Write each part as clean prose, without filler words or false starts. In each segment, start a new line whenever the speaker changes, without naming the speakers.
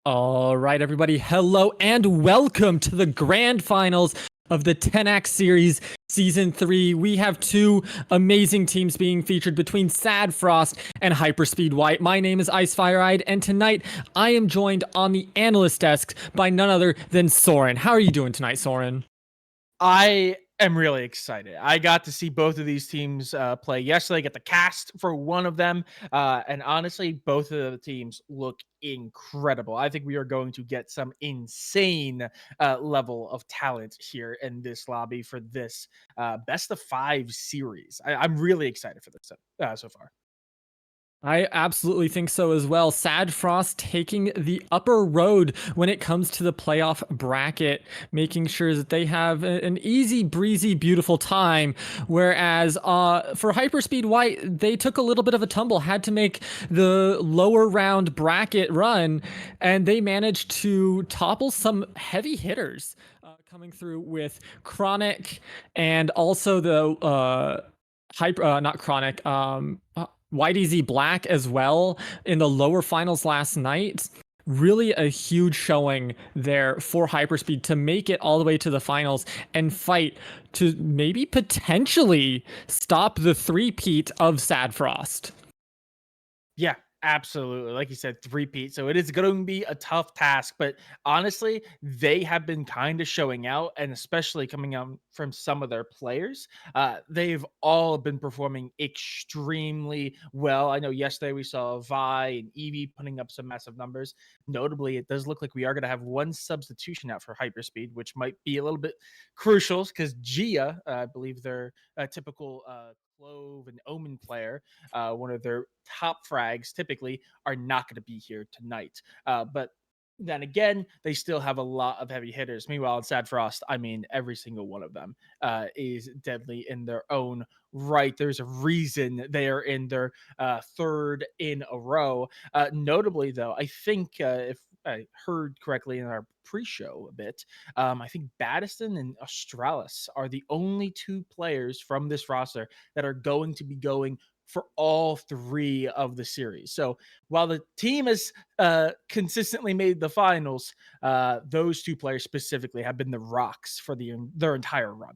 All right, everybody. Hello and welcome to the grand finals of the Tenax series season 3. We have two amazing teams being featured between SaD Frost and HyperSpeed White. My name is Ice Fire-Eyed, and tonight I am joined on the analyst desk by none other than Soren. How are you doing tonight, Soren?
I am really excited. I got to see both of these teams play yesterday, get the cast for one of them. And honestly, both of the teams look incredible. I think we are going to get some insane level of talent here in this lobby for this best of 5 series. I'm really excited for this so far.
I absolutely think so as well. SaD Frost taking the upper road when it comes to the playoff bracket, making sure that they have an easy breezy, beautiful time. Whereas for HyperSpeed White, they took a little bit of a tumble, had to make the lower round bracket run, and they managed to topple some heavy hitters coming through with Chronic and also the not Chronic, YDZ Black as well in the lower finals last night. Really a huge showing there for HyperSpeed to make it all the way to the finals and fight to maybe potentially stop the three-peat of SaD Frost.
Yeah, absolutely. Like you said, three-peat. So it is going to be a tough task, but honestly, they have been kind of showing out, and especially coming out from some of their players. They've all been performing extremely well. I know yesterday we saw Vi and Evie putting up some massive numbers. Notably, it does look like we are going to have one substitution out for HyperSpeed, which might be a little bit crucial because Gia, I believe their typical Clove and Omen player, one of their top frags typically, are not going to be here tonight. But then again, they still have a lot of heavy hitters. Meanwhile, in SaD Frost, I mean, every single one of them is deadly in their own right. There's a reason they are in their third in a row. Notably, though, I think if I heard correctly in our pre-show a bit, I think Baddiston and Australis are the only two players from this roster that are going to be going for all 3 of the series. So while the team has consistently made the finals, those 2 players specifically have been the rocks for their entire run.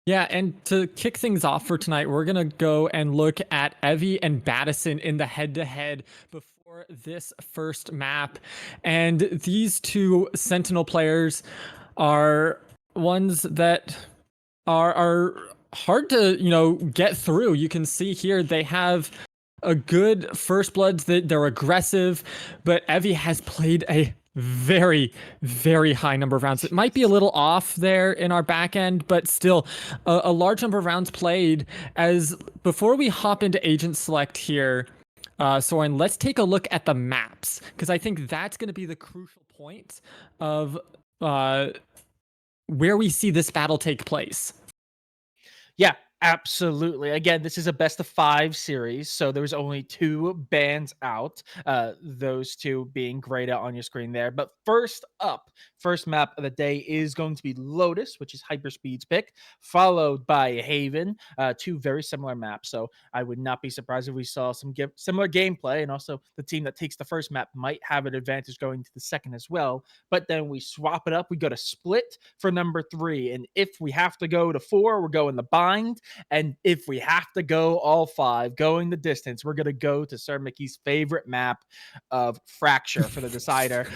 Yeah, and to kick things off for tonight, we're going to go and look at Evie and Baddison in the head-to-head before this first map. And these two Sentinel players are ones that are hard to, get through. You can see here they have a good First Bloods that they're aggressive, but Evie has played a very, very high number of rounds. It might be a little off there in our back end, but still a large number of rounds played. As before we hop into agent select here, Soren, let's take a look at the maps because I think that's going to be the crucial point of where we see this battle take place.
Yeah, absolutely. Again, this is a best of 5 series, so there's only 2 bands out, those 2 being grayed out on your screen there. But first up, first map of the day is going to be Lotus, which is HyperSpeed's pick, followed by Haven, 2 very similar maps. So I would not be surprised if we saw some similar gameplay, and also the team that takes the first map might have an advantage going to the second as well. But then we swap it up. We go to Split for number 3, and if we have to go to 4, we're going the Bind. And if we have to go all 5, going the distance, we're going to go to Sir Mickey's favorite map of Fracture for the decider.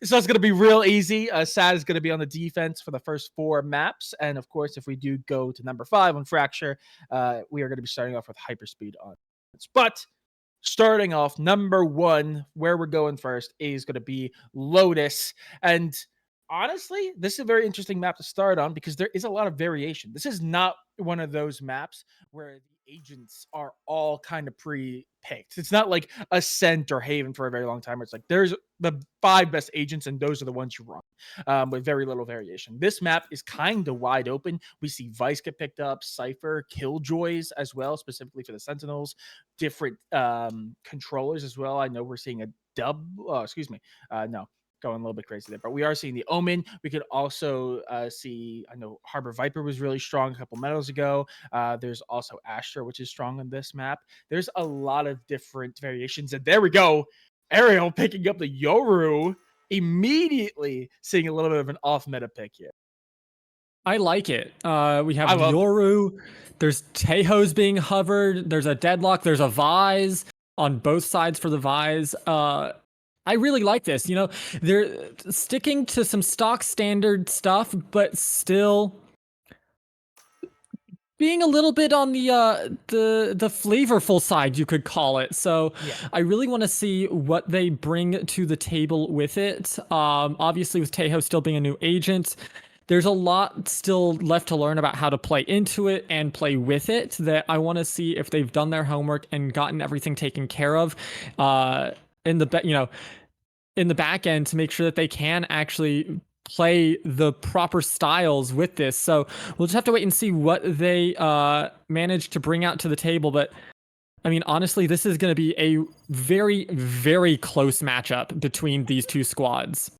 So it's going to be real easy. SaD is going to be on the defense for the first 4 maps. And of course, if we do go to number 5 on Fracture, we are going to be starting off with HyperSpeed on. But starting off, number 1, where we're going first is going to be Lotus. And honestly, this is a very interesting map to start on because there is a lot of variation. This is not one of those maps where the agents are all kind of pre-picked. It's not like Ascent or Haven for a very long time. Where it's like there's the 5 best agents and those are the ones you run with very little variation. This map is kind of wide open. We see Vice get picked up, Cypher, Killjoys as well, specifically for the Sentinels, different controllers as well. I know we're seeing a no, going a little bit crazy there, but we are seeing the Omen. We could also see, I know Harbor Viper was really strong a couple medals ago. There's also Astra, which is strong on this map. There's a lot of different variations, and there we go. Ariel picking up the Yoru, immediately seeing a little bit of an off meta pick here.
I like it. We have
I love it.
Yoru. There's Tejo's being hovered. There's a Deadlock. There's a Vise on both sides for the Vise. I really like this. You know, they're sticking to some stock standard stuff, but still being a little bit on the flavorful side, you could call it. So
Yeah.
I really want to see what they bring to the table with it. Obviously, with Tejo still being a new agent, there's a lot still left to learn about how to play into it and play with it. That I want to see if they've done their homework and gotten everything taken care of. In the in the back end to make sure that they can actually play the proper styles with this. So we'll just have to wait and see what they manage to bring out to the table. But I mean, honestly, this is going to be a very, very close matchup between these 2 squads.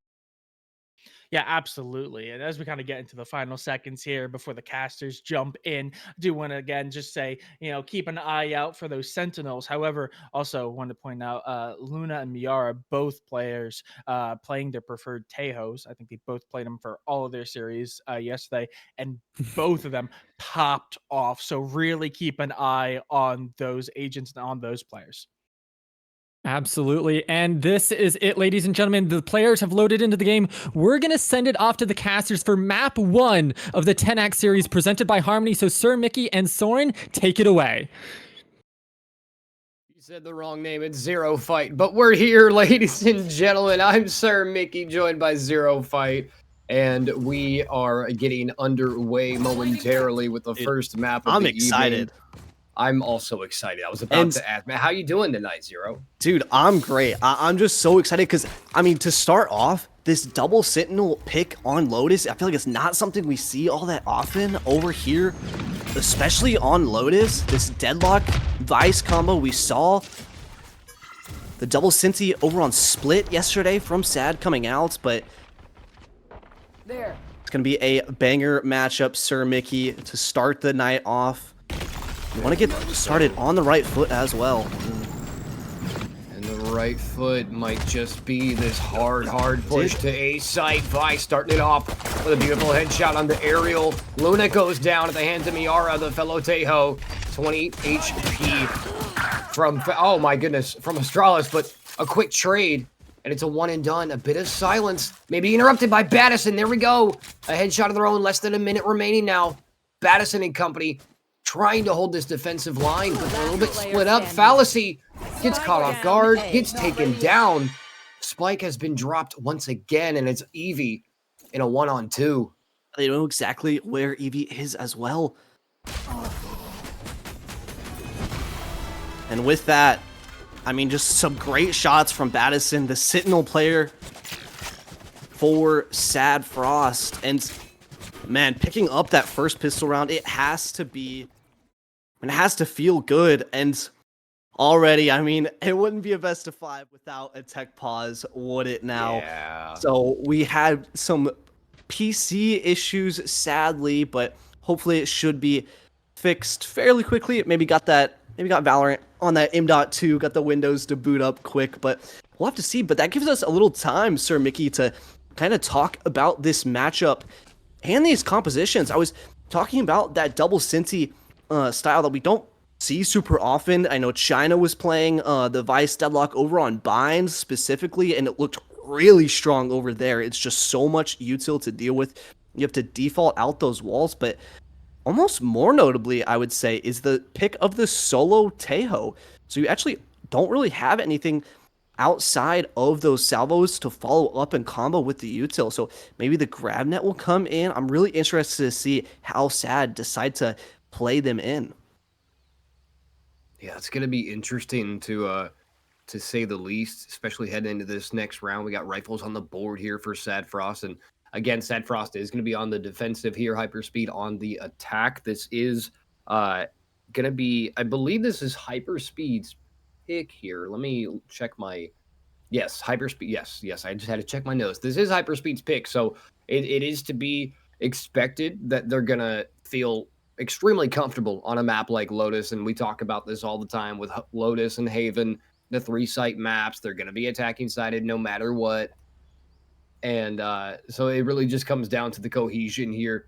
Yeah, absolutely. And as we kind of get into the final seconds here before the casters jump in, I do want to again just say, keep an eye out for those Sentinels. However, also want to point out Luna and Miara, both players playing their preferred Tejos. I think they both played them for all of their series yesterday, and both of them popped off. So really keep an eye on those agents and on those players.
Absolutely. And this is it, ladies and gentlemen. The players have loaded into the game. We're going to send it off to the casters for map 1 of the Tenax series presented by Harmony. So Sir Mickey and Soren, take it away.
You said the wrong name. It's Zero Fight. But we're here, ladies and gentlemen. I'm Sir Mickey, joined by Zero Fight. And we are getting underway momentarily with the first map of the
excited.
Evening. I'm also excited. I was about to ask, man, how you doing tonight, Zero?
Dude, I'm great. I'm just so excited because, I mean, to start off, this double Sentinel pick on Lotus, I feel like it's not something we see all that often over here, especially on Lotus. This Deadlock Vice combo we saw. The double Cincy over on Split yesterday from SaD coming out, but it's going to be a banger matchup, Sir Mickey, to start the night off. You want to get started on the right foot as well.
And the right foot might just be this hard push to A site. Vi starting it off with a beautiful headshot on the aerial. Luna goes down at the hands of Miara, the fellow Tejo. 20 HP from, oh my goodness, from Astralis, but a quick trade. And it's a one and done. A bit of silence. Maybe interrupted by Battison. There we go. A headshot of their own. Less than a minute remaining now. Battison and company trying to hold this defensive line, but they're a little bit split up. Fallacy gets caught off guard, gets taken down. Spike has been dropped once again, and it's Evie in a 1-on-2.
They know exactly where Evie is as well. And with that, I mean, just some great shots from Battison, the Sentinel player for SaD Frost. And man, picking up that first pistol round, it has to feel good. And already, I mean, it wouldn't be a best of 5 without a tech pause, would it now?
Yeah.
So we had some PC issues, sadly, but hopefully it should be fixed fairly quickly. Maybe got Valorant on that M.2, got the Windows to boot up quick, but we'll have to see. But that gives us a little time, Sir Mickey, to kind of talk about this matchup and these compositions. I was talking about that double Cinti style that we don't see super often. I know China was playing the Vice Deadlock over on Binds specifically, and it looked really strong over there. It's just so much util to deal with. You have to default out those walls, but almost more notably, I would say, is the pick of the solo Tejo. So you actually don't really have anything outside of those salvos to follow up and combo with the util. So maybe the grab net will come in. I'm really interested to see how SaD decide to play them in.
Yeah, it's going to be interesting to say the least, especially heading into this next round. We got rifles on the board here for SaD Frost, and again, SaD Frost is going to be on the defensive here, HyperSpeed on the attack. This is going to be, I believe this is HyperSpeed's pick here. Let me check my, yes, HyperSpeed, yes, I just had to check my notes. This is HyperSpeed's pick, so it is to be expected that they're going to feel extremely comfortable on a map like Lotus, and we talk about this all the time with Lotus and Haven, the 3-site maps. They're going to be attacking sided no matter what. And so it really just comes down to the cohesion here.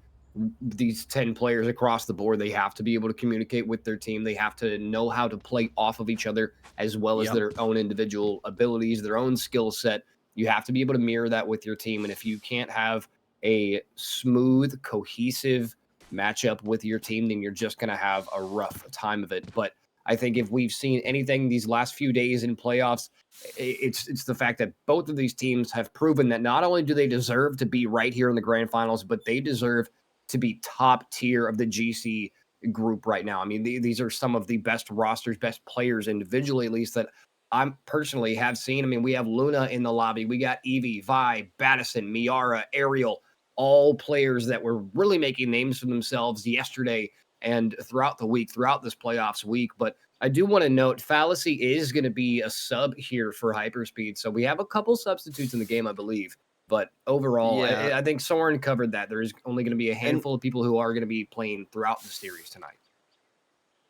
These 10 players across the board, they have to be able to communicate with their team. They have to know how to play off of each other as well as their own individual abilities, their own skill set. You have to be able to mirror that with your team. And if you can't have a smooth, cohesive matchup with your team, then you're just going to have a rough time of it. But I think if we've seen anything these last few days in playoffs, it's the fact that both of these teams have proven that not only do they deserve to be right here in the grand finals, but they deserve to be top tier of the GC group right now. I mean, these are some of the best rosters, best players individually, at least, that I personally have seen. I mean, we have Luna in the lobby. We got Evie, Vi, Battison, Miara, Ariel, all players that were really making names for themselves yesterday and throughout the week, throughout this playoffs week. But I do want to note, Fallacy is going to be a sub here for HyperSpeed. So we have a couple substitutes in the game, I believe. But overall, I think Soren covered that. There's only going to be a handful of people who are going to be playing throughout the series tonight.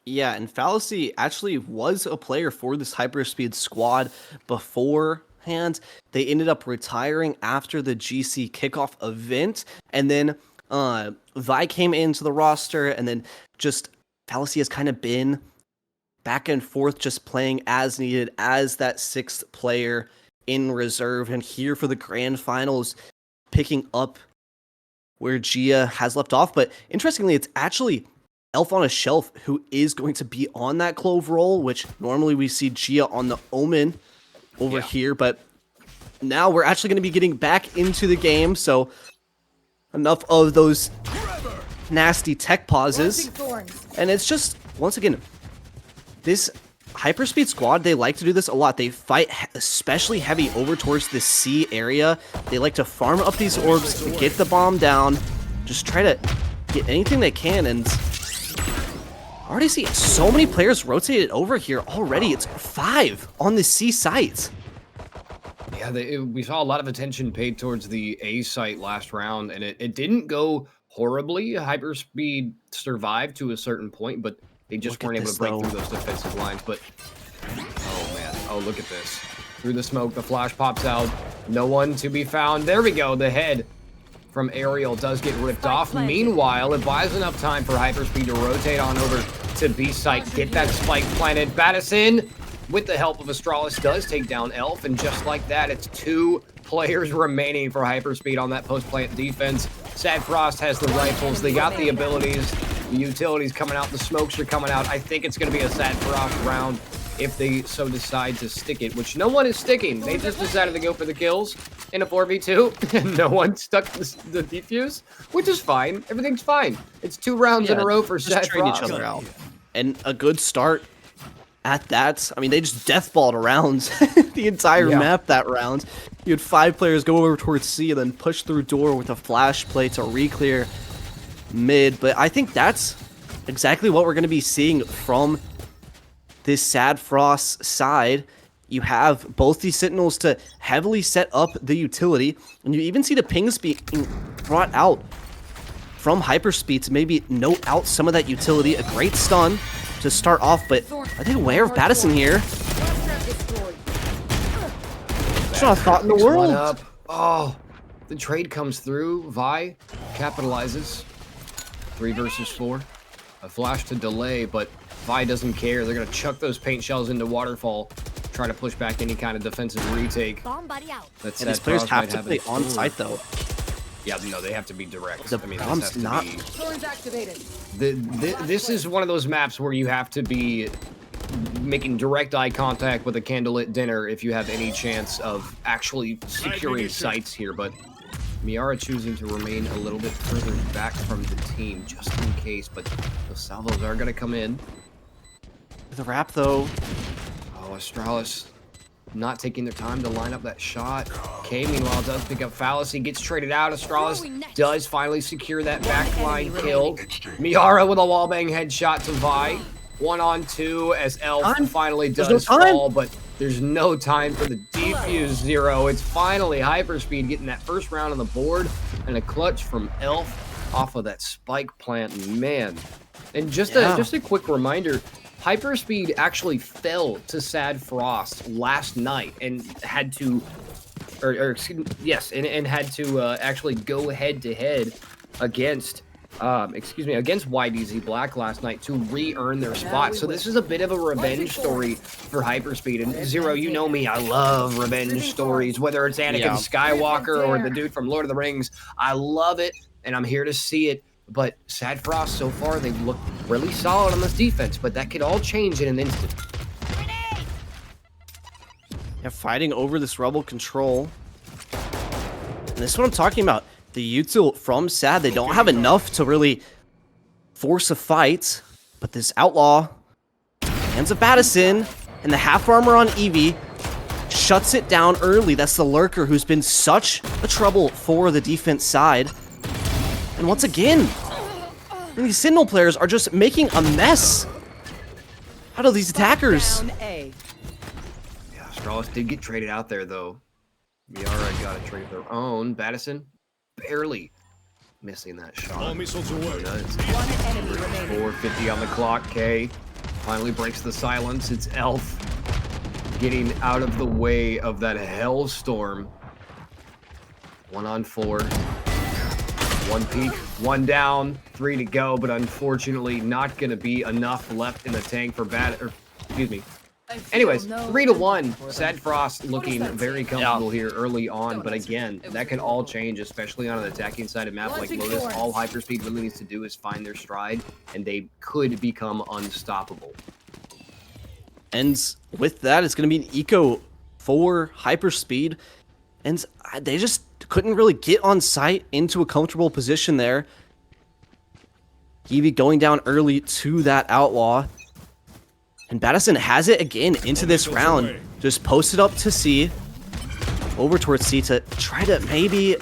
Yeah, and Fallacy actually was a player for this HyperSpeed squad beforehand. They ended up retiring after the GC kickoff event, and then Vi came into the roster, and then just Fallacy has kind of been back and forth, just playing as needed as that 6th player in reserve, and here for the grand finals, picking up where Gia has left off. But interestingly, it's actually Elf on a Shelf who is going to be on that Clove role, which normally we see Gia on the Omen over here, but now we're actually going to be getting back into the game, so enough of those nasty tech pauses. And it's just, once again, this HyperSpeed squad, they like to do this a lot. They fight especially heavy over towards the C area. They like to farm up these orbs to get the bomb down, just try to get anything they can, and I already see so many players rotated over here already. It's 5 on the C site.
Yeah, we saw a lot of attention paid towards the A site last round, and it didn't go horribly. HyperSpeed survived to a certain point, but they just weren't able to break through those defensive lines. But, oh man, oh, look at this. Through the smoke, the flash pops out. No one to be found. There we go, the head from Ariel does get ripped off. Meanwhile, it buys enough time for HyperSpeed to rotate on over to B site, get that spike planted. Battison, with the help of Astralis, does take down Elf, and just like that, it's 2 players remaining for HyperSpeed on that post-plant defense. SaD Frost has the rifles, they got the abilities, The utility's coming out, the smokes are coming out. I think it's going to be a SaD Frost round if they so decide to stick it, which no one is sticking. They just decided to go for the kills in a 4v2, and no one stuck the defuse, which is fine. Everything's fine. It's 2 rounds in a row for SaD
trading
Frost.
each other out. And a good start at that. I mean, they just deathballed around the entire map that round. You had 5 players go over towards C and then push through door with a flash play to re-clear mid. But I think that's exactly what we're going to be seeing from this SaD Frost side. You have both these Sentinels to heavily set up the utility, and you even see the pings being brought out from HyperSpeed to maybe note out some of that utility. A great stun to start off, but I think aware of Battison here. It's not a thought in the world.
Up. Oh, the trade comes through. Vi capitalizes. 3 versus 4. A flash to delay, but Vi doesn't care. They're going to chuck those paint shells into Waterfall, try to push back any kind of defensive retake.
And these players have to play on site, though.
Yeah, no, they have to be direct.
The bomb's not.
This is one of those maps where you have to be making direct eye contact with a candlelit dinner if you have any chance of actually securing sites here, but Miara choosing to remain a little bit further back from the team just in case, but those salvos are going to come in.
The wrap, though.
Oh, Astralis not taking their time to line up that shot. K, meanwhile, does pick up Fallacy, gets traded out. Astralis does finally secure that backline kill. Miara with a wallbang headshot to Vi. 1-on-2 as Elf finally does fall, but there's no time for the defuse 0. It's finally HyperSpeed getting that first round on the board, and a clutch from Elf off of that spike plant. Man, and just a quick reminder, HyperSpeed actually fell to SaD Frost last night and had to, and had to actually go head to head against against YDZ Black last night to re-earn their spot. So this is a bit of a revenge story for HyperSpeed. And Zero, you know me, I love revenge stories, whether it's Anakin Skywalker or the dude from Lord of the Rings. I love it, and I'm here to see it. But SaD Frost, so far, they've looked really solid on this defense, but that could all change in an instant.
Yeah, fighting over this rebel control. And this is what I'm talking about. The util from SaD, they don't have enough to really force a fight, but this outlaw, hands of Battison, and the half armor on Eevee shuts it down early. That's the lurker who's been such a trouble for the defense side. And once again, these Sentinel players are just making a mess out of these attackers.
Yeah, Astralis did get traded out there, though. Miara got a trade of their own. Battison barely missing that shot.
All missiles away.
4:50 on the clock. K finally breaks the silence. It's Elf getting out of the way of that hellstorm. 1-on-4. 1 peek, 1 down, 3 to go, but unfortunately not going to be enough left in the tank for Anyways, 3-1. SaD Frost looking very comfortable here early on, but again, that can all change, especially on an attacking side of map like Lotus. All HyperSpeed really needs to do is find their stride, and they could become unstoppable.
And with that, it's going to be an eco for HyperSpeed, and they just couldn't really get on site into a comfortable position there. Eevee going down early to that outlaw. And Battison has it again into this round. Just posted up to C. Over towards C to try to maybe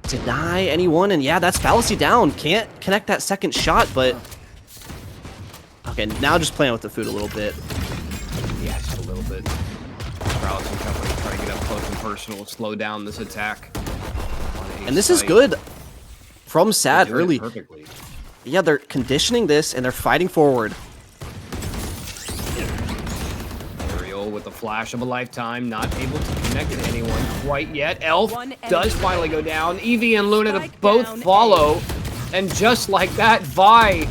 deny anyone. And yeah, that's Fallacy down. Can't connect that second shot, but... Okay, now just playing with the food a little bit.
Yeah, just a little bit. Astralis and company trying to get up close and personal, slow down this attack.
And this is good from SaD early.
Perfectly.
Yeah, they're conditioning this and they're fighting forward.
With the flash of a lifetime, not able to connect to anyone quite yet. Elf does finally go down. Eevee and Luna both follow, and just like that, Vi,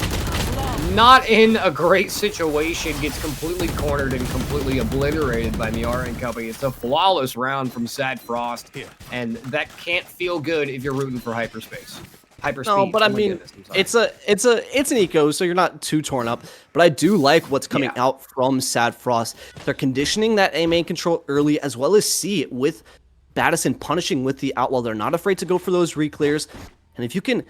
not in a great situation, gets completely cornered and completely obliterated by Miara and company. It's a flawless round from SaD Frost, and that can't feel good if you're rooting for hyperspace. HyperSpeed.
No, but
oh
I
my
mean,
goodness, I'm sorry.
it's an eco, so you're not too torn up. But I do like what's coming
Yeah.
out from SaD Frost. They're conditioning that A main control early, as well as C with Battison punishing with the Outlaw. They're not afraid to go for those reclears, and if you can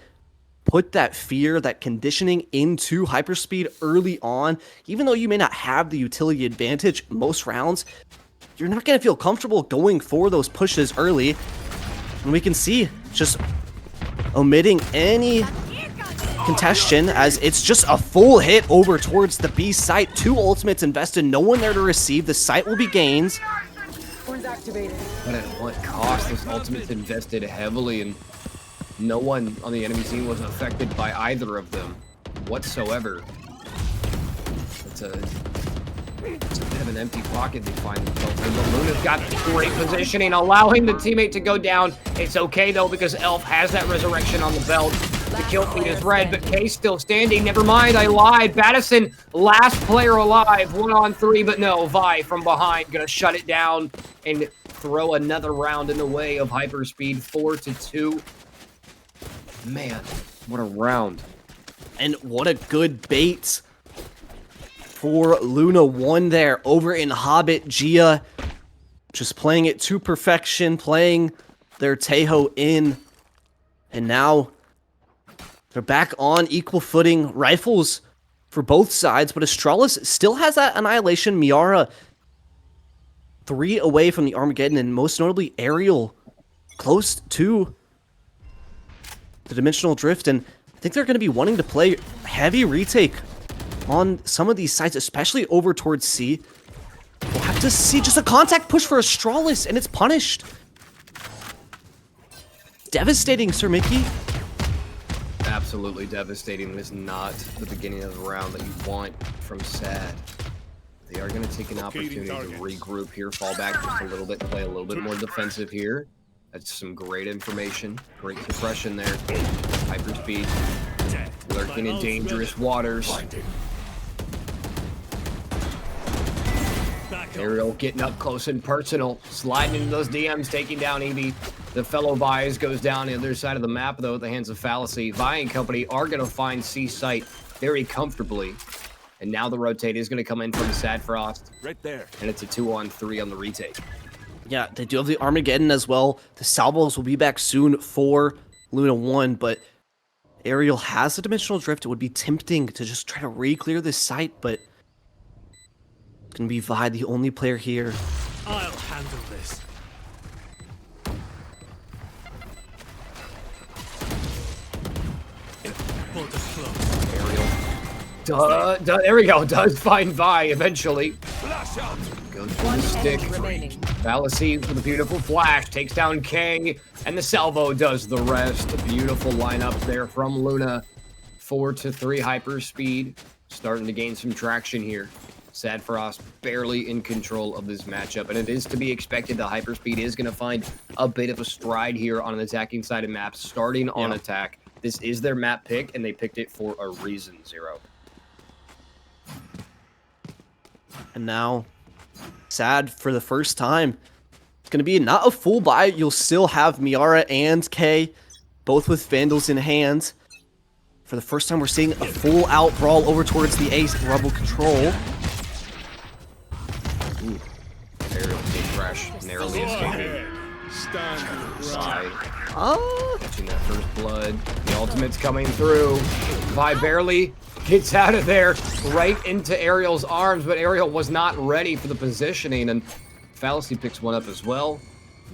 put that fear, that conditioning into HyperSpeed early on, even though you may not have the utility advantage most rounds, you're not going to feel comfortable going for those pushes early. And we can see just omitting any contention as it's just a full hit over towards the B site. 2 ultimates invested, no one there to receive. The site will be gains.
But at what cost? This ultimate's invested heavily, and no one on the enemy team was affected by either of them whatsoever. It's a bit of an empty pocket they find themselves in. But Luna's got great positioning, allowing the teammate to go down. It's okay, though, because Elf has that resurrection on the belt. The kill feed is red, but K's still standing. Never mind, I lied. Battison, last player alive, 1-on-3, but no, Vi from behind, gonna shut it down and throw another round in the way of HyperSpeed, 4-2. Man, what a round.
And what a good bait for Luna 1 there over in Hobbit. Gia just playing it to perfection, playing their Tejo in. And now they're back on equal footing. Rifles for both sides, but Astralis still has that Annihilation. Miara 3 away from the Armageddon, and most notably Ariel close to the Dimensional Drift. And I think they're going to be wanting to play heavy retake on some of these sides, especially over towards C. We'll have to see just a contact push for Astralis, and it's punished. Devastating, Sir Mickey.
Absolutely devastating. This is not the beginning of the round that you want from SaD. They are going to take an opportunity to regroup here, fall back just a little bit, play a little bit more defensive here. That's some great information. Great suppression there. HyperSpeed lurking in dangerous waters. Ariel getting up close and personal, sliding into those DMs, taking down Eevee. The fellow Vies goes down the other side of the map, though, at the hands of Fallacy. Vi and company are going to find C site very comfortably. And now the rotate is going to come in from SaD Frost.
Right there.
And it's a 2-on-3 on the retake.
Yeah, they do have the Armageddon as well. The Salvos will be back soon for Luna 1, but Ariel has the Dimensional Drift. It would be tempting to just try to re-clear this site, but it's going to be Vi, the only player here.
I'll handle this. Porter's close.
Ariel. There we go. Does find Vi eventually.
Flash out.
Goes for the stick. Fallacy for the beautiful flash. Takes down Kang. And the salvo does the rest. A beautiful lineup there from Luna. 4-3 HyperSpeed. Starting to gain some traction here. SaD Frost barely in control of this matchup. And it is to be expected that HyperSpeed is going to find a bit of a stride here on an attacking side of maps. Starting on attack. This is their map pick, and they picked it for a reason, Zero.
And now, SaD for the first time. It's going to be not a full buy. You'll still have Miara and K, both with Vandals in hand. For the first time, we're seeing a full-out brawl over towards the Ace Rebel control.
Ooh. Aerial big crash, narrowly escaping. Side. Catching that first blood. The ultimate's coming through. Vi barely gets out of there, right into Ariel's arms, but Ariel was not ready for the positioning, and Fallacy picks one up as well.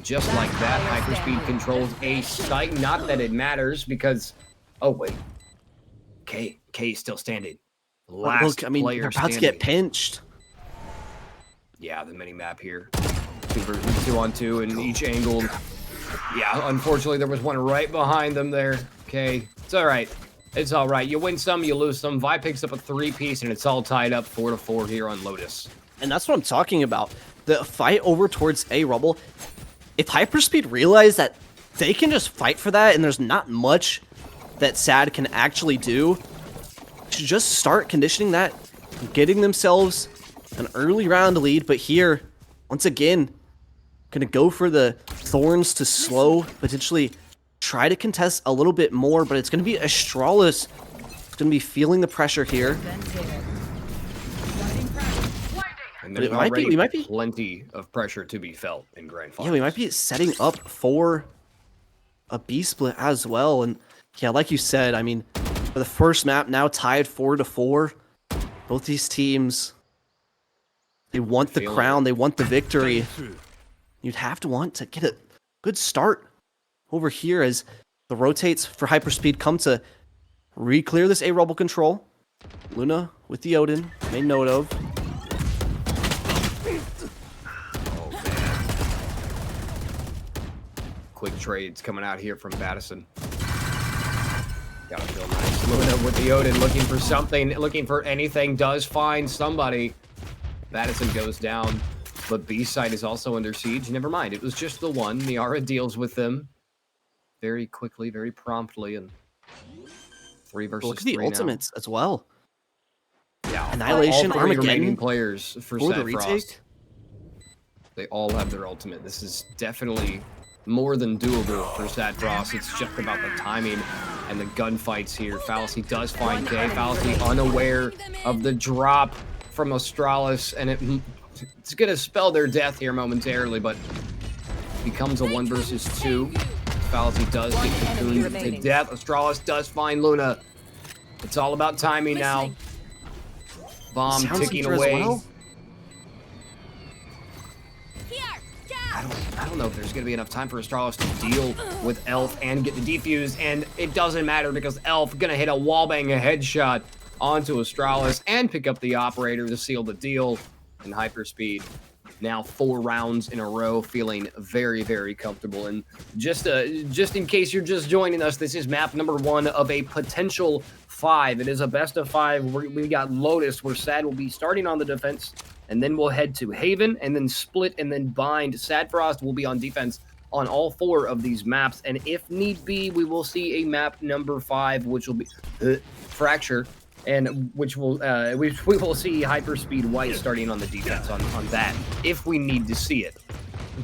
Just like that, HyperSpeed controls a site. Not that it matters, because... Oh, wait. K is still standing. Last
Look, I mean,
player
they're about to get pinched.
Yeah, the mini-map here. 2-on-2 in each angle. Yeah, unfortunately, there was one right behind them there. Okay, it's all right. It's all right. You win some, you lose some. Vi picks up a 3-piece, and it's all tied up 4-4 here on Lotus.
And that's what I'm talking about. The fight over towards A Rubble. If HyperSpeed realize that they can just fight for that, and there's not much that SaD can actually do, to just start conditioning that, getting themselves an early round lead. But here, once again, gonna go for the Thorns to slow, potentially try to contest a little bit more, but it's going to be Astralis. It's going to be feeling the pressure here.
And
But
there's
it might be-
already
we might be-
plenty of pressure to be felt in Grand Finals.
Yeah, we might be setting up for a B split as well. And yeah, like you said, I mean, for the first map now tied 4-4. Both these teams, they want the
Feeling
crown,
it.
they want the victory.
Through.
You'd have to want to get a good start over here as the rotates for Hyperspeed come to re-clear this A rubble control. Luna with the Odin, made note of.
Oh, man. Quick trades coming out here from Madison. Gotta feel nice. Luna with the Odin looking for something, looking for anything, does find somebody. Madison goes down, but B side is also under siege. Never mind, it was just the one. Miara deals with them very quickly, very promptly, and 3 versus
Look at the
3 now.
ultimates as well.
Yeah,
Annihilation,
all 3 remaining
Armageddon
players for
for the
SaD Frost.
retake.
They all have their ultimate. This is definitely more than doable for SaD Frost. It's just about the timing and the gunfights here. Fallacy does find K. Fallacy unaware of the drop from Astralis, and it's going to spell their death here momentarily, but becomes a 1 versus 2. Fallacy does get cocooned to death. Astralis does find Luna. It's all about timing now. Bomb
Sound
ticking
Seeker as
away.
well.
I don't know if there's going to be enough time for Astralis to deal with Elf and get the defuse, and it doesn't matter because Elf going to hit a wallbang, a headshot onto Astralis and pick up the operator to seal the deal. And Hyperspeed now 4 rounds in a row, feeling very, very comfortable. And just in case you're just joining us, this is map number 1 of a potential 5. It is a best of 5. We got Lotus, where SaD will be starting on the defense, and then we'll head to Haven, and then Split, and then Bind. SaD Frost will be on defense on all 4 of these maps, and if need be, we will see a map number 5, which will be Fracture, and which we will see Hyperspeed White starting on the defense on that, if we need to see it.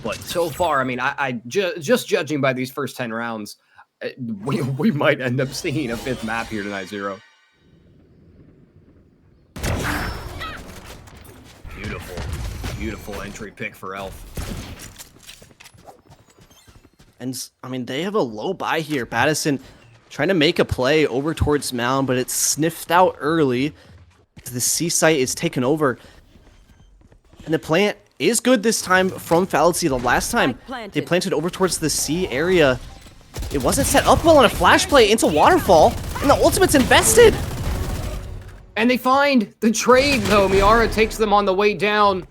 But so far, I mean, just judging by these first 10 rounds, we might end up seeing a 5th map here tonight, Zero. Beautiful entry pick for Elf.
And I mean, they have a low buy here. Madison trying to make a play over towards Mound, but it's sniffed out early. The C site is taken over. And the plant is good this time from Fallacy. The last time they planted over towards the C area, it wasn't set up well on a flash play into Waterfall, and the ultimate's invested.
And they find the trade, though. Miara takes them on the way down.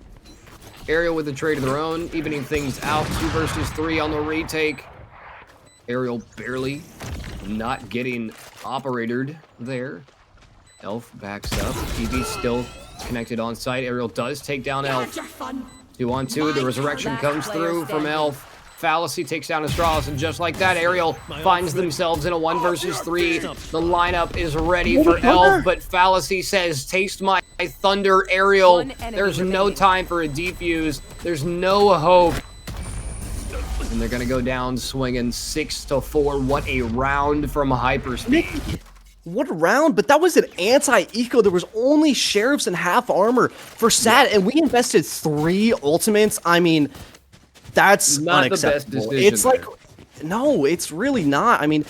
Aerial with a trade of their own, evening things out. 2 versus 3 on the retake. Aerial barely not getting operated there. Elf backs up. TV still connected on site. Aerial does take down Elf. 2 on 2. The resurrection comes through from Elf. Fallacy takes down Astralis, and just like that, Aerial finds themselves in a 1 versus 3. The lineup is ready for Elf, but Fallacy says, "Taste my thunder, Aerial." There's no time for a defuse. There's no hope. And they're gonna go down swinging 6-4. What a round from Hyperspeed.
What a round, but that was an anti-eco. There was only Sheriffs and half armor for SaD, and we invested 3 ultimates. I mean, that's
Not the best
unacceptable.
decision
It's like,
there.
no, it's really not. I mean,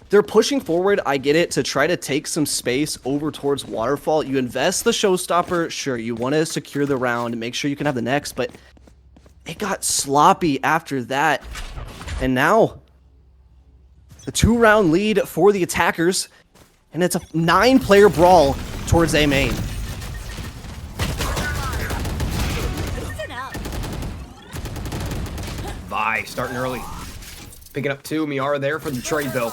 they're pushing forward, I get it, to try to take some space over towards Waterfall. You invest the showstopper, sure, you want to secure the round and make sure you can have the next, but it got sloppy after that. And now, the 2-round lead for the attackers, and it's a 9-player brawl towards A main.
Vi starting early. Picking up 2. Miara there for the trade, though.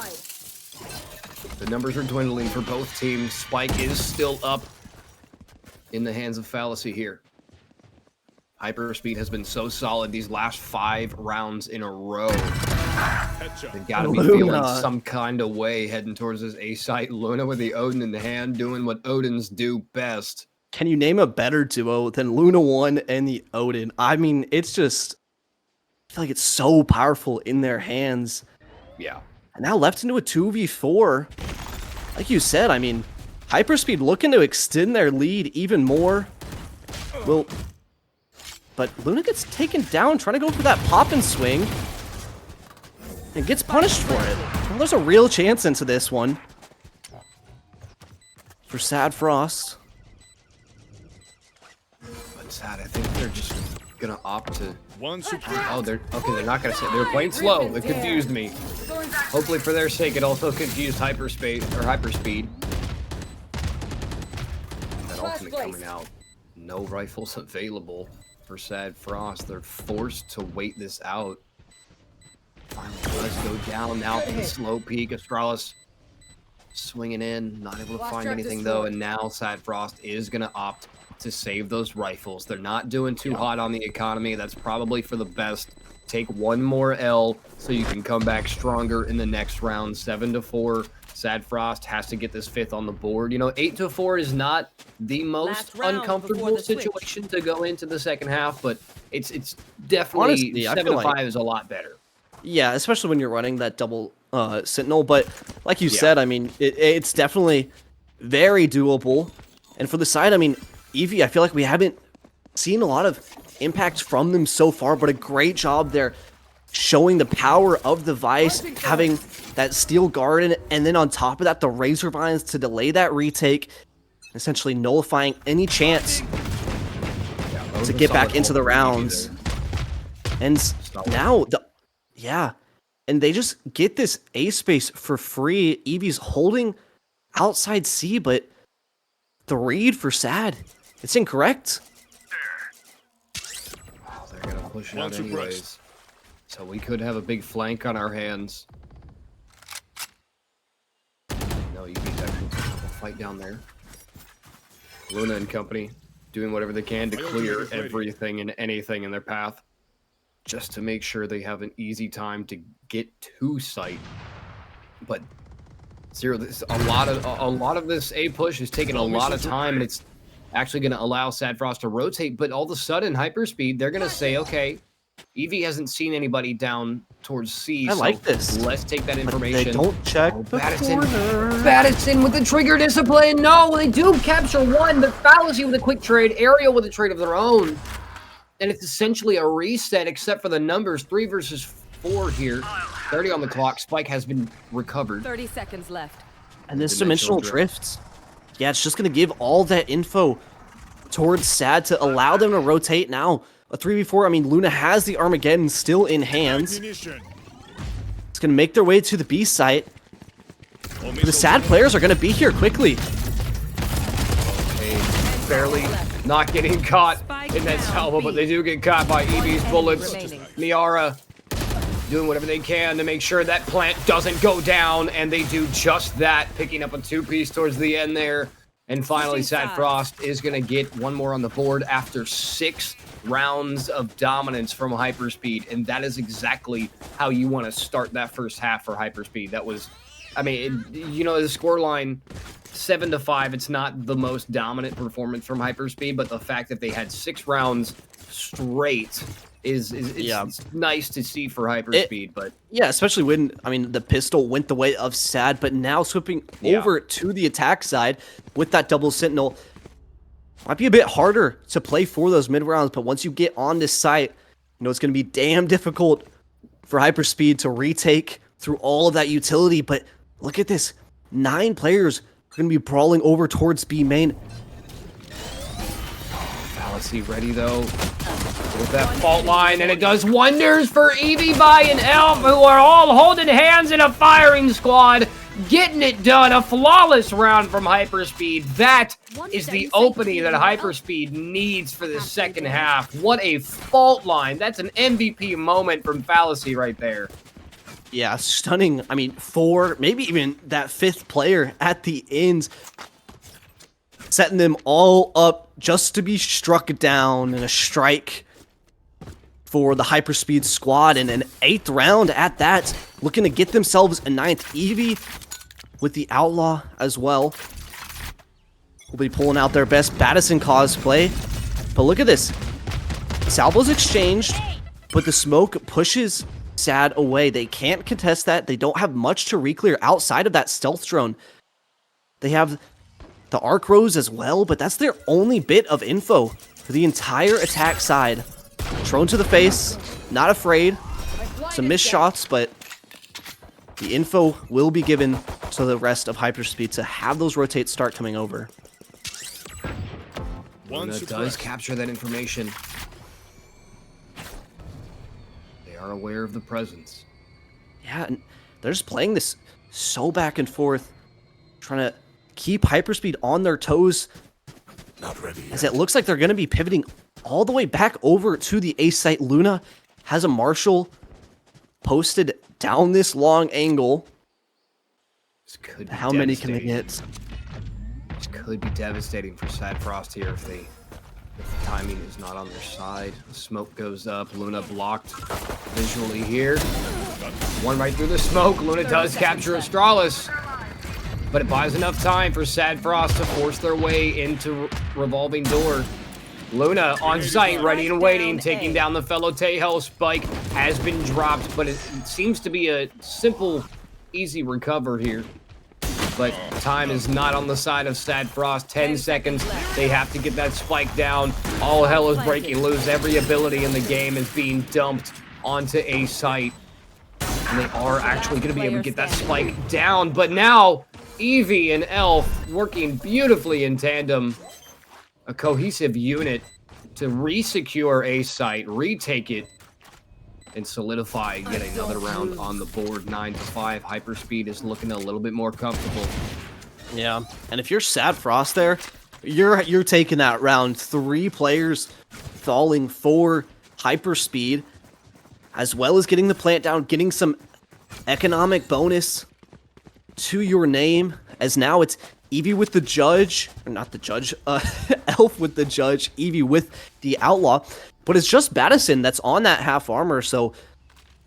The numbers are dwindling for both teams. Spike is still up in the hands of Fallacy here. Hyperspeed has been so solid these last 5 rounds in a row. They've got to be feeling some kind of way heading towards this A site. Luna with the Odin in the hand, doing what Odins do best.
Can you name a better duo than Luna 1 and the Odin? I mean, it's just, I feel like it's so powerful in their hands.
Yeah.
And now left into a 2v4. Like you said, I mean, HyperSpeed looking to extend their lead even more. Well, but Luna gets taken down, trying to go for that pop and swing. And gets punished for it. Well, there's a real chance into this one. For SaD Frost.
But SaD, I think they're just gonna opt to...
One supreme.
Oh, they're not gonna say. They're playing slow. It confused me. Hopefully, for their sake, it also confused HyperSpeed. That ultimate coming out. No rifles available for SaD Frost. They're forced to wait this out. Finally does go down now for the slow peak. Astralis swinging in, not able to find anything though, and now SaD Frost is gonna opt to save those rifles. They're not doing too hot on the economy. That's probably for the best. Take one more L so you can come back stronger in the next round. 7-4. SaD Frost has to get this 5th on the board. You know, 8-4 is not the most uncomfortable situation to go into the second half, but it's definitely
Honestly,
7-5 is a lot better.
Yeah, especially when you're running that double Sentinel. But like you said, I mean, it's definitely very doable. And for the side, I mean, Eevee, I feel like we haven't seen a lot of impact from them so far, but a great job there showing the power of the Vice, having that Steel Garden, and then on top of that, the Razor Vines to delay that retake, essentially nullifying any chance to get back into the rounds. And now, and they just get this A space for free. Eevee's holding outside C, but the read for SaD, it's incorrect.
Oh, they're gonna push it out anyways. So we could have a big flank on our hands. No, Eevee's actually taking a fight down there. Luna and company doing whatever they can to clear everything and anything in their path, just to make sure they have an easy time to get to site. But Zero, a lot of this A push is taking a lot of time, and it's actually going to allow SaD Frost to rotate. But all of a sudden, HyperSpeed, they're going to say, okay, Eevee hasn't seen anybody down towards C.
I like this.
Let's take that information.
They don't check the corner.
Battiston with the trigger discipline. No, they do capture one, but Fallacy with a quick trade, Ariel with a trade of their own. And it's essentially a reset, except for the numbers. 3 versus 4 here. 30 on the clock. Spike has been recovered.
30 seconds left.
And this dimensional drift. Yeah, it's just going to give all that info towards SaD to allow them to rotate now. A 3v4, I mean, Luna has the Armageddon still in hands. It's going to make their way to the B site. The SaD players are going to be here quickly.
Okay, barely not getting caught in that salvo, but they do get caught by Eevee's bullets. Miara doing whatever they can to make sure that plant doesn't go down, and they do just that, picking up a 2-piece towards the end there. And finally, SaD Frost is going to get one more on the board after 6 rounds of dominance from HyperSpeed, and that is exactly how you want to start that first half for HyperSpeed. That was, I mean, you know, the scoreline 7-5, it's not the most dominant performance from HyperSpeed, but the fact that they had 6 rounds straight is nice to see for HyperSpeed. But
yeah, especially when, I mean, the pistol went the way of SaD, but now slipping over to the attack side with that double Sentinel. Might be a bit harder to play for those mid rounds, but once you get on this site, you know, it's going to be damn difficult for HyperSpeed to retake through all of that utility. But look at this. 9 players are going to be brawling over towards B main.
Fallacy ready, though, with that fault line, and it does wonders for Eevee by and Elf, who are all holding hands in a firing squad, getting it done. A flawless round from HyperSpeed. That is the opening that HyperSpeed needs for the second half. What a fault line. That's an MVP moment from Fallacy right there.
Yeah, stunning. I mean, 4, maybe even that 5th player at the end, setting them all up just to be struck down in a strike for the HyperSpeed squad, and an 8th round at that, looking to get themselves a 9th. Eevee with the Outlaw as well will be pulling out their best Battiston cosplay. But look at this. Salvo's exchanged, but the smoke pushes SaD away. They can't contest that. They don't have much to re-clear outside of that stealth drone. They have the arc rose as well, but that's their only bit of info for the entire attack side. Drone to the face, not afraid. Some missed shots, but the info will be given to the rest of HyperSpeed to have those rotates start coming over.
Luna does capture that information. They are aware of the presence.
Yeah, and they're just playing this so back and forth, trying to keep HyperSpeed on their toes.
Not ready yet.
As it looks like they're going to be pivoting all the way back over to the A site. Luna has a Marshall posted down this long angle.
This could be
How many can they
devastating.
get?
This could be devastating for SaD Frost here if the timing is not on their side. The smoke goes up. Luna blocked visually here. One right through the smoke. Luna does capture Astralis, but it buys enough time for SaD Frost to force their way into revolving door. Luna on site, ready and waiting, taking down the fellow Tejo. Spike has been dropped, but it seems to be a simple, easy recover here. But time is not on the side of SaD Frost. 10 seconds. They have to get that spike down. All hell is breaking loose. Every ability in the game is being dumped onto a site. And they are actually going to be able to get that spike down. But now, Evie and Elf working beautifully in tandem. A cohesive unit to re-secure a site, retake it, and solidify yet another round on the board. 9-5. HyperSpeed is looking a little bit more comfortable.
Yeah, and if you're SaD Frost there, you're taking that round. 3 players falling for HyperSpeed, as well as getting the plant down, getting some economic bonus to your name, as now it's Evie with the judge, or not the judge, Elf with the judge, Evie with the outlaw. But it's just Battison that's on that half armor, so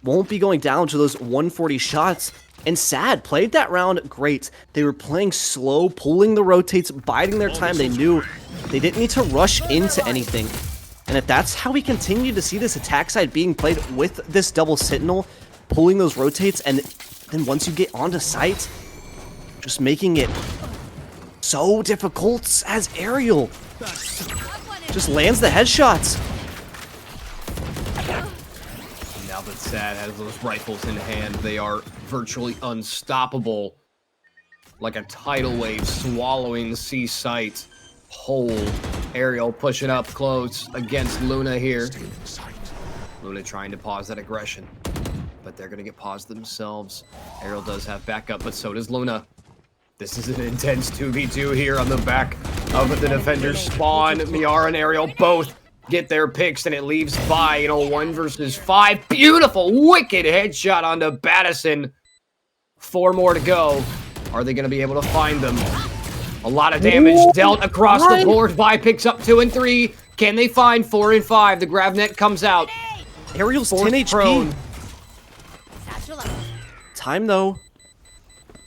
won't be going down to those 140 shots. And SaD played that round great. They were playing slow, pulling the rotates, biding their time. They knew they didn't need to rush into anything. And if that's how we continue to see this attack side being played with this double sentinel, pulling those rotates, and then once you get onto site, just making it so difficult as Ariel just lands the headshots.
Now that SaD has those rifles in hand, they are virtually unstoppable. Like a tidal wave swallowing the C site whole. Ariel pushing up close against Luna here. Luna trying to pause that aggression, but they're going to get paused themselves. Ariel does have backup, but so does Luna. This is an intense 2v2 here on the back of the defender's spawn. Miara and Ariel both get their picks, and it leaves Vi in a 1 versus 5. Beautiful, wicked headshot onto Battison. 4 more to go. Are they going to be able to find them? A lot of damage dealt across the board. Vi picks up 2 and 3. Can they find 4 and 5? The grab net comes out.
Ariel's 10 HP.
Prone.
Time though.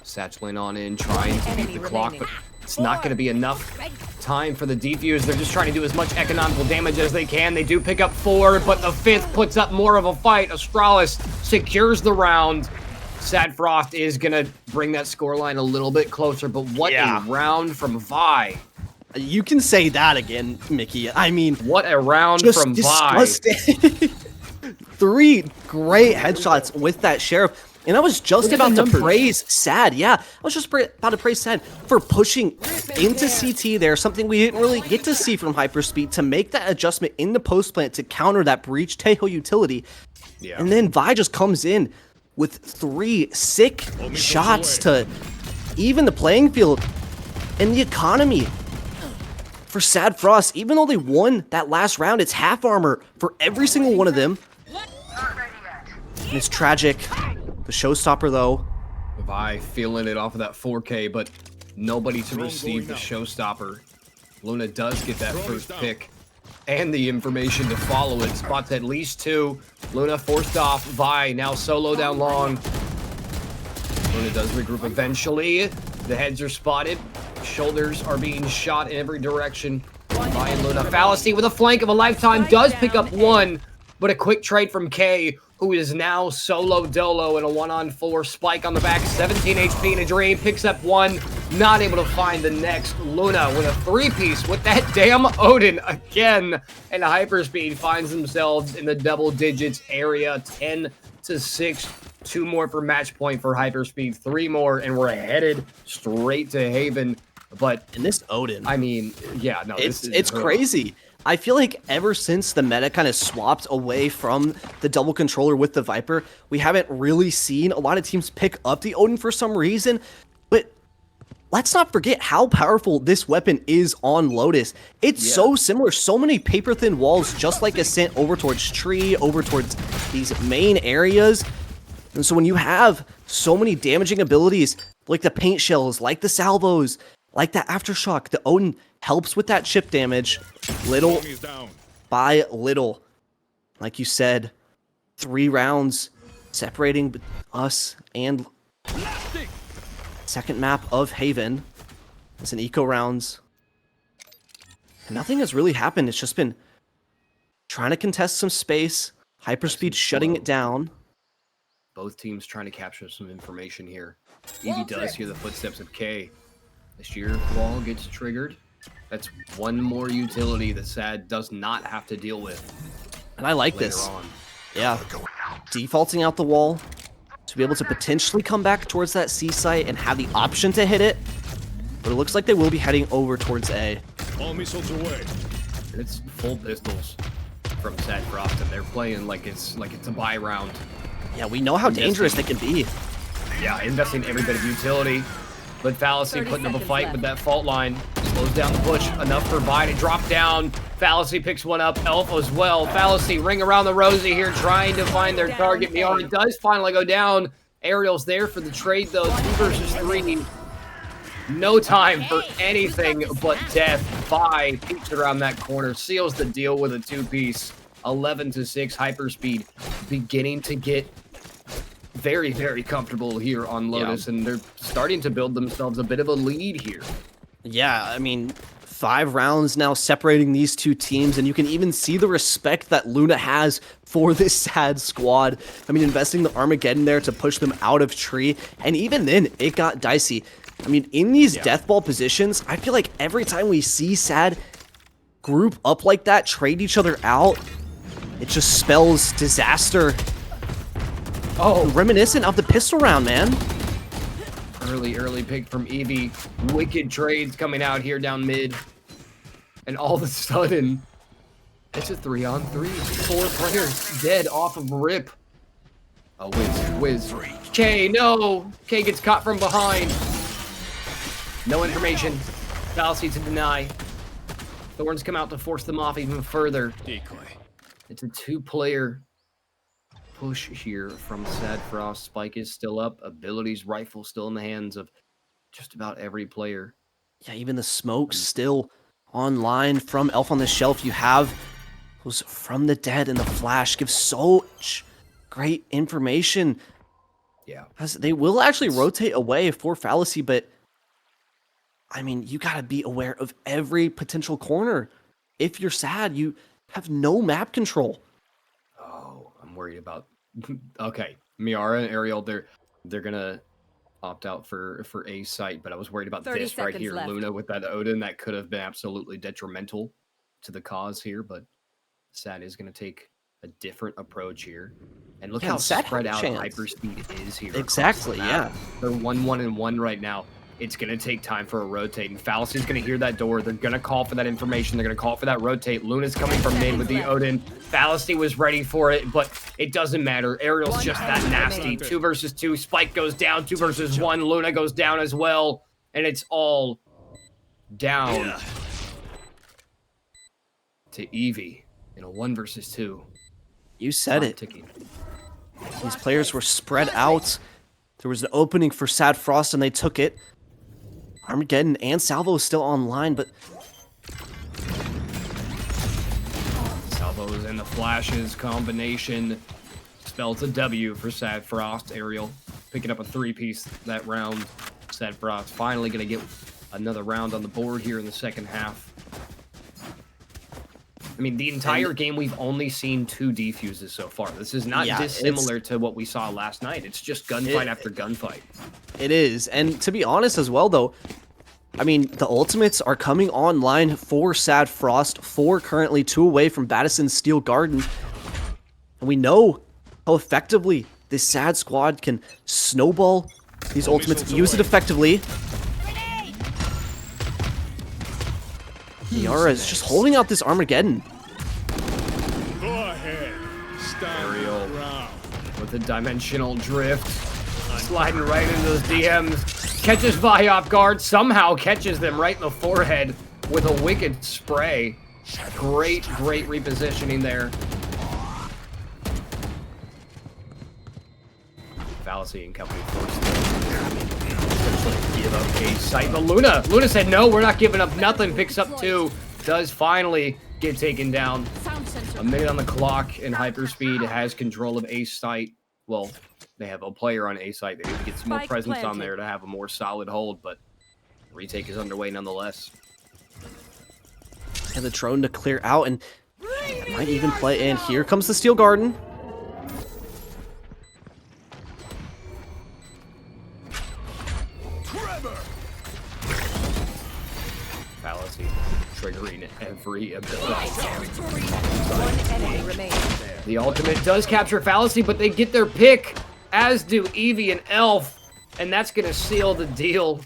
Satcheling on in, trying to beat the clock, but it's not going to be enough time for the defuse. They're just trying to do as much economical damage as they can. They do pick up 4, but the 5th puts up more of a fight. Astralis secures the round. SaD Frost is going to bring that scoreline a little bit closer, but what a round from Vi.
You can say that again, Mickey. I mean,
What a round
just
from Vi.
disgusting. 3 great headshots with that sheriff. And I was just about to praise SaD. Yeah, I was just about to praise SaD for pushing into CT there, something we didn't really get to see from HyperSpeed, to make that adjustment in the post plant to counter that breach Tejo utility.
Yeah.
And then Vi just comes in with 3 sick shots to even the playing field and the economy for SaD Frost. Even though they won that last round, it's half armor for every single one of them. And it's tragic. The showstopper, though.
Vi feeling it off of that 4K, but nobody to receive the showstopper. Luna does get that first pick and the information to follow it. Spots at least 2. Luna forced off. Vi now solo down long. Luna does regroup eventually. The heads are spotted. Shoulders are being shot in every direction. Vi and Luna. Fallacy with a flank of a lifetime does pick up 1, but a quick trade from K who is now solo dolo in a 1-on-4. Spike on the back, 17 HP in a dream, picks up one, not able to find the next. Luna with a 3-piece with that damn Odin again, and HyperSpeed finds themselves in the double digits area, 10-6. 2 more for match point for HyperSpeed, 3 more, and we're headed straight to Haven. But
And this Odin,
I mean, yeah, no,
it's crazy. I feel like ever since the meta kind of swapped away from the double controller with the Viper, we haven't really seen a lot of teams pick up the Odin for some reason. But let's not forget how powerful this weapon is on Lotus. It's so similar, so many paper-thin walls, just like Ascent over towards Tree, over towards these main areas. And so when you have so many damaging abilities, like the paint shells, like the salvos, like that aftershock, the Odin helps with that chip damage, little by little. Like you said, 3 rounds separating us and second map of Haven. It's an eco rounds. Nothing has really happened. It's just been trying to contest some space. HyperSpeed shutting it down.
Both teams trying to capture some information here. Evie does hear the footsteps of K. The sheer wall gets triggered. That's one more utility that SaD does not have to deal with.
And I like this. Yeah. Defaulting out the wall to be able to potentially come back towards that C site and have the option to hit it. But it looks like they will be heading over towards A.
All missiles away.
It's full pistols from SaD Frost, and they're playing like it's a buy round.
Yeah, we know how dangerous they can be.
Yeah, investing every bit of utility. But Fallacy putting up a fight with that fault line. Slows down the push enough for Vi to drop down. Fallacy picks one up. Elf as well. Fallacy ring around the Rosie here, trying to find their target. Miara does finally go down. Aerial's there for the trade, though. 2 versus 3. No time for anything but death. Vi peeks around that corner, seals the deal with a 2-piece. 11-6. HyperSpeed beginning to get very, very comfortable here on Lotus, and they're starting to build themselves a bit of a lead here.
Yeah, I mean, 5 rounds now separating these two teams, and you can even see the respect that Luna has for this SaD squad. I mean, investing the Armageddon there to push them out of Tree, and even then, it got dicey. I mean, in these death ball positions, I feel like every time we see SaD group up like that, trade each other out, it just spells disaster. Oh, reminiscent of the pistol round, man.
Early pick from Evie. Wicked trades coming out here down mid. And all of a sudden, it's a 3-on-3. 4 players dead off of rip. Oh, Wiz. K, no! K gets caught from behind. No information. Fallacy to deny. Thorns come out to force them off even further.
Decoy.
It's a 2-player push here from SaD Frost. Spike is still up. Abilities rifle still in the hands of just about every player.
Yeah, even the smoke still online from Elf on the Shelf. You have those from the dead and the flash give so much great information.
Yeah.
As they will actually rotate away for Fallacy, but I mean, you gotta be aware of every potential corner. If you're SaD, you have no map control.
Oh, I'm worried about. Okay, Miara and Ariel, they're gonna opt out for A site, but I was worried about
30
this right
seconds
here,
left.
Luna with that Odin. That could have been absolutely detrimental to the cause here, but SaD is gonna take a different approach here. And look
Yeah,
how
SaD
spread
had a
out
chance.
HyperSpeed is here. across
Exactly,
the map. They're 1-1-1 right now. It's going to take time for a rotate, and Fallacy's going to hear that door. They're going to call for that information. They're going to call for that rotate. Luna's coming from mid with the Odin. Fallacy was ready for it, but it doesn't matter. Ariel's just that nasty. 2 versus 2. Spike goes down. 2 versus 1. Luna goes down as well, and it's all down to Evie in a 1 versus 2.
You said it.
Ticking.
These players were spread out. There was an opening for SaD Frost, and they took it. Armageddon and Salvo is still online, but
Salvos and the flashes combination spells a W for SaD Frost. Ariel picking up a 3-piece that round. SaD Frost finally going to get another round on the board here in the second half. I mean, the entire game, we've only seen 2 defuses so far. This is not dissimilar to what we saw last night. It's just gunfight after gunfight.
It is. And to be honest as well, though, I mean, the ultimates are coming online for SaD Frost, 4 currently, 2 away from Battison's Steel Garden. And we know how effectively this SaD squad can snowball these ultimates, use it effectively. Yara is just holding out this Armageddon.
Go ahead.
Ariel with a dimensional drift. Sliding right into those DMs. Catches Vi off guard. Somehow catches them right in the forehead with a wicked spray. Great repositioning there. Fallacy and company forced to give up a sight. But Luna said, no, we're not giving up nothing. Picks up 2. Does finally get taken down. A minute on the clock, and HyperSpeed has control of A site. Well, they have a player on A site. They need to get some more presence on there to have a more solid hold, but retake is underway nonetheless.
And the drone to clear out, and it might even play in. Here comes the Steel Garden.
Fallacy triggering every ability.
One enemy remains.
The ultimate does capture Fallacy, but they get their pick, as do Eevee and Elf, and that's going to seal the deal.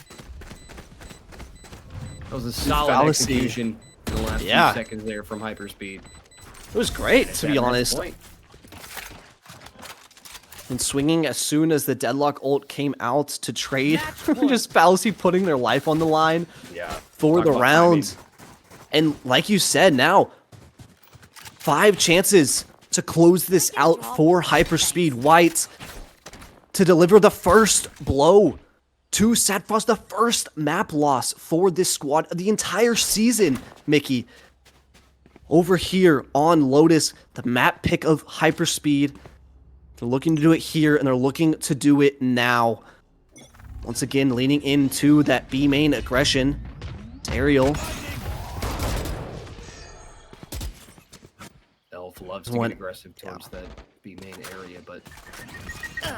That was a solid execution in the last few seconds there from HyperSpeed.
It was great, to be honest. And swinging as soon as the Deadlock ult came out to trade. Just Fallacy putting their life on the line for the round. And like you said, now 5 chances to close this out for HyperSpeed White to deliver the first blow to SaD Frost, the first map loss for this squad the entire season, Mickey. Over here on Lotus, the map pick of HyperSpeed. They're looking to do it here, and they're looking to do it now. Once again, leaning into that B main aggression. It's Ariel.
Elf loves to get aggressive towards that B main area, but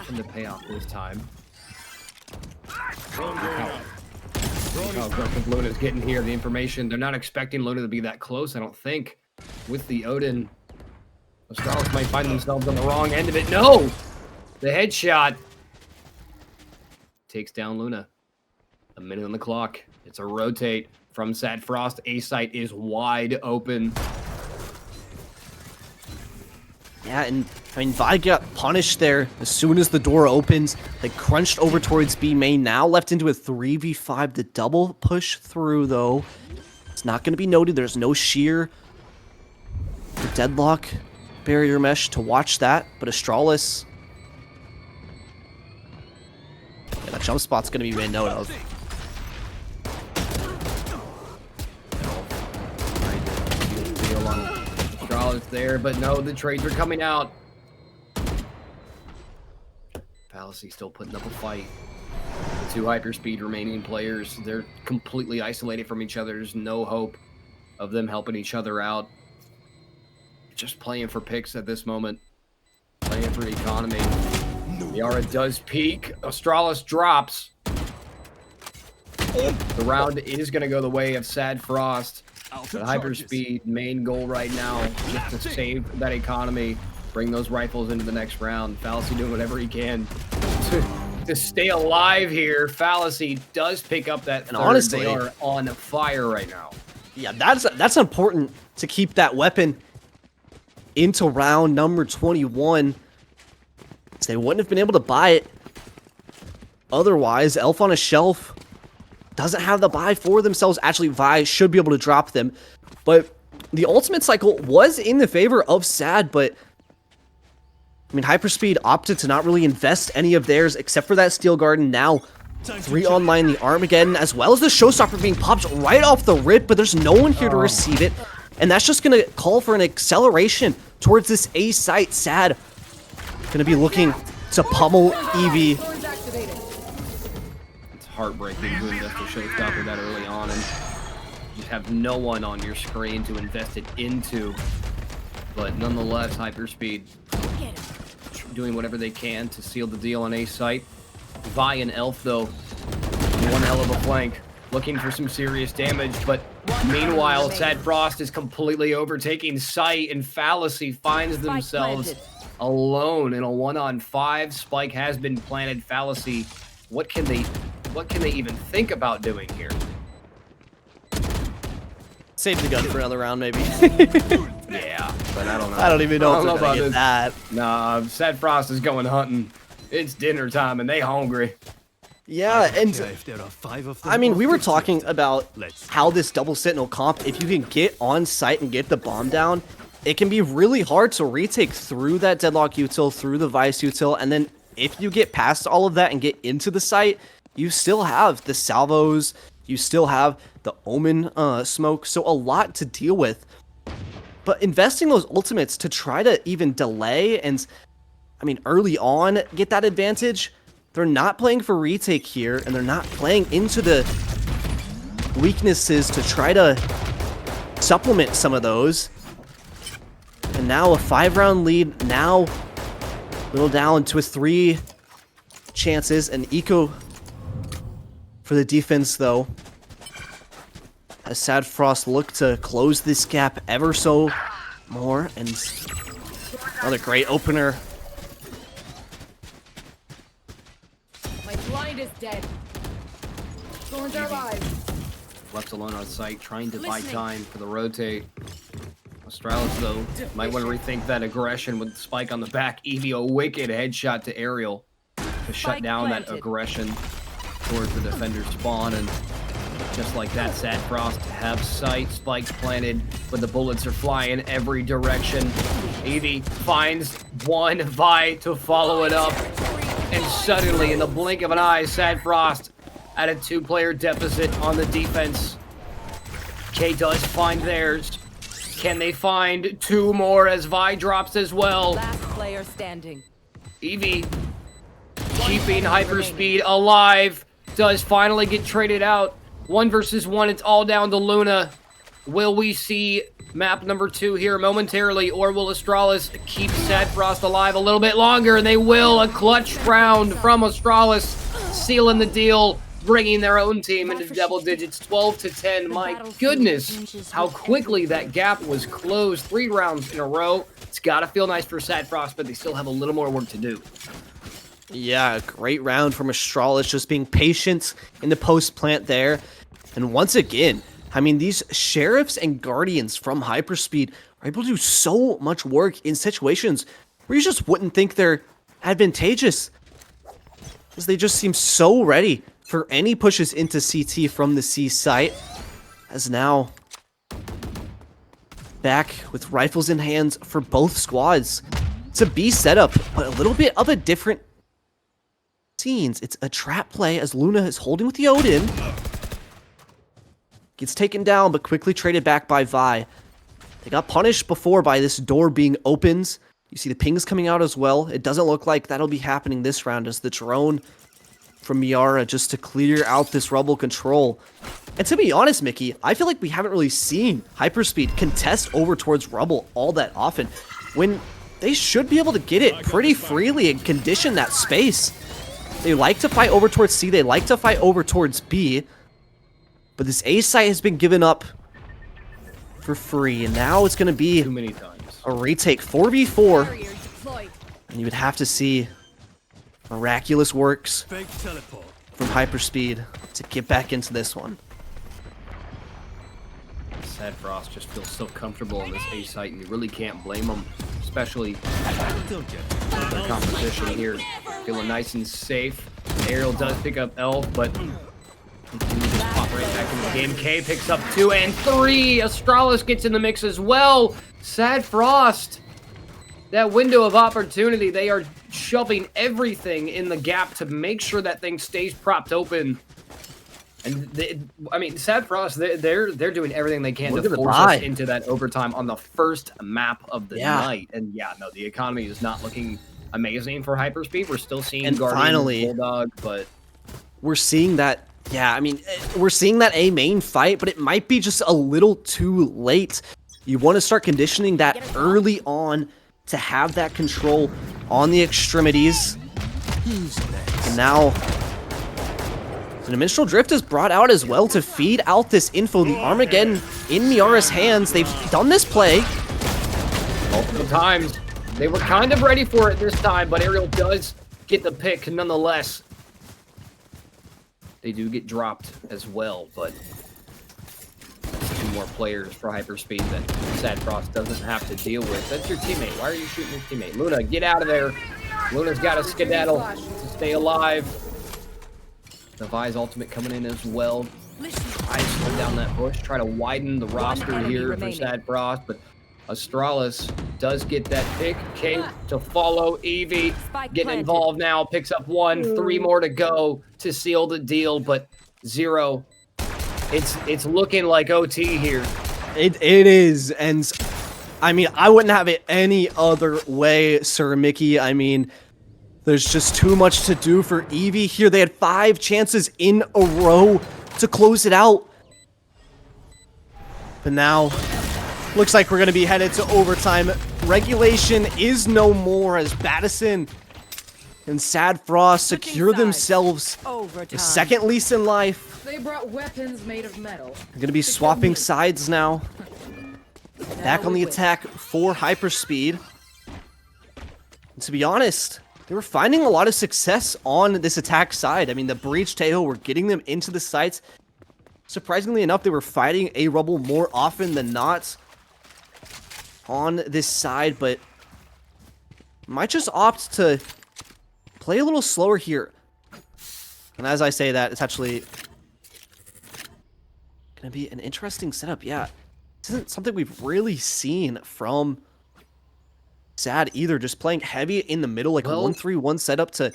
in the payoff this time. Look how aggressive Luna's getting here. The information, they're not expecting Luna to be that close, I don't think. With the Odin, Astralis might find themselves on the wrong end of it. No! The headshot takes down Luna. A minute on the clock. It's a rotate from SaD Frost. A site is wide open.
Yeah, and I mean, Vi got punished there as soon as the door opens. They crunched over towards B main, now left into a 3v5. The double push through, though, it's not going to be noted. There's no sheer. The Deadlock barrier mesh to watch that, but Astralis. Yeah, that jump spot's going to be made note of.
Astralis there, but no, the trades are coming out. Fallacy still putting up a fight. The 2 HyperSpeed remaining players, they're completely isolated from each other. There's no hope of them helping each other out. Just playing for picks at this moment. Playing for economy. Yara does peek. Astralis drops. The round is going to go the way of SaD Frost. But HyperSpeed main goal right now just to save that economy. Bring those rifles into the next round. Fallacy doing whatever he can to stay alive here. Fallacy does pick up that third.
Honestly,
they are on fire right now.
Yeah, that's important to keep that weapon into round number 21. So they wouldn't have been able to buy it otherwise. Elf on a Shelf doesn't have the buy for themselves. Actually, Vi should be able to drop them. But the ultimate cycle was in the favor of SaD, but I mean, HyperSpeed opted to not really invest any of theirs except for that Steel Garden. Now 3 online, the Armageddon, as well as the Showstopper being popped right off the rip, but there's no one here to receive it. And that's just going to call for an acceleration towards this A site. SaD going to be looking to pummel Eevee.
It's heartbreaking to invest a Showstopper that early on. And just have no one on your screen to invest it into. But nonetheless, HyperSpeed doing whatever they can to seal the deal on A site. Vi and Elf, though, one hell of a flank, looking for some serious damage. But meanwhile, SaD Frost is completely overtaking site, and Fallacy finds themselves alone in a 1-on-5. Spike has been planted. Fallacy, what can they even think about doing here?
Save the gun for another round, maybe.
Yeah, but I don't know.
I don't even know if they're gonna
about
get that.
Nah, SaD Frost is going hunting. It's dinner time, and they hungry.
Yeah, and
If there are 5 of them,
I mean,
or
we were
50,
talking about
let's
how this double sentinel comp, if you can get on site and get the bomb down, it can be really hard to retake through that deadlock util, through the vice util, and then if you get past all of that and get into the site, you still have the salvos, you still have the omen smoke, so a lot to deal with. But investing those ultimates to try to even delay and, I mean, early on get that advantage, they're not playing for retake here, and they're not playing into the weaknesses to try to supplement some of those. And now a 5-round lead, now a little down to a 3 chances, and eco for the defense though. As SaD Frost look to close this gap ever so more, and another great opener.
My blind is dead. Thorns are alive.
Left alone on site, trying to buy time for the rotate. Astralis, though, might want to rethink that aggression with Spike on the back. Eevee, a wicked headshot to Aerial to shut down that aggression towards the defender's spawn. And just like that, SaD Frost have sight. Spike's planted, but the bullets are flying every direction. Eevee finds one Vi to follow it up. And suddenly, in the blink of an eye, SaD Frost at a 2-player deficit on the defense. K does find theirs. Can they find 2 more as Vi drops as well?
Last player standing.
Eevee keeping HyperSpeed alive. Does finally get traded out. 1 versus 1. It's all down to Luna. Will we see map number 2 here momentarily, or will Astralis keep SaD Frost alive a little bit longer? And they will. A clutch round from Astralis, sealing the deal, bringing their own team into double digits, 12-10. My goodness, how quickly that gap was closed. 3 rounds in a row. It's got to feel nice for SaD Frost, but they still have a little more work to do.
Yeah, great round from Astralis, just being patient in the post plant there. And once again, I mean, these Sheriffs and Guardians from HyperSpeed are able to do so much work in situations where you just wouldn't think they're advantageous, because they just seem so ready for any pushes into CT from the C site. As now, back with rifles in hands for both squads. It's a B setup, but a little bit of a different scenes. It's a trap play as Luna is holding with the Odin. Gets taken down, but quickly traded back by Vi. They got punished before by this door being opened. You see the pings coming out as well. It doesn't look like that'll be happening this round as the drone from Miara just to clear out this rubble control. And to be honest, Mickey, I feel like we haven't really seen HyperSpeed contest over towards rubble all that often, when they should be able to get it pretty freely and condition that space. They like to fight over towards C, they like to fight over towards B, but this A site has been given up for free, and now it's going to be
Too many times.
a retake 4v4,
Barrier deployed.
and you would have to see miraculous works
fake teleport.
from HyperSpeed to get back into this one.
SaD Frost just feels so comfortable on this A site, and you really can't blame them, especially
Don't get
their composition here. Feeling nice and safe. Aerial does pick up Elf, but just pop right back in the game. K picks up 2 and 3. Astralis gets in the mix as well. SaD Frost, that window of opportunity, they are shoving everything in the gap to make sure that thing stays propped open. And I mean, SaD Frost, they're doing everything they can
Look
to
at the
force
buy.
us into that overtime on the first map of the
Yeah.
night. And yeah, no, the economy is not looking amazing for HyperSpeed. We're still seeing
And
Guardian,
finally-
Bulldog, but
We're seeing that Yeah, I mean, we're seeing that A main fight, but it might be just a little too late. You want to start conditioning that early on to have that control on the extremities. And now, the Dimensional Drift is brought out as well to feed out this info. The Armageddon in Miara's hands. They've done this play
multiple times. They were kind of ready for it this time, but Aerial does get the pick nonetheless. They do get dropped as well, but 2 more players for HyperSpeed that SaD Frost doesn't have to deal with. That's your teammate. Why are you shooting your teammate? Luna, get out of there. Luna's got to skedaddle to stay alive. Devi's ultimate coming in as well. Try to slow down that push. Try to widen the roster here for SaD Frost, but Astralis does get that pick. K to follow. Evie getting involved now. Picks up 1. 3 more to go to seal the deal, but 0. It's looking like OT here.
It is, and I mean, I wouldn't have it any other way, Sir Mickey. I mean, there's just too much to do for Evie here. They had 5 chances in a row to close it out. But now, looks like we're going to be headed to overtime. Regulation is no more as Battison and SaD Frost secure themselves a second lease in life.
They brought weapons made of metal.
They're going to be swapping sides now. Back on the attack for HyperSpeed. And to be honest, they were finding a lot of success on this attack side. I mean, the Breach Teho were getting them into the sites. Surprisingly enough, they were fighting a Rubble more often than not on this side, but might just opt to play a little slower here. And as I say that, it's actually going to be an interesting setup. Yeah, this isn't something we've really seen from SaD either. Just playing heavy in the middle, like a 1-3-1 setup to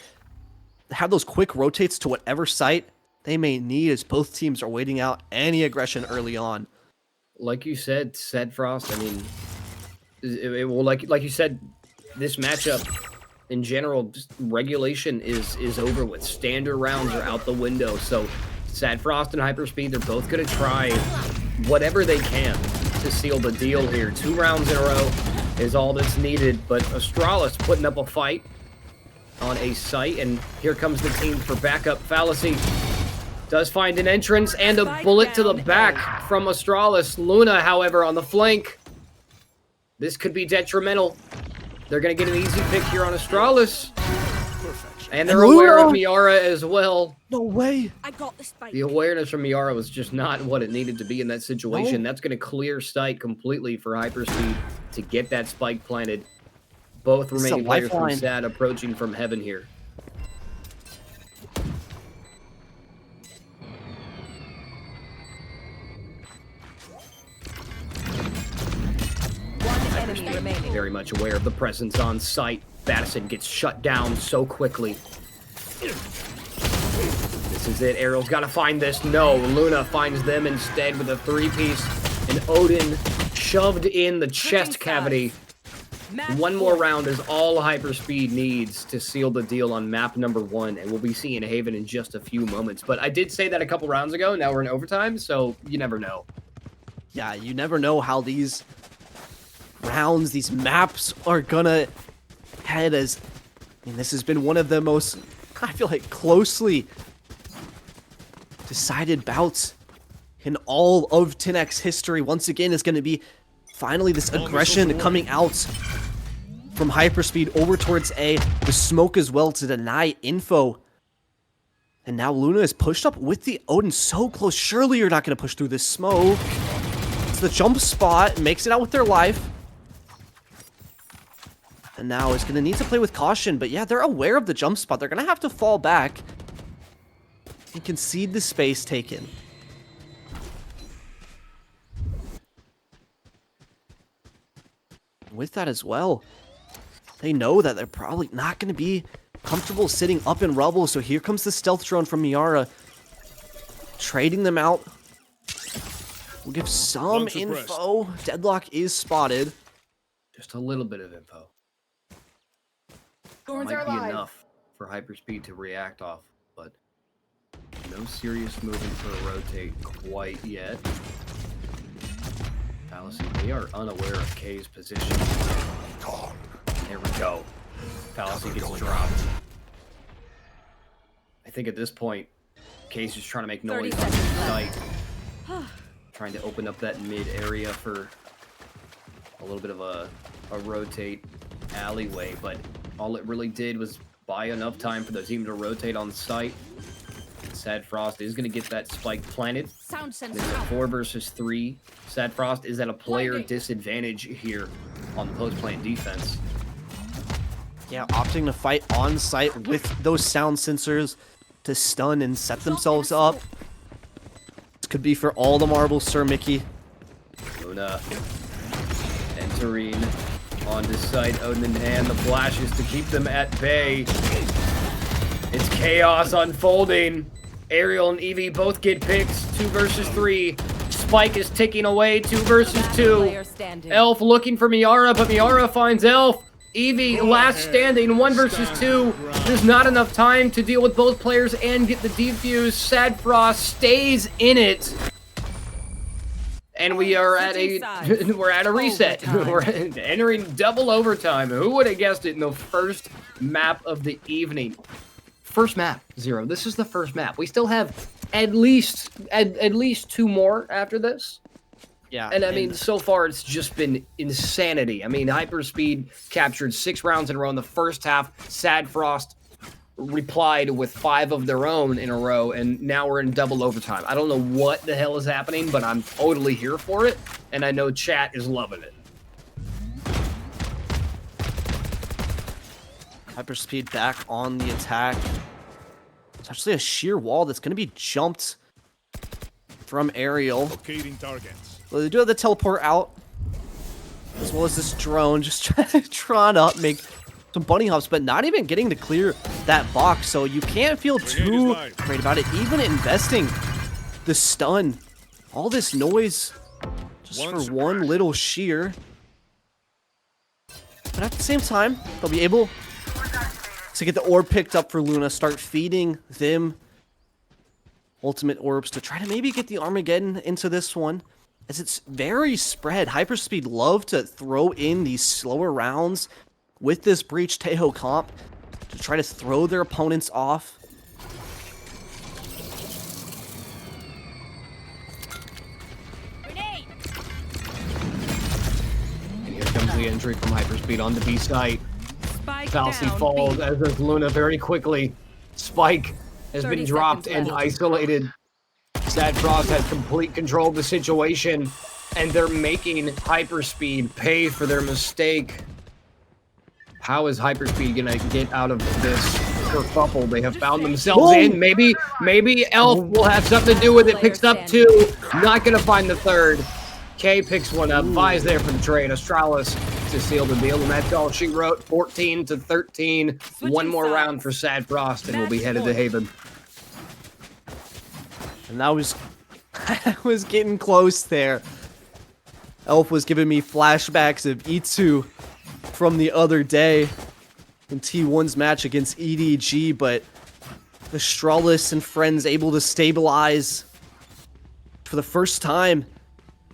have those quick rotates to whatever site they may need as both teams are waiting out any aggression early on.
Like you said, SaD Frost, I mean, well, like you said, this matchup in general, just regulation is over with. Standard rounds are out the window. So SaD Frost and HyperSpeed, they're both going to try whatever they can to seal the deal here. 2 rounds in a row is all that's needed. But Astralis putting up a fight on a site. And here comes the team for backup. Fallacy does find an entrance and a bullet to the back from Astralis. Luna, however, on the flank. This could be detrimental. They're going to get an easy pick here on Astralis. And they're aware of Miara as well.
No way.
I got the spike.
The awareness from Miara was just not what it needed to be in that situation. That's going to clear sight completely for HyperSpeed to get that spike planted. Both remaining players from SaD approaching from heaven here.
Enemy remaining.
Very much aware of the presence on site. Battison gets shut down so quickly. This is it. Ariel's got to find this. No, Luna finds them instead with a 3-piece. And Odin shoved in the chest cavity. 1 more round is all HyperSpeed needs to seal the deal on map number 1. And we'll be seeing Haven in just a few moments. But I did say that a couple rounds ago. Now we're in overtime, so you never know.
Yeah, you never know how these rounds, these maps are gonna head. As I mean, this has been one of the most, I feel like, closely decided bouts in all of Tenax history. Once again, is going to be finally this aggression coming out from HyperSpeed over towards A. The smoke as well to deny info. And now Luna is pushed up with the Odin so close. Surely you're not going to push through this smoke. It's the jump spot, makes it out with their life. And now is going to need to play with caution. But yeah, they're aware of the jump spot. They're going to have to fall back and concede the space taken. With that as well, they know that they're probably not going to be comfortable sitting up in rubble. So here comes the stealth drone from Miara. Trading them out. We'll give some info. Deadlock is spotted.
Just a little bit of info. Might be enough for HyperSpeed to react off, but No serious movement for a rotate quite yet. Fallacy, they are unaware of K's position. There we go. Fallacy gets dropped. I think at this point, K's just trying to make noise on his site. Trying to open up that mid area for a little bit of a rotate alleyway, but all it really did was buy enough time for the team to rotate on site. SaD Frost is going to get that spike planted.
Sound
There's
sensor.
a 4 versus 3. SaD Frost is at a player
Blinding.
disadvantage here on the post-plant defense.
Yeah, opting to fight on site with those sound sensors to stun and set themselves up. This could be for all the marbles, Sir Mickey.
Luna entering onto site. Odin in hand, the flashes to keep them at bay. It's chaos unfolding. Ariel and Eevee both get picks. 2 versus 3. Spike is ticking away. 2 versus 2.
Player standing.
Elf looking for Miara, but Miara finds Elf. Eevee last standing. 1 versus 2. There's not enough time to deal with both players and get the defuse. SaD Frost stays in it. And we are at a reset. We're entering double overtime. Who would have guessed it in the first map of the evening? First map, Zero. This is the first map. We still have at least 2 more after this.
Yeah,
And I mean, so far it's just been insanity. I mean, HyperSpeed captured 6 rounds in a row in the first half. SaD Frost replied with 5 of their own in a row, and now we're in double overtime. I don't know what the hell is happening, but I'm totally here for it, and I know chat is loving it.
HyperSpeed back on the attack. It's actually a sheer wall that's going to be jumped from Ariel.
Locating targets.
Well, they do have the teleport out, as well as this drone just trying to make some bunny hops, but not even getting to clear that box. So you can't feel too great about it. Even investing the stun, all this noise, just for one little sheer. But at the same time, they'll be able to get the orb picked up for Luna, start feeding them ultimate orbs to try to maybe get the Armageddon into this one, as it's very spread. HyperSpeed love to throw in these slower rounds with this Breach Teho comp to try to throw their opponents off.
Grenade.
And here comes the entry from HyperSpeed on the B site.
Spike
Fallacy
down,
falls,
B.
as does Luna very quickly. Spike has
30
been dropped
seconds
and
left.
isolated. SaD Frost has complete control of the situation, and they're making HyperSpeed pay for their mistake. How is HyperSpeed gonna get out of this kerfuffle they have found themselves in? Maybe Elf will have something to do with it. Picks up 2, not gonna find the 3rd. K picks one up. Vi's there for the trade. Astralis to seal the deal, and that's all she wrote. 14-13. One more round for SaD Frost, and we'll be headed to Haven.
And that was, was getting close there. Elf was giving me flashbacks of E2 from the other day in T1's match against EDG, but Astralis and friends able to stabilize for the first time.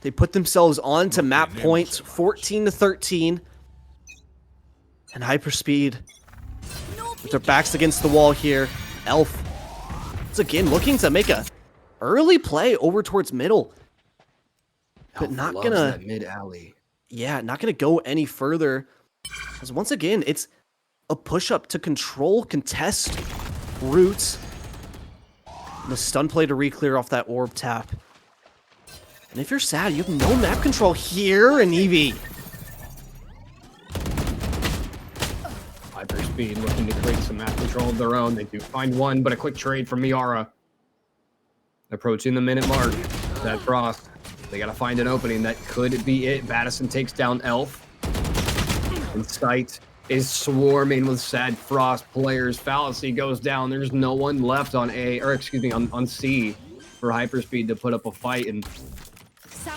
They put themselves on to map points, 14-13. And HyperSpeed, with their backs against the wall here, Elf is again looking to make a early play over towards middle. But
Elf
not
loves
gonna,
that mid alley.
yeah, not gonna go any further. Because once again, it's a push-up to control, contest routes. And the stun play to re-clear off that orb tap. And if you're SaD, you have no map control here in Eevee.
HyperSpeed looking to create some map control of their own. They do find one, but a quick trade from Miara. Approaching the minute mark. SaD Frost. They gotta find an opening. That could be it. Madison takes down Elf. And Sight is swarming with SaD Frost players. Fallacy goes down. There's no one left on A, or excuse me, on C for HyperSpeed to put up a fight, and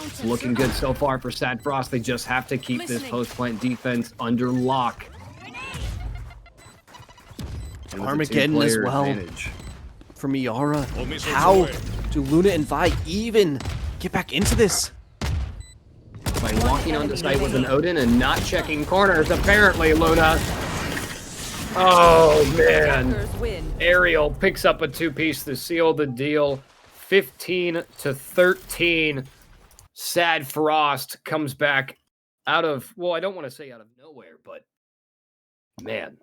it's looking good so far for SaD Frost. They just have to keep this post-plant defense under lock. And with a
Armageddon as
two-player
well.
advantage.
for Miara.
All missiles
How
away.
do Luna and Vi even get back into this?
By walking onto site with an Odin and not checking corners, apparently, Luna. Oh, man.
Attackers win.
Ariel picks up a two-piece to seal the deal. 15-13. SaD Frost comes back out of, well, I don't want to say out of nowhere, but man,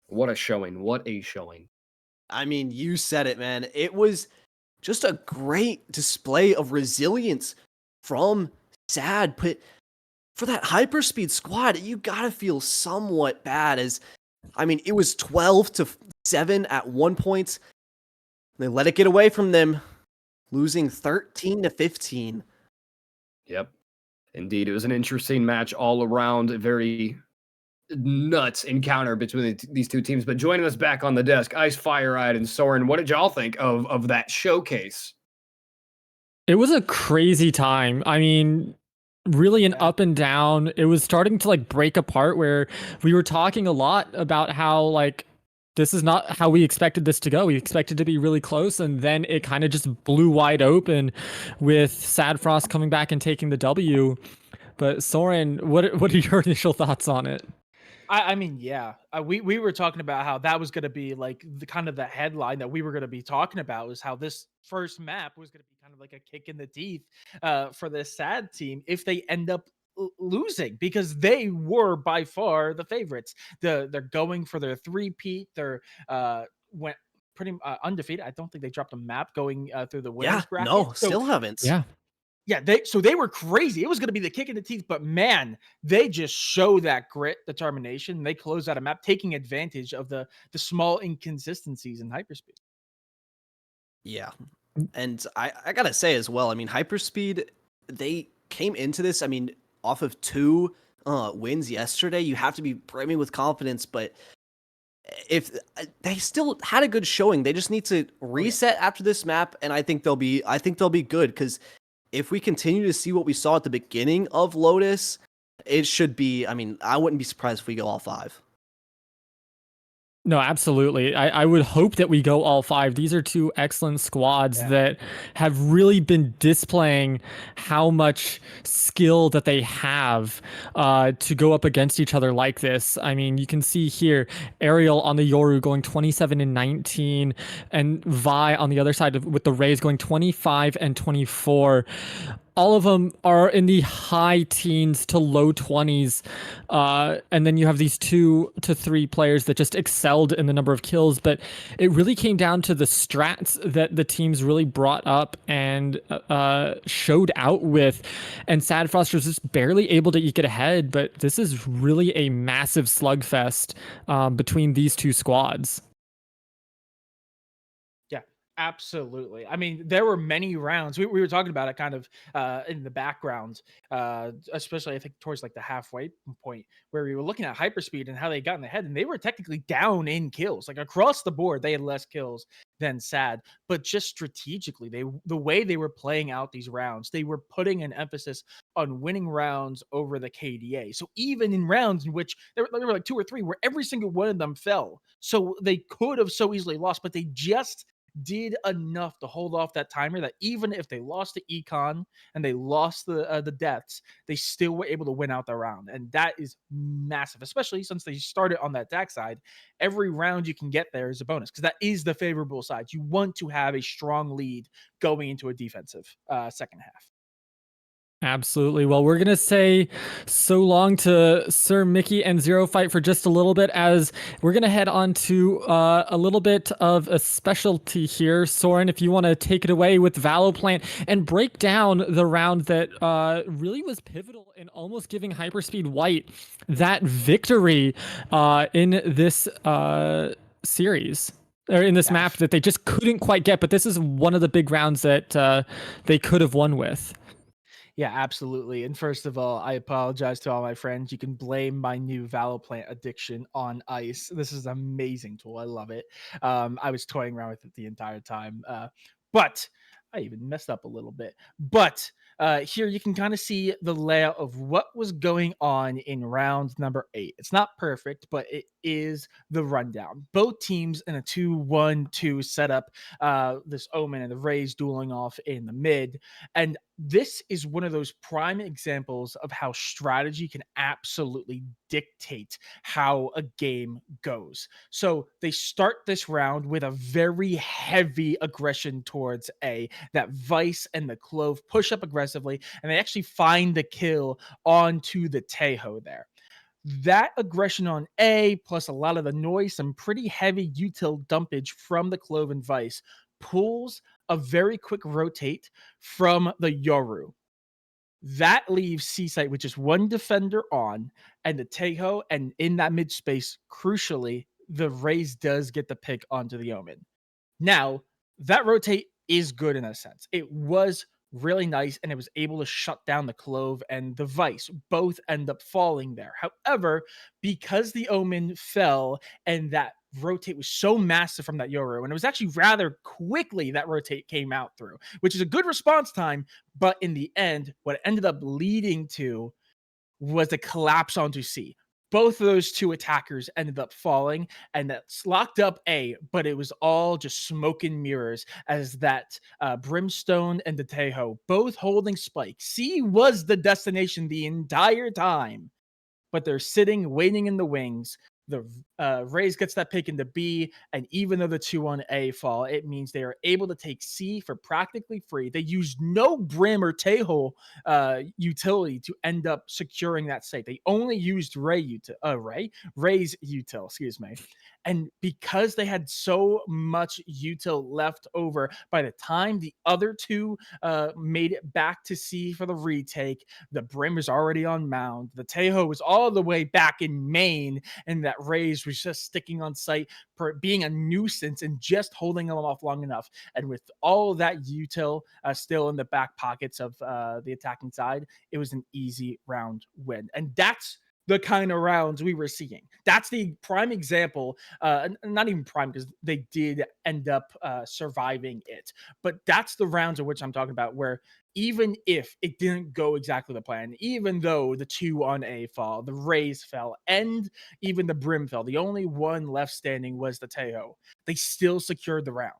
what a showing. What a showing.
I mean, you said it, man. It was just a great display of resilience from SaD, but for that hyperspeed squad, you gotta feel somewhat bad as, I mean, it was 12-7 at one point. They let it get away from them, losing 13-15.
Yep. Indeed, it was an interesting match all around. A very nuts encounter between these two teams. But joining us back on the desk, Ice, Fire-Eyed, and Soren, what did y'all think of that showcase?
It was a crazy time. I mean, really an up and down. It was starting to like break apart where we were talking a lot about how like this is not how we expected this to go. We expected to be really close, and then it kind of just blew wide open with SaD Frost coming back and taking the W. But Soren, what are your initial thoughts on it?
I mean, yeah, we were talking about how that was going to be like the kind of the headline that we were going to be talking about was how this first map was going to be kind of like a kick in the teeth for this SaD team if they end up losing because they were by far the favorites. They're going for their three-peat. They're went pretty undefeated. I don't think they dropped a map going through the winners
Yeah,
bracket.
no,
So
still haven't.
Yeah.
yeah, they were crazy. It was going to be the kick in the teeth, but man, they just show that grit, determination. They close out a map, taking advantage of the small inconsistencies in hyperspeed.
Yeah. And I gotta say as well, I mean, Hyperspeed, they came into this, I mean, off of 2 wins yesterday. You have to be brimming with confidence, but if they still had a good showing, they just need to reset after this map, and I think they'll be good because if we continue to see what we saw at the beginning of Lotus, it should be, I mean, I wouldn't be surprised if we go all 5.
No, absolutely. I would hope that we go all 5. These are 2 excellent squads that have really been displaying how much skill that they have to go up against each other like this. I mean, you can see here Ariel on the Yoru going 27-19, and Vi on the other side with the Rays going 25-24. All of them are in the high teens to low 20s. And then you have these 2 to 3 players that just excelled in the number of kills. But it really came down to the strats that the teams really brought up and showed out with. And SaD Frost was just barely able to eke it ahead. But this is really a massive slugfest between these 2 squads.
Absolutely. I mean, there were many rounds. We were talking about it kind of in the background, especially I think towards like the halfway point where we were looking at hyperspeed and how they got in the head, and they were technically down in kills. Like across the board, they had less kills than SaD, but just strategically, the way they were playing out these rounds, they were putting an emphasis on winning rounds over the KDA. So even in rounds in which there were like 2 or 3 where every single one of them fell, so they could have so easily lost, but they just did enough to hold off that timer that even if they lost the econ and they lost the deaths, they still were able to win out the round. And that is massive, especially since they started on that DAC side. Every round you can get there is a bonus because that is the favorable side. You want to have a strong lead going into a defensive second half.
Absolutely. Well, we're going to say so long to Sir Mickey and Zero Fight for just a little bit as we're going to head on to a little bit of a specialty here. Soren, if you want to take it away with Valoplant and break down the round that really was pivotal in almost giving Hyperspeed White that victory in this series. Or in this map that they just couldn't quite get, but this is one of the big rounds that they could have won with.
Yeah, absolutely. And first of all, I apologize to all my friends. You can blame my new Valoplant addiction on Ice. This is an amazing tool. I love it. I was toying around with it the entire time. But I even messed up a little bit. But here you can kind of see the layout of what was going on in round number 8. It's not perfect, but it is the rundown. Both teams in a 2-1-2 setup. This Omen and the Rays dueling off in the mid. And this is one of those prime examples of how strategy can absolutely dictate how a game goes. So they start this round with a very heavy aggression towards A. That Vice and the Clove push up aggressively, and they actually find the kill onto the Tejo there. That aggression on A, plus a lot of the noise, some pretty heavy util dumpage from the Clove and Vice, pulls a very quick rotate from the Yoru. That leaves C-Site with just one defender on and the Tejo, and in that mid space, crucially, the Raze does get the pick onto the Omen. Now, that rotate is good in a sense. It was really nice, and it was able to shut down the Clove and the Vice. Both end up falling there. However, because the Omen fell and that rotate was so massive from that Yoru, and it was actually rather quickly that rotate came out through, which is a good response time. But in the end, what it ended up leading to was a collapse onto C. Both of those two attackers ended up falling, and that's locked up A, but it was all just smoke and mirrors as that Brimstone and the Tejo both holding Spike. C was the destination the entire time, but they're sitting, waiting in the wings. The Rays gets that pick into B, and even though the 2 on A fall, it means they are able to take C for practically free. They used no Brim or Tejo utility to end up securing that site. They only used Ray's util, excuse me. And because they had so much util left over, by the time the other two made it back to C for the retake, the Brim was already on mound. The Tejo was all the way back in main, and that Rays was just sticking on site for being a nuisance and just holding them off long enough. And with all that util still in the back pockets of the attacking side, it was an easy round win. And that's the kind of rounds we were seeing. That's the prime example, not even prime because they did end up surviving it, but that's the rounds of which I'm talking about, where even if it didn't go exactly the plan, even though the 2 on A fall, the Rays fell, and even the Brim fell, the only one left standing was the Tejo, they still secured the round.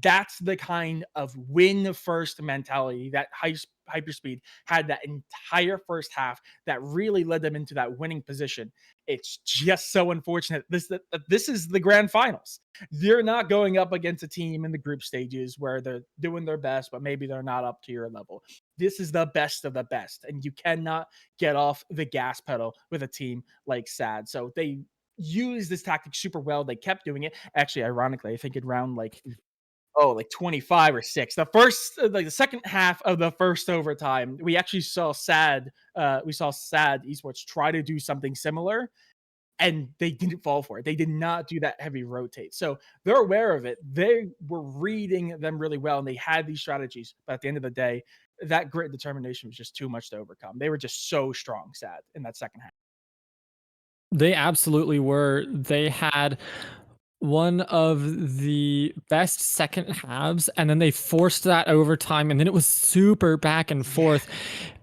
That's the kind of win first mentality that HyperSpeed had that entire first half that really led them into that winning position. It's just so unfortunate that this is the grand finals. You're not going up against a team in the group stages where they're doing their best, but maybe they're not up to your level. This is the best of the best, and you cannot get off the gas pedal with a team like SaD. So they used this tactic super well. They kept doing it. Actually, ironically, I think in round like 25 or 6. The second half of the first overtime, we actually saw SaD Esports try to do something similar, and they didn't fall for it. They did not do that heavy rotate. So they're aware of it. They were reading them really well, and they had these strategies. But at the end of the day, that grit and determination was just too much to overcome. They were just so strong, SaD, in that second half.
They absolutely were. They had one of the best second halves, and then they forced that overtime, and then it was super back and forth.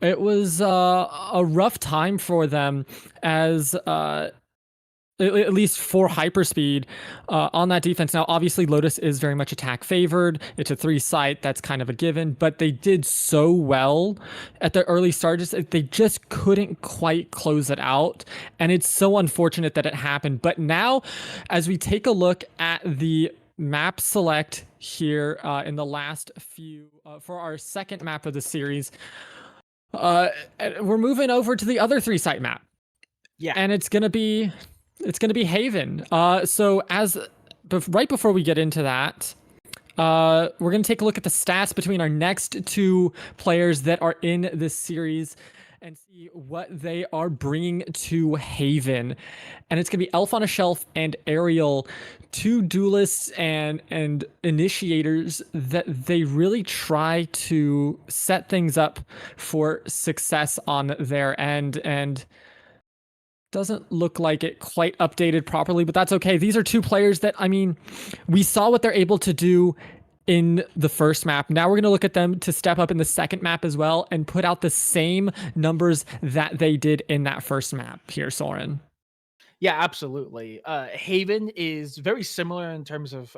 It was a rough time for them, as at least for HyperSpeed on that defense. Now, obviously, Lotus is very much attack favored. It's a 3 site, that's kind of a given, but they did so well at the early stages. They just couldn't quite close it out, and it's so unfortunate that it happened. But now, as we take a look at the map select here in the last few, for our second map of the series, we're moving over to the other 3 site map.
Yeah.
And it's gonna be Haven. So right before we get into that, we're gonna take a look at the stats between our next 2 players that are in this series and see what they are bringing to Haven. And it's gonna be Elf on a Shelf and Ariel, 2 duelists and initiators that they really try to set things up for success on their end. And doesn't look like it quite updated properly, but that's okay. These are 2 players that, I mean, we saw what they're able to do in the first map. Now we're going to look at them to step up in the second map as well and put out the same numbers that they did in that first map here, Soren.
Yeah, absolutely. Haven is very similar in terms of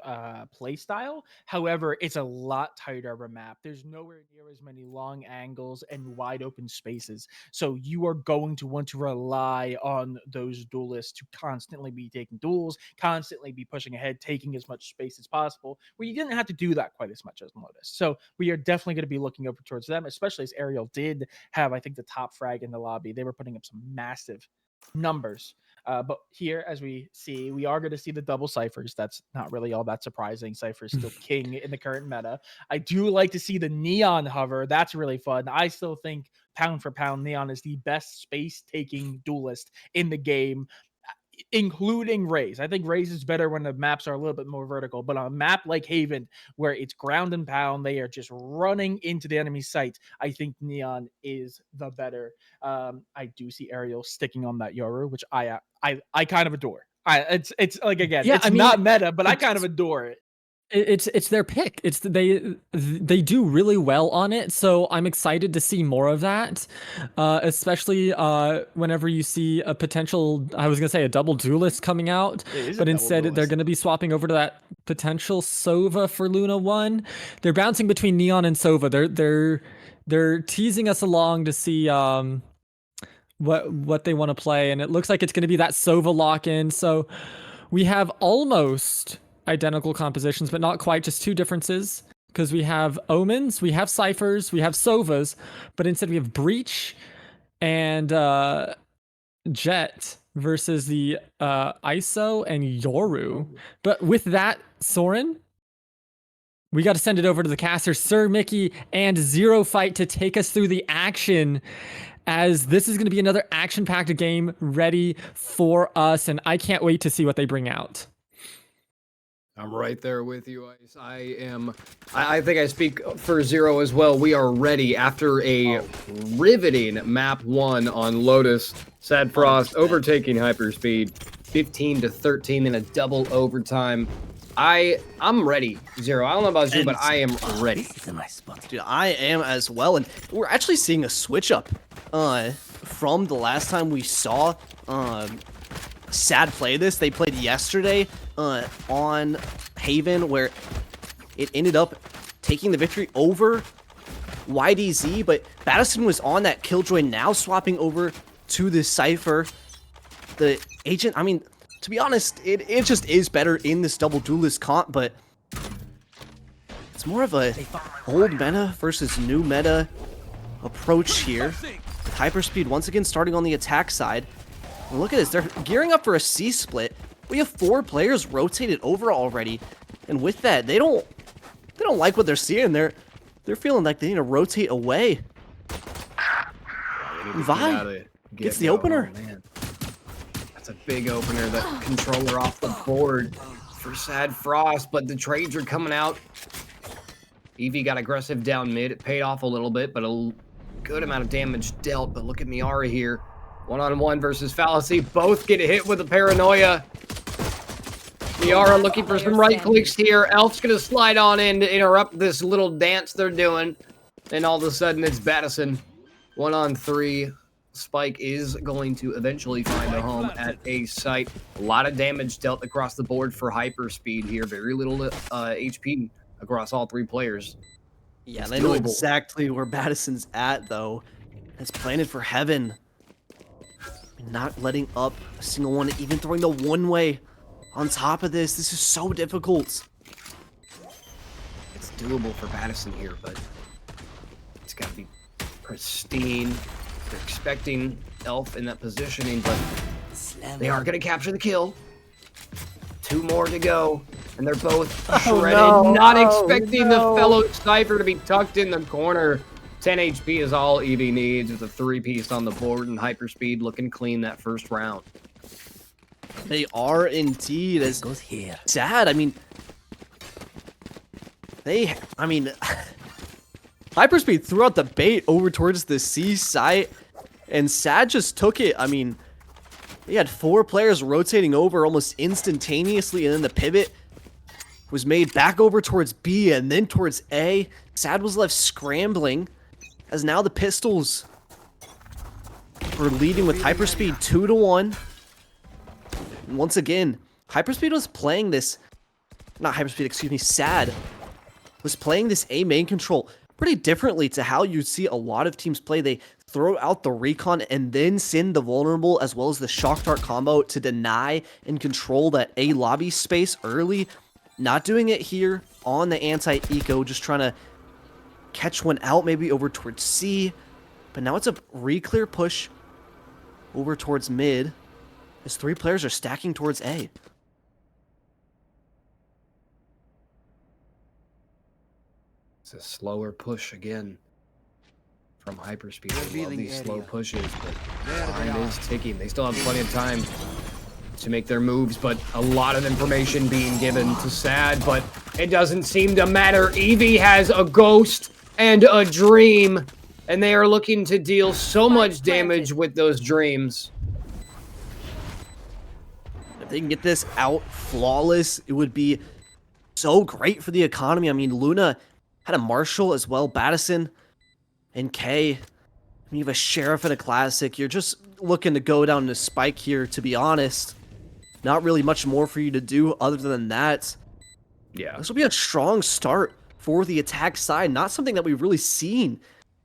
play style. However, it's a lot tighter of a map. There's nowhere near as many long angles and wide open spaces. So you are going to want to rely on those duelists to constantly be taking duels, constantly be pushing ahead, taking as much space as possible, where you didn't have to do that quite as much as Lotus. So we are definitely going to be looking over towards them, especially as Ariel did have, I think, the top frag in the lobby. They were putting up some massive numbers. But here, as we see, we are going to see the double ciphers. That's not really all that surprising. Cypher is still king in the current meta. I do like to see the Neon hover. That's really fun. I still think pound for pound, Neon is the best space-taking duelist in the game, including Raze. I think Raze is better when the maps are a little bit more vertical, but on a map like Haven, where it's ground and pound, they are just running into the enemy site. I think Neon is the better. I do see Ariel sticking on that Yoru, which I kind of adore. It's like, again,
Yeah,
it's
I mean,
not meta, but I kind
it's
of adore it.
it's their pick. They do really well on it, so I'm excited to see more of that. Especially whenever you see a potential, I was gonna say a double duelist coming out,
It is a
but
double
instead they're
duelist.
gonna be swapping over to that potential Sova for Luna 1. They're bouncing between Neon and Sova. They're teasing us along to see what they want to play, and it looks like it's going to be that Sova lock-in. So we have almost identical compositions, but not quite, just two differences. Because we have Omens, we have Ciphers, we have Sovas, but instead we have Breach and Jet versus the ISO and Yoru. But with that, Soren, we got to send it over to the caster, Sir Mickey and Zero Fight, to take us through the action, as this is going to be another action-packed game ready for us, and I can't wait to see what they bring out.
I'm right there with you, Ice. I think I speak for Zero as well. We are ready after a riveting map 1 on Lotus. SaD Frost overtaking HyperSpeed 15-13 in a double overtime. I'm ready, Zero. I don't know about you, but I am ready.
This is a nice spot.
Dude, I am as well, and we're actually seeing a switch up from the last time we saw SaD play this. They played yesterday on Haven, where it ended up taking the victory over YDZ, but Battison was on that Killjoy, now swapping over to the Cypher. The agent, I mean, to be honest, it just is better in this double duelist comp, but it's more of a old meta versus new meta approach here. With HyperSpeed once again starting on the attack side. And look at this, they're gearing up for a C split. We have 4 players rotated over already, and with that, they don't like what they're seeing. They're feeling like they need to rotate away. Vi gets the opener.
Oh, man. That's a big opener. That controller off the board for SaD Frost, but the trades are coming out. Eevee got aggressive down mid. It paid off a little bit, but a good amount of damage dealt. But look at Miara here. One-on-one versus Fallacy. Both get hit with a paranoia. Miara looking for some right clicks here. Elf's gonna slide on in to interrupt this little dance they're doing. And all of a sudden it's Battison. 1-on-3. Spike is going to eventually find a home at a site. A lot of damage dealt across the board for HyperSpeed here. Very little HP across all 3 players.
Yeah,
It's
they know
doable.
exactly where Battison's at, though. It's planted for heaven. Not letting up a single one, even throwing the one-way on top of this. This is so difficult.
It's doable for Battison here, but it's got to be pristine. They're expecting Elf in that positioning, but they are going to capture the kill. 2 more to go, and they're both shredded.
no.
Not
Oh,
expecting
no.
the fellow Cypher to be tucked in the corner. 10 HP is all Eevee needs with a 3-piece on the board, and HyperSpeed looking clean that first round.
They are indeed, as
Goes here.
SaD. I mean, HyperSpeed threw out the bait over towards the C site, and SaD just took it. I mean, they had 4 players rotating over almost instantaneously, and then the pivot was made back over towards B and then towards A. SaD was left scrambling, as now the Pistols were leading with HyperSpeed 2-1. And once again, HyperSpeed was playing this, not HyperSpeed, excuse me, SaD was playing this A main control pretty differently to how you see a lot of teams play. They throw out the recon and then send the vulnerable as well as the shock dart combo to deny and control that A lobby space early. Not doing it here on the anti-eco, just trying to catch one out maybe over towards C. But now it's a re-clear push over towards mid as 3 players are stacking towards A.
It's a slower push again from HyperSpeed. I love these slow pushes, but time is ticking. They still have plenty of time to make their moves, but a lot of information being given to SaD, but it doesn't seem to matter. Eevee has a ghost and a dream, and they are looking to deal so much damage with those dreams.
If they can get this out flawless, it would be so great for the economy. I mean, Luna had a Marshall as well, Battison and K. I mean, you have a Sheriff and a Classic. You're just looking to go down to Spike here, to be honest. Not really much more for you to do other than that.
Yeah.
This will be a strong start for the attack side. Not something that we've really seen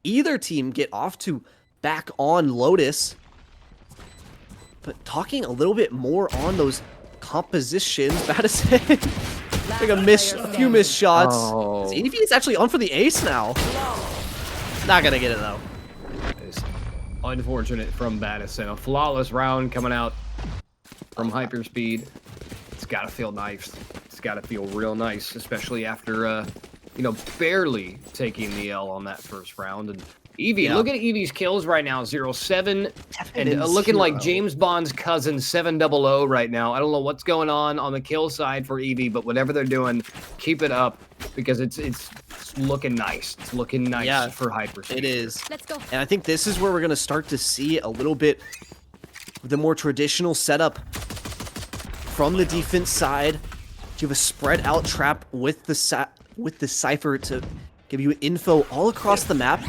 either team get off to back on Lotus. But talking a little bit more on those compositions, Battison, like a few missed shots.
Oh.
Eevee is actually on for the ace now. Not gonna get it though.
It's unfortunate from Battison. A flawless round coming out from HyperSpeed. It's gotta feel nice. It's gotta feel real nice, especially after you know, barely taking the L on that first round. And Eevee, look at Eevee's kills right now, 0-7, and looking like James Bond's cousin, 700 right now. I don't know what's going on the kill side for Eevee, but whatever they're doing, keep it up, because it's looking nice. It's looking nice for HyperSpeed.
It is.
Let's go.
And I think this is where we're gonna start to see a little bit of the more traditional setup from the defense side. You have a spread out trap with the Cypher to give you info all across the map,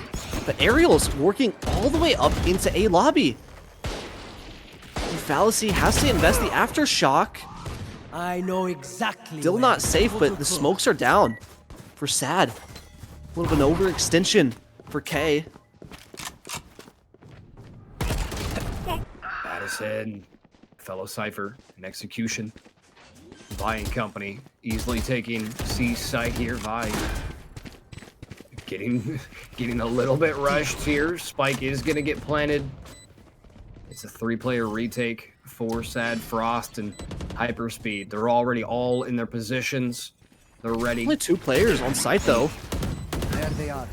but Aerial's working all the way up into A lobby. And Fallacy has to invest the Aftershock.
I know exactly.
Still not safe, but the smokes are down for SaD. A little bit of an overextension for K.
Battison, fellow Cypher, in execution. Vi and company easily taking C site here. Vi getting a little bit rushed here. Spike is gonna get planted. It's a 3-player retake for SaD, Frost, and HyperSpeed. They're already all in their positions. They're ready.
Only 2 players on site though.
There they are.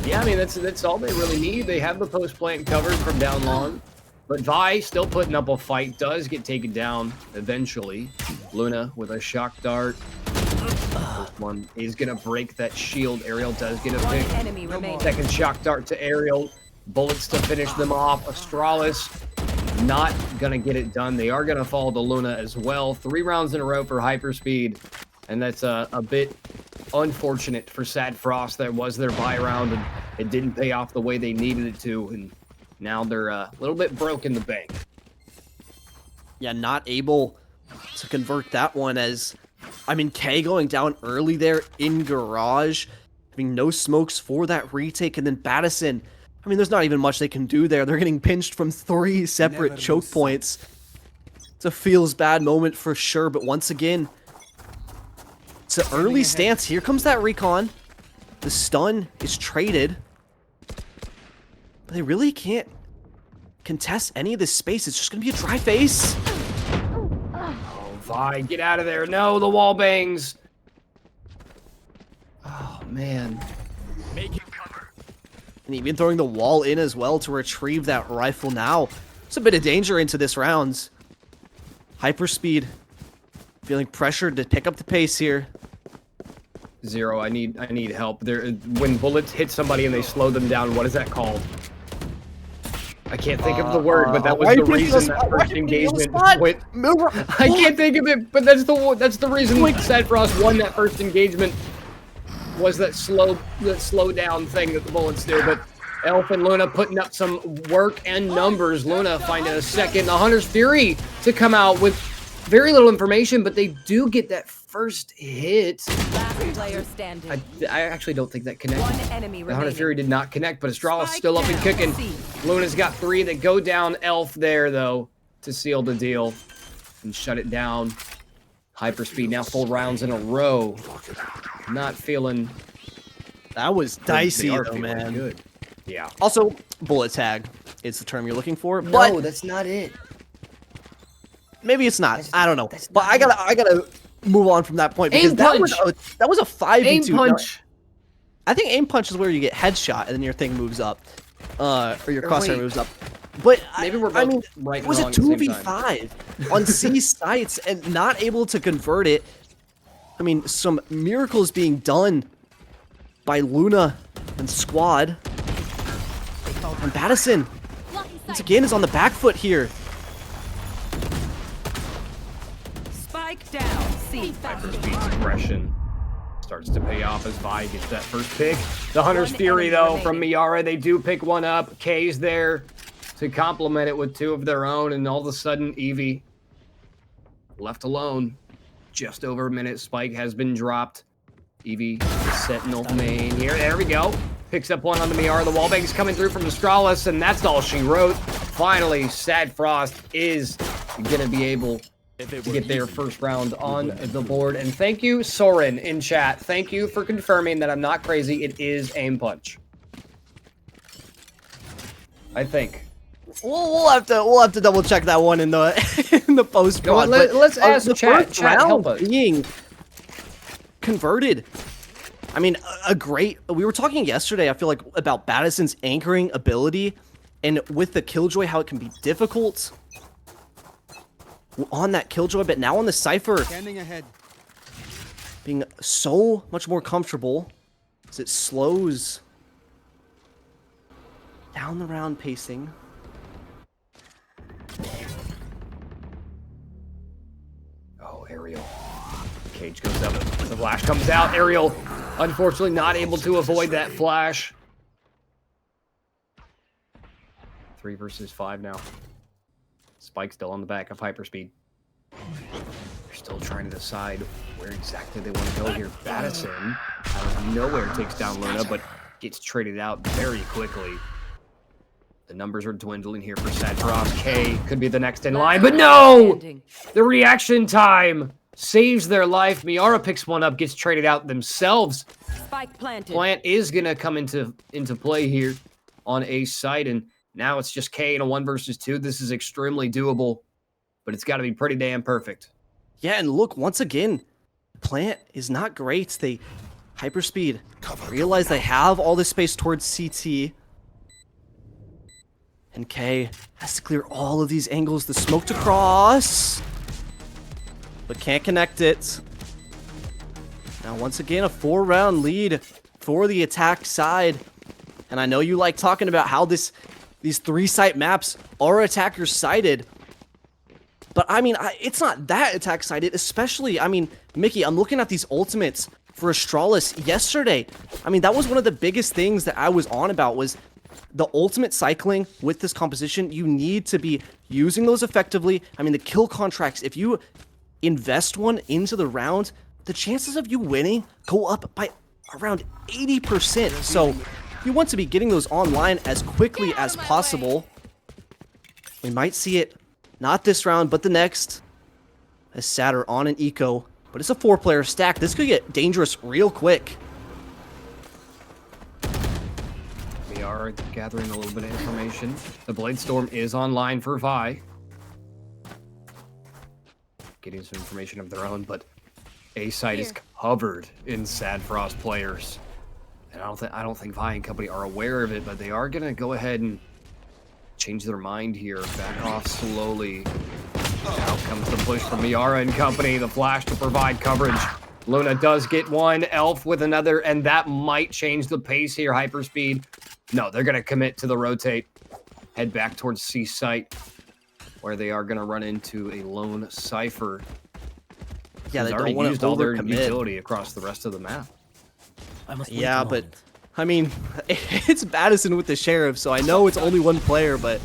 Yeah, I mean that's all they really need. They have the post plant covered from down long. But Vi still putting up a fight, does get taken down eventually. Luna with a shock dart. First one is gonna break that shield. Aerial does get a
One
pick.
enemy remaining.
Second shock dart to Aerial. Bullets to finish them off. Astralis not gonna get it done. They are gonna fall to Luna as well. 3 rounds in a row for HyperSpeed. And that's a bit unfortunate for SaD Frost. That was their buy round and it didn't pay off the way they needed it to. And now they're a little bit broke in the bank.
Yeah, not able to convert that one as, I mean, K going down early there in garage, having no smokes for that retake, and then Battison, I mean, there's not even much they can do there. They're getting pinched from 3 separate choke points. It's a feels bad moment for sure, but once again, it's an early stance. Here comes that recon. The stun is traded. But they really can't contest any of this space. It's just going to be a dry face.
Oh, Vi, get out of there. No, the wall bangs. Oh, man.
And even throwing the wall in as well to retrieve that rifle now. It's a bit of danger into this round. HyperSpeed feeling pressured to pick up the pace here.
Zero, I need help. There, when bullets hit somebody and they slow them down, what is that called? I can't think of the word, but that was
why
the
you putting me on
reason
the
that
spot? Why
first
you putting me on the
engagement
spot?
went.
Move.
I can't think of it, but that's the reason SaD Frost won that first engagement. Was that slow down thing that the bullets do, but Elf and Luna putting up some work and numbers. Luna finding a second. The Hunter's Fury to come out with very little information, but they do get that first hit.
Last player standing.
I actually don't think that connected.
One enemy
The Hunter's
remaining.
Fury did not connect, but Astralis
Spike
still up and
down.
kicking.
C.
Luna's got 3 that go down. Elf there, though, to seal the deal and shut it down. HyperSpeed now 4 rounds in a row. Not feeling...
That was
They
dicey,
are
though,
feeling
man.
good. Yeah.
Also, bullet tag is the term you're looking for,
No,
but
that's not it.
maybe it's not. I don't know.
That's
But
not
I gotta move on from that point because
Aim
that was
punch.
that was a 5v2.
Aim
Now,
punch.
I think aim punch is where you get headshot and then your thing moves up, or your crosshair
Wait.
moves up. But
Maybe we're
I
both
mean,
right
it
and
was a
wrong at the same
2v5 on C sites and not able to convert it. I mean, some miracles being done by Luna and squad. And Battison, once again, is on the back foot here.
Spike down. C.
HyperSpeed's aggression starts to pay off as Vi gets that first pick. The Hunter's Fury, though, from Miara, they do pick one up. K's there to complement it with 2 of their own, and all of a sudden, Eevee left alone. Just over a minute, Spike has been dropped. Eevee, the Sentinel main here. There we go. Picks up one on the Miara. The wallbang's coming through from Astralis, and that's all she wrote. Finally, SaD Frost is going to be able to get their first round on the board. And thank you, Soren, in chat. Thank you for confirming that I'm not crazy. It is aim punch. I think.
We'll have to double check that one in the in the post.
Go on,
but,
let's ask
the
chat.
first
Chat, help
round
us.
being converted. I mean, a great. We were talking yesterday. I feel like about Battison's anchoring ability, and with the Killjoy, how it can be difficult on that Killjoy, but now on the Cypher,
Standing ahead.
being so much more comfortable as it slows down the round pacing.
Oh, Ariel. Cage goes up. The flash comes out. Ariel, unfortunately, not able to avoid that flash. 3 versus 5 now. Spike still on the back of HyperSpeed. They're still trying to decide where exactly they want to go here. Battison, out of nowhere, takes down Luna, but gets traded out very quickly. The numbers are dwindling here for SaD Frost. K could be the next in line, but no!
Standing.
The reaction time saves their life. Miara picks one up, gets traded out themselves.
Spike planted.
Plant is gonna come into play here on a site, and now it's just K in a 1 versus 2. This is extremely doable, but it's got to be pretty damn perfect.
Yeah, and look, once again, Plant is not great. They HyperSpeed realize they have all this space towards CT. And K has to clear all of these angles. The smoke to cross, but can't connect it. Now, once again, a 4-round lead for the attack side. And I know you like talking about how these 3-site maps are attacker-sided. But, I mean, it's not that attack-sided, especially, I mean, Mickey, I'm looking at these ultimates for Astralis yesterday. I mean, that was one of the biggest things that I was on about was the ultimate cycling with this composition. You need to be using those effectively. I mean, the kill contracts, if you invest one into the round, the chances of you winning go up by around 80%. So you want to be getting those online as quickly as possible. We might see it, not this round, but the next, as SaD are on an eco. But it's a 4-player stack. This could get dangerous real quick.
We are gathering a little bit of information. The Bladestorm is online for Vi. Getting some information of their own, but A site is covered in SaD Frost players. And I don't think Vi and company are aware of it, but they are gonna go ahead and change their mind here. Back off slowly. Out comes the push from Miara and company. The flash to provide coverage. Luna does get one. Elf with another, and that might change the pace here. HyperSpeed. No, they're gonna commit to the rotate. head back towards C site, where they are going to run into a lone Cypher.
Yeah, they
who's already
don't want
used
to
all their
overcommit.
utility across the rest of the map.
I must wait
Yeah,
a
but
moment.
I mean, it's Madison with the sheriff, so I know it's only one player, but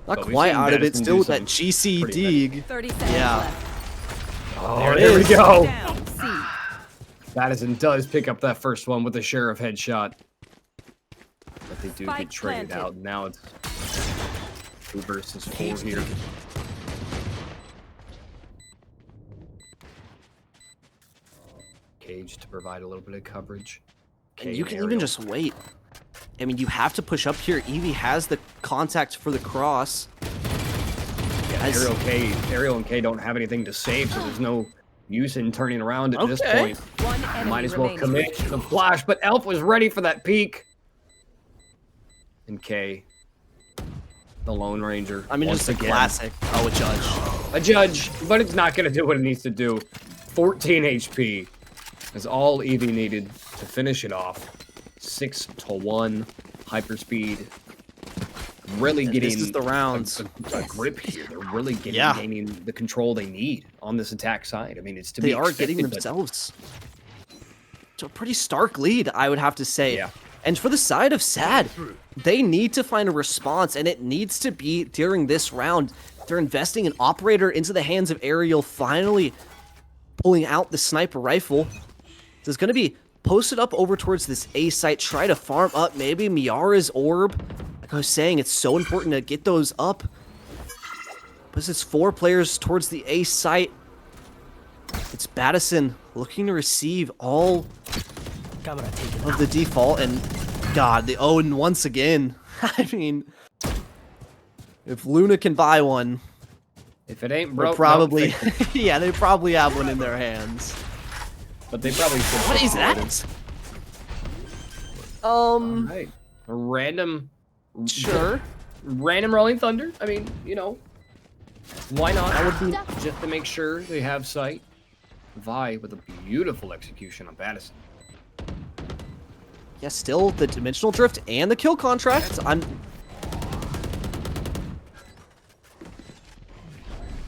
not
But we've
quite
seen
out of it.
Madison
Still
do
with that
some
GC
pretty
dig.
30 seconds
Yeah.
left.
Oh,
it
there we
is.
go.
Down. C.
Madison does pick up that first one with the sheriff headshot. But they do
Spike
get traded
planted.
out. Now it's 2 versus 4 here. Cage to provide a little bit of coverage.
And you can even just wait. I mean, you have to push up here. Evie has the contact for the cross. As-
Ariel and K don't have anything to save, so there's no use in turning around at this
Okay.
point.
One enemy
Might as well
remaining.
commit to the flash, but Elf was ready for that peek. And K, the Lone Ranger.
I mean,
once
just a
again.
classic. Oh, a judge.
A judge, but it's not going to do what it needs to do. 14 HP is all Eevee needed to finish it off. 6-1, HyperSpeed. Really
And
getting
this is the rounds.
a grip here. They're really gaining the control they need on this attack side. I mean, it's to
They
be
are getting
expected, but
themselves to a pretty stark lead, I would have to say.
Yeah.
And for the side of SaD, they need to find a response, and it needs to be during this round. They're investing an operator into the hands of Ariel, finally pulling out the sniper rifle. So it's going to be posted up over towards this A site, try to farm up maybe Miara's orb. Like I was saying, it's so important to get those up. But it's 4 players towards the A site. It's Madison looking to receive all
Camera taken.
of the default, and God, the Owen once again. I mean, if Luna can buy one,
if it ain't
they're
broke,
probably,
don't fix it.
yeah, they probably have one in their hands.
But they probably should.
What is that?
Right. A random,
Sure.
random Rolling Thunder. I mean, you know, why not? That would be just to make sure they have sight. Vi with a beautiful execution on Madison.
Yeah, still the dimensional drift and the kill contract.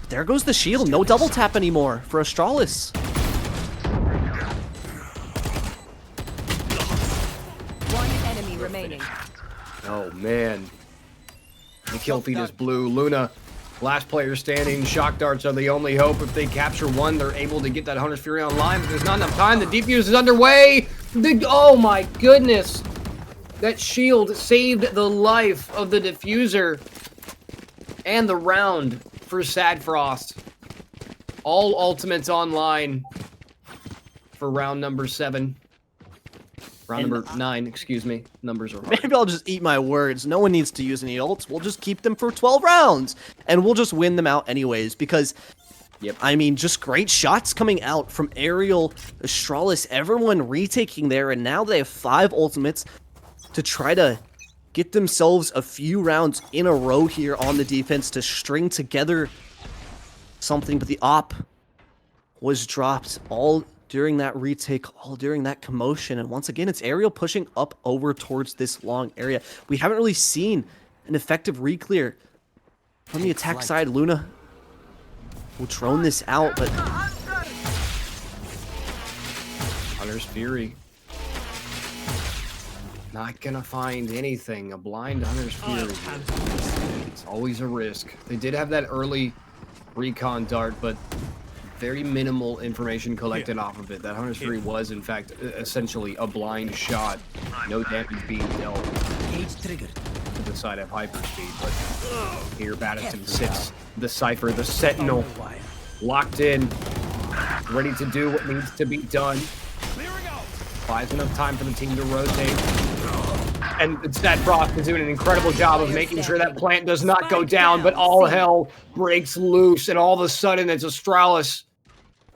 There goes the shield. No double tap anymore for Astralis.
One enemy remaining.
Oh man, the kill feed is blue. Luna, last player standing. Shock darts are the only hope. If they capture one, they're able to get that Hunter's Fury online. But there's not enough time. The defuse is underway. Oh my goodness, that shield saved the life of the diffuser and the round for SaD Frost. All ultimates online for round number 7. Round number 9, excuse me. Numbers are hard.
Maybe I'll just eat my words. No one needs to use any ults. We'll just keep them for 12 rounds. And we'll just win them out anyways. Because,
Yep.
I mean, just great shots coming out from Ariel, Astralis, everyone retaking there. And now they have 5 ultimates to try to get themselves a few rounds in a row here on the defense to string together something. But the op was dropped all during that retake, all during that commotion. And once again, it's Ariel pushing up over towards this long area. We haven't really seen an effective re-clear from the attack side. Luna will drone this out, but
Hunter's Fury. Not gonna find anything. A blind Hunter's Fury. It's always a risk. They did have that early recon dart, but very minimal information collected off of it. That Hunter's Fury was, in fact, essentially a blind shot. No damage being dealt
Cage triggered.
to the side of HyperSpeed, but here Madison sits. The Cypher, the Sentinel, locked in, ready to do what needs to be done. Buys enough time for the team to rotate. And SaD Frost is doing an incredible job of making sure that plant does not go down, but all hell breaks loose, and all of a sudden it's Astralis.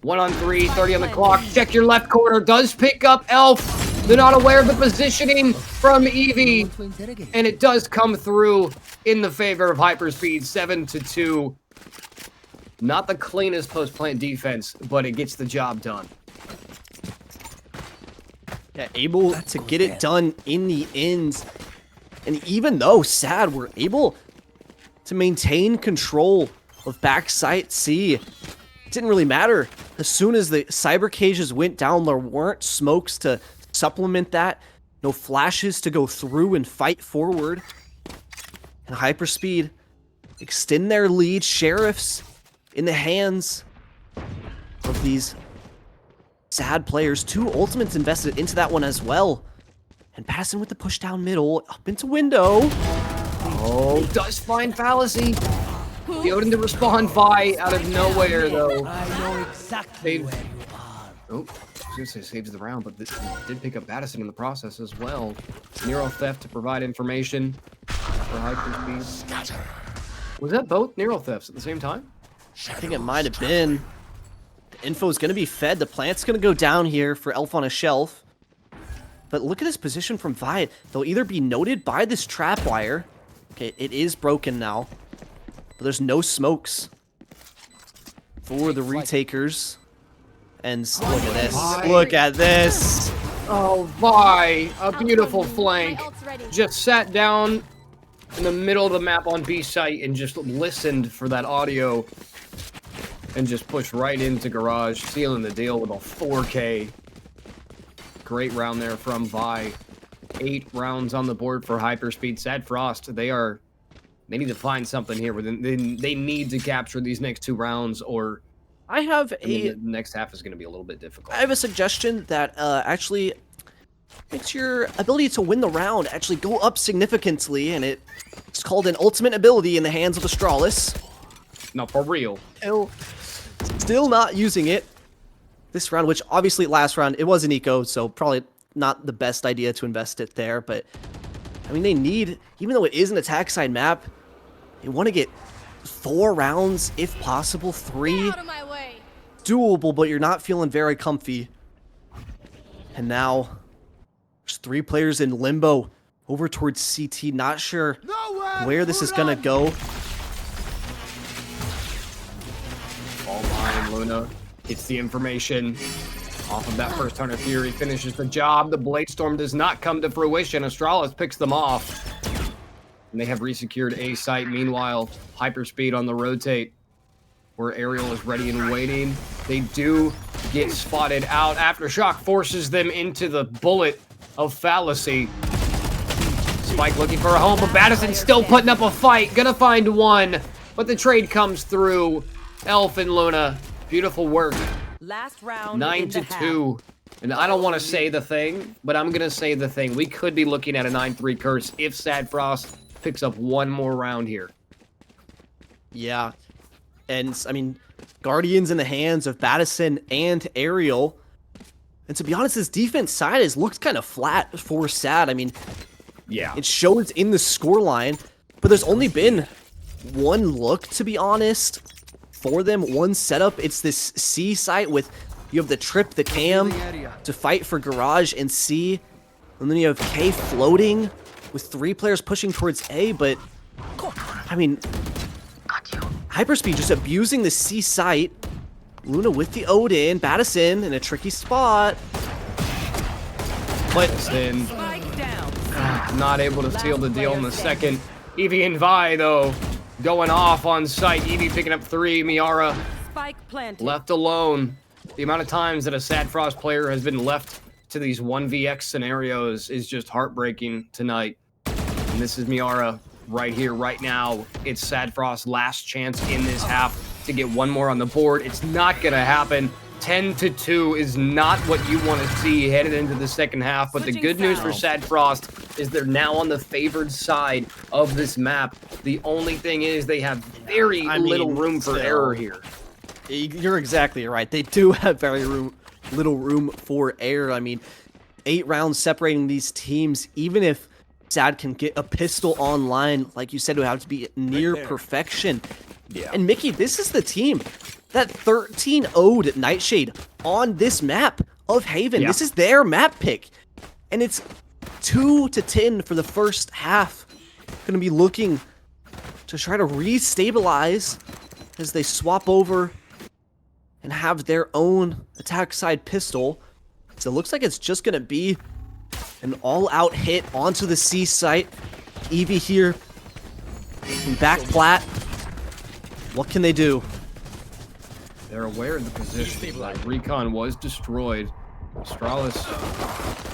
1 on 3, 30 on the clock. Check your left corner. Does pick up Elf. They're not aware of the positioning from Eevee.
To interrogate.
And it does come through in the favor of HyperSpeed, 7-2. Not the cleanest post-plant defense, but it gets the job done.
yeah, able to get it done in the end. And even though SaD were able to maintain control of backside C, it didn't really matter. As soon as the cyber cages went down, there weren't smokes to supplement that. No flashes to go through and fight forward. And HyperSpeed extend their lead. Sheriffs in the hands of these SaD players. 2 ultimates invested into that one as well. And passing with the push down middle, up into window.
Oh, does find fallacy. The Odin to respond Vi out of nowhere, though.
I know exactly
They-
where you are.
Oh, I was gonna say saves the round, but this did pick up Madison in the process as well. Nero theft to provide information for HyperSpeed. Was that both Nero thefts at the same time?
I think it might have been. The info is going to be fed. The plant's going to go down here for Elf on a Shelf. But look at this position from Vi. They'll either be noted by this trap wire. Okay, it is broken now. But there's no smokes for the retakers. And look at this. Look at this.
Oh, Vi, a beautiful flank. Just sat down in the middle of the map on B site and just listened for that audio. And just pushed right into Garage, sealing the deal with a 4K. Great round there from Vi. 8 rounds on the board for HyperSpeed. SaD Frost, they need to find something here. They need to capture these next 2 rounds, or
I have
the next half is going to be a little bit difficult.
I have a suggestion that actually makes your ability to win the round actually go up significantly, and it's called an ultimate ability in the hands of Astralis.
No, for real.
Still not using it this round, which obviously last round, it was an eco, so probably not the best idea to invest it there, but I mean, they need, even though it is an attack side map, they want to get 4 rounds, if possible, 3.
Out of my way.
Doable, but you're not feeling very comfy. And now, there's 3 players in limbo over towards CT. Not sure where this is going to go.
All mine, Luna. It's the information. Off of that first Hunter Fury finishes the job. The Blade Storm does not come to fruition. Astralis picks them off. And they have resecured A site. Meanwhile, HyperSpeed on the rotate, where Aerial is ready and waiting. They do get spotted out. Aftershock forces them into the bullet of fallacy. Spike looking for a home, but Madison still putting up a fight. Gonna find one, but the trade comes through. Elf and Luna, beautiful work.
Last round.
9-2. And I don't want to say the thing, but I'm gonna say the thing. We could be looking at a 9-3 curse if SaD Frost picks up one more round here.
Yeah. And, I mean, Guardians in the hands of Madison and Aerial. And to be honest, this defense side has looked kind of flat for SaD. I mean,
Yeah.
it shows in the scoreline, but there's only been one look, to be honest, for them. One setup. It's this C site with, you have the trip, the cam, to fight for Garage and C. And then you have K floating with 3 players pushing towards A, but, I mean, HyperSpeed just abusing the C site. Luna with the Odin, Madison in a tricky spot.
But then
Spike down.
not able to seal the deal in the second. Evie and Vi, though, going off on site. Evie picking up 3. Miara
Spike planted.
left alone. The amount of times that a SaD Frost player has been left to these 1vx scenarios is just heartbreaking tonight. And this is Miara right here, right now. It's SaD Frost's last chance in this half to get one more on the board. It's not gonna happen. 10-2 is not what you want to see headed into the second half, but the good news for SaD Frost is they're now on the favored side of this map. The only thing is they have very little room for error here.
You're exactly right. They do have very little room for error. I mean, 8 rounds separating these teams. Even if SaD can get a pistol online, like you said, it would have to be near perfection.
Yeah.
And Mickey, this is the team that 13-0'd Nightshade on this map of Haven.
Yeah.
This is their map pick. And it's 2-10 for the first half. Gonna be looking to try to re-stabilize as they swap over and have their own attack side pistol. So it looks like it's just gonna be an all-out hit onto the C site. Eevee here. Back plat. What can they do?
They're aware of the position. Like, Recon was destroyed. Astralis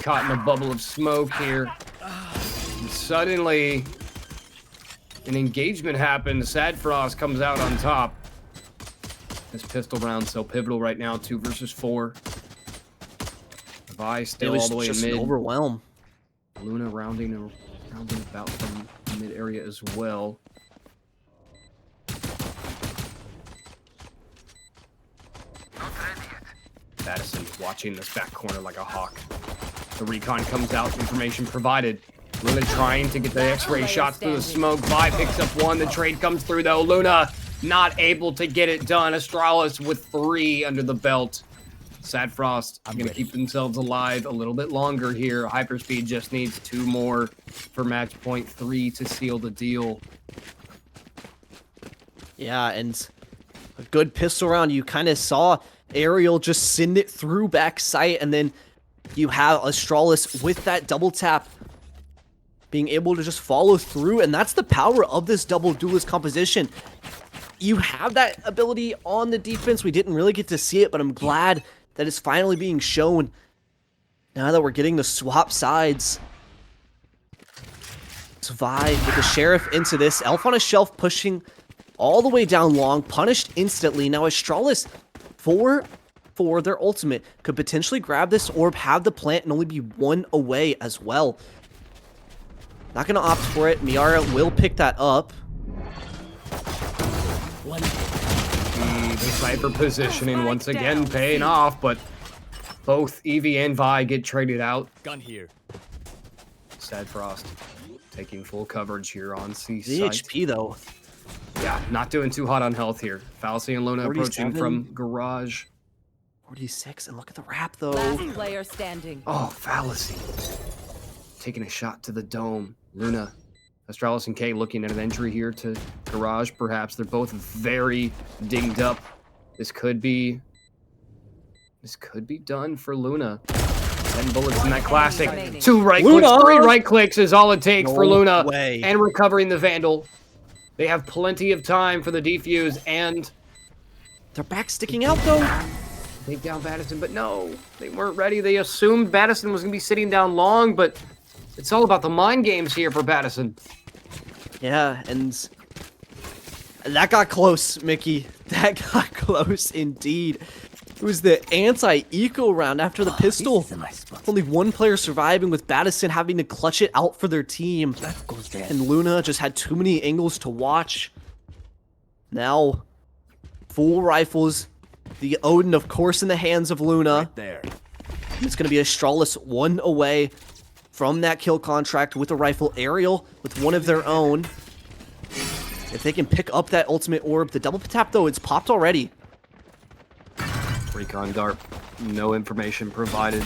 caught in a bubble of smoke here. And suddenly, an engagement happens. SaD Frost comes out on top. This pistol round so pivotal right now, 2 versus 4. Vi still all the way in mid.
Overwhelm.
Luna rounding about from the mid area as well. Madison watching this back corner like a hawk. The recon comes out, information provided. Luna trying to get the X-ray shots through the smoke. Vi picks up 1, the trade comes through though. Luna not able to get it done. Astralis with 3 under the belt. SaD Frost going to keep themselves alive a little bit longer here. HyperSpeed just needs 2 more for match point 3 to seal the deal.
Yeah, and a good pistol round. You kind of saw Ariel just send it through back sight, and then you have Astralis with that double tap being able to just follow through, and that's the power of this double duelist composition. You have that ability on the defense. We didn't really get to see it, but I'm glad that it's finally being shown now that we're getting to swap sides. It's Vi with the Sheriff into this. Elf on a Shelf pushing all the way down long, punished instantly. Now Astralis for their ultimate could potentially grab this orb, have the plant, and only be 1 away as well. Not going to opt for it. Miara will pick that up.
The sniper positioning once again paying off, but both Eevee and Vi get traded out.
Gun here.
SaD Frost taking full coverage here on C
The
site.
HP though.
Yeah, not doing too hot on health here. Fallacy and Luna approaching
47.
from garage.
46, and look at the wrap though.
Last player standing.
Oh, Fallacy. Taking a shot to the dome. Luna, Astralis and Kay looking at an entry here to garage, perhaps. They're both very dinged up. This could be done for Luna. 10 bullets in that classic.
remaining.
2 right
Luna!
clicks, 3 right clicks is all it takes for
No
Luna.
way.
And recovering the Vandal. They have plenty of time for the defuse and
Their back sticking out though.
take down Madison, but no, they weren't ready. They assumed Madison was going to be sitting down long, but it's all about the mind games here for Madison.
Yeah, and that got close, Mickey. That got close indeed. It was the anti-eco round after the pistol.
This is a nice spot.
Only 1 player surviving, with Madison having to clutch it out for their team.
That goes there.
And Luna just had too many angles to watch. Now, full rifles. The Odin, of course, in the hands of Luna.
There.
It's going to be Astralis 1 away from that kill contract with a rifle. Ariel with 1 of their own. If they can pick up that ultimate orb. The double tap, though, it's popped already.
Recon dart, no information provided.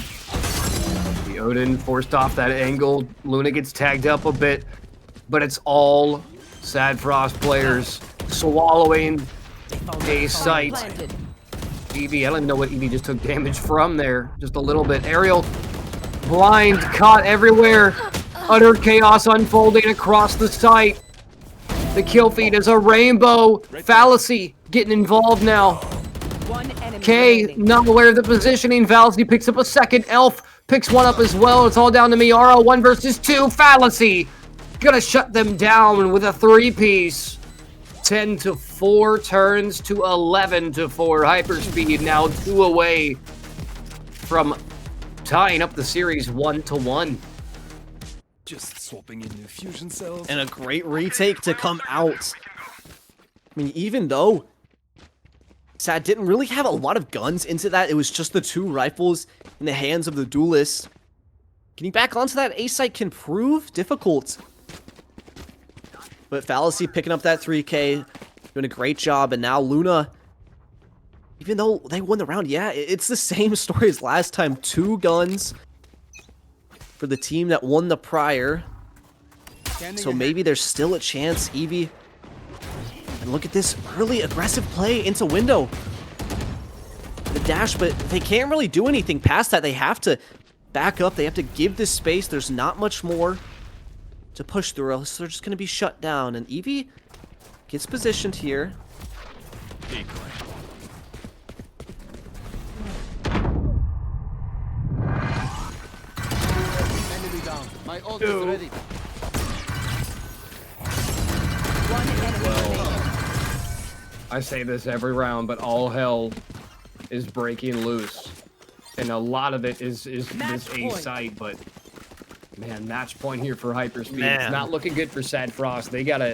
The Odin forced off that angle. Luna gets tagged up a bit, but it's all SaD Frost players swallowing a sight.
Planted.
Eevee, I don't know what Eevee just took damage from there. Just a little bit. Ariel, blind, caught everywhere. Utter chaos unfolding across the site. The kill feed is a rainbow. Fallacy getting involved now.
1 enemy
Kay,
remaining.
not aware of the positioning. Fallacy picks up a second. Elf picks 1 up as well. It's all down to Miara. 1 versus 2. Fallacy gonna shut them down with a 3-piece. 10-4 turns to 11-4. HyperSpeed now 2 away from tying up the series 1-1.
Just swapping in new fusion cells.
And a great retake to come out. I mean, even though SaD didn't really have a lot of guns into that, it was just the 2 rifles in the hands of the duelists. Getting back onto that A site can prove difficult. But Fallacy picking up that 3K, doing a great job. And now Luna, even though they won the round, yeah, it's the same story as last time. 2 guns for the team that won the prior. So maybe there's still a chance. Eevee. And look at this really aggressive play into window. The dash, but they can't really do anything past that. They have to back up. They have to give this space. There's not much more to push through, else they're just going to be shut down. And Eevee gets positioned here.
Enemy down. My ult is ready.
One enemy remaining.
I say this every round, but all hell is breaking loose. And a lot of it is this A site, but man, match point here for HyperSpeed. It's not looking good for SaD Frost. They're gonna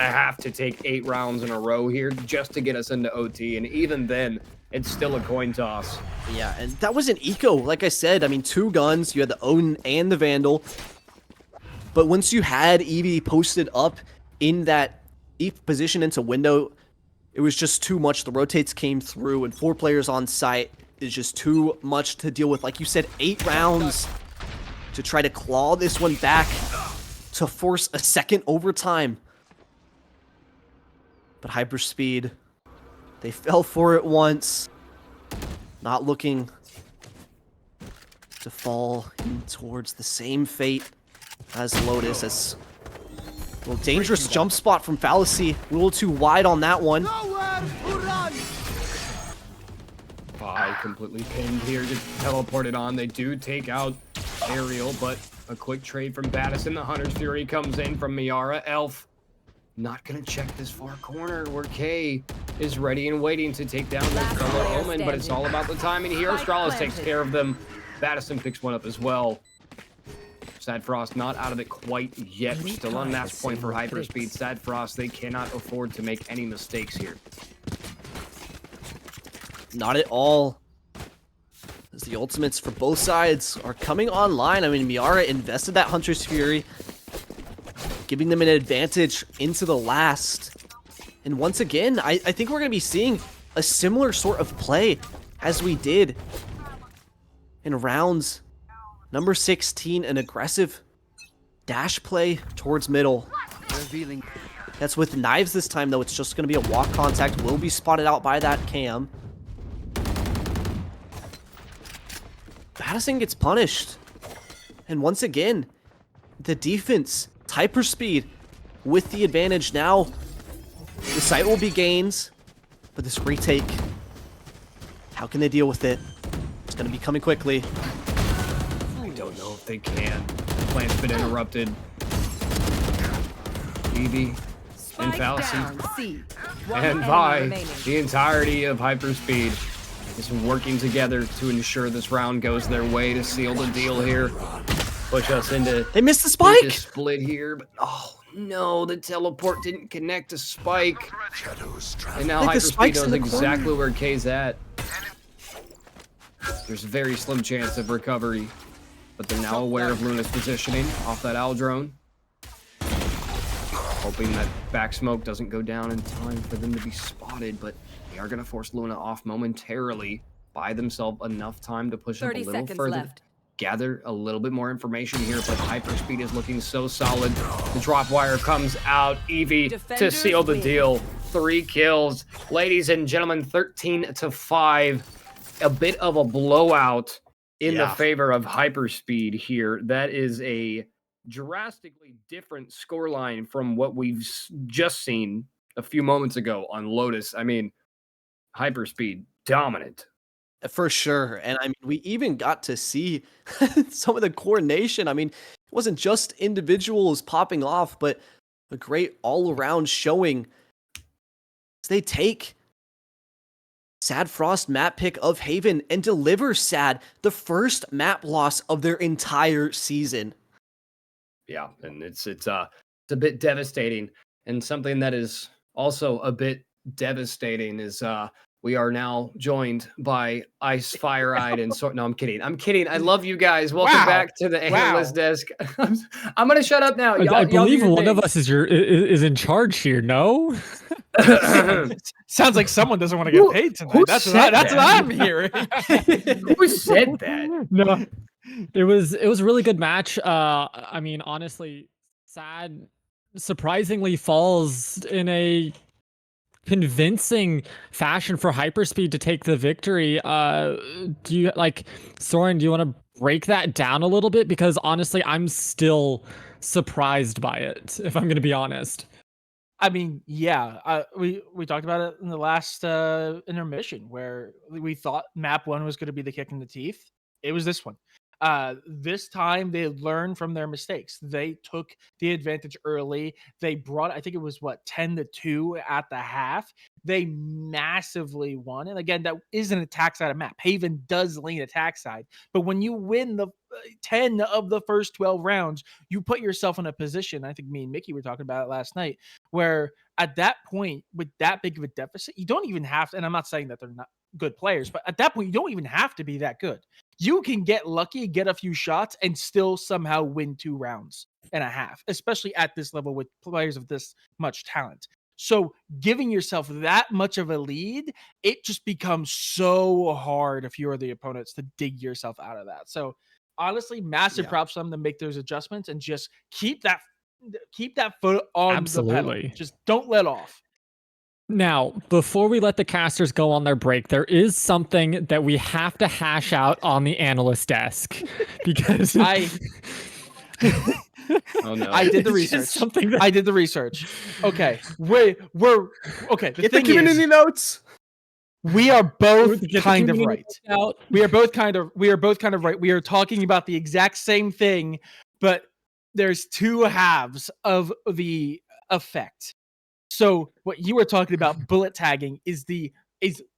have to take 8 rounds in a row here just to get us into OT, and even then, it's still a coin toss.
Yeah, and that was an eco. Like I said, I mean, 2 guns. You had the Odin and the Vandal. But once you had Eevee posted up in that position into window, it was just too much. The rotates came through, and 4 players on site is just too much to deal with. Like you said, 8 rounds to try to claw this one back to force a second overtime. But HyperSpeed, they fell for it once. Not looking to fall in towards the same fate as Lotus. As a little dangerous jump spot from Fallacy. A little too wide on that one.
Bo5 completely pinned here, just teleported on. They do take out Aerial, but a quick trade from Battison. The Hunter's Fury comes in from Miara. Elf not gonna check this far corner where K is ready and waiting to take down this fellow Omen, but it's all about the timing here. Astralis takes care of them. Battison picks one up as well. SaD Frost not out of it quite yet. We're still on match point for HyperSpeed. SaD Frost, they cannot afford to make any mistakes here.
Not at all. As the ultimates for both sides are coming online. I mean, Miara invested that Hunter's Fury, giving them an advantage into the last. And once again, I think we're going to be seeing a similar sort of play as we did in rounds number 16, an aggressive dash play towards middle.
Revealing.
That's with knives this time, though. It's just going to be a walk contact. Will be spotted out by that cam. Battison gets punished. And once again, the defense, HyperSpeed, with the advantage now. The site will be gains, but this retake, how can they deal with it? It's going to be coming quickly.
I don't know if they can. Plan's been interrupted. Eevee and Fallacy and Vi, the entirety of HyperSpeed is working together to ensure this round goes their way to seal the deal here. Push us into
They missed the spike!
split here, but oh no, the teleport didn't connect to Spike. And now
Like the
HyperSpeed
spike's
knows
in the
exactly
corner.
where K's at. There's a very slim chance of recovery, but they're now aware of Luna's positioning off that owl drone. Hoping that back smoke doesn't go down in time for them to be spotted, but they are going to force Luna off momentarily, buy themselves enough time to push up a
30
little
seconds
further,
left.
gather a little bit more information here, but HyperSpeed is looking so solid. The drop wire comes out. Eevee to
Defenders
seal the
win.
deal. 3 kills. Ladies and gentlemen, 13-5. A bit of a blowout in the favor of HyperSpeed here. That is a drastically different scoreline from what we've just seen a few moments ago on Lotus. I mean, HyperSpeed dominant.
For sure. And I mean, we even got to see some of the coordination. I mean, it wasn't just individuals popping off, but a great all-around showing. They take SaD Frost map pick of Haven and deliver SaD the first map loss of their entire season.
Yeah, and it's a bit devastating, and something that is also a bit devastating is we are now joined by Ice, Fire-Eyed, and sort. No, I'm kidding. I love you guys. Welcome
Wow.
back to the analyst desk. I'm gonna shut up now.
I
Y'all do
believe
your
one of
thing.
us is in charge here. No.
Sounds like someone doesn't want to get paid tonight.
who
That's
said
what
that?
I'm hearing.
Who said that?
No. It was a really good match. I mean, honestly, SaD surprisingly falls in a convincing fashion for Hyperspeed to take the victory. Do you like, Soren, do you want to break that down a little bit? Because honestly, I'm still surprised by it, if I'm going to be honest.
I mean, yeah, we talked about it in the last intermission where we thought map 1 was going to be the kick in the teeth. It was this one. This time they learned from their mistakes. They took the advantage early. They brought, I think it was what, 10-2 at the half. They massively won. And again, that is an attack side of map. Haven does lean attack side, but when you win the 10 of the first 12 rounds, you put yourself in a position. I think me and Mickey were talking about it last night, where at that point, with that big of a deficit, you don't even have to, and I'm not saying that they're not good players, but at that point, you don't even have to be that good. You can get lucky, get a few shots, and still somehow win 2 rounds and a half, especially at this level with players of this much talent. So giving yourself that much of a lead, it just becomes so hard if you're the opponents to dig yourself out of that. So honestly, massive props to them to make those adjustments and just keep that foot on the pedal.
Absolutely.
Just don't let off.
Now, before we let the casters go on their break, there is something that we have to hash out on the analyst desk because
Oh no.
I did the
It's just
research.
something that-
I did the research. Okay, we're okay. The
Get the
thing
community
is,
notes.
we are both
Get the
kind of
community
right.
out.
We are both kind of right. We are talking about the exact same thing, but there's 2 halves of the effect. So what you were talking about, bullet tagging, is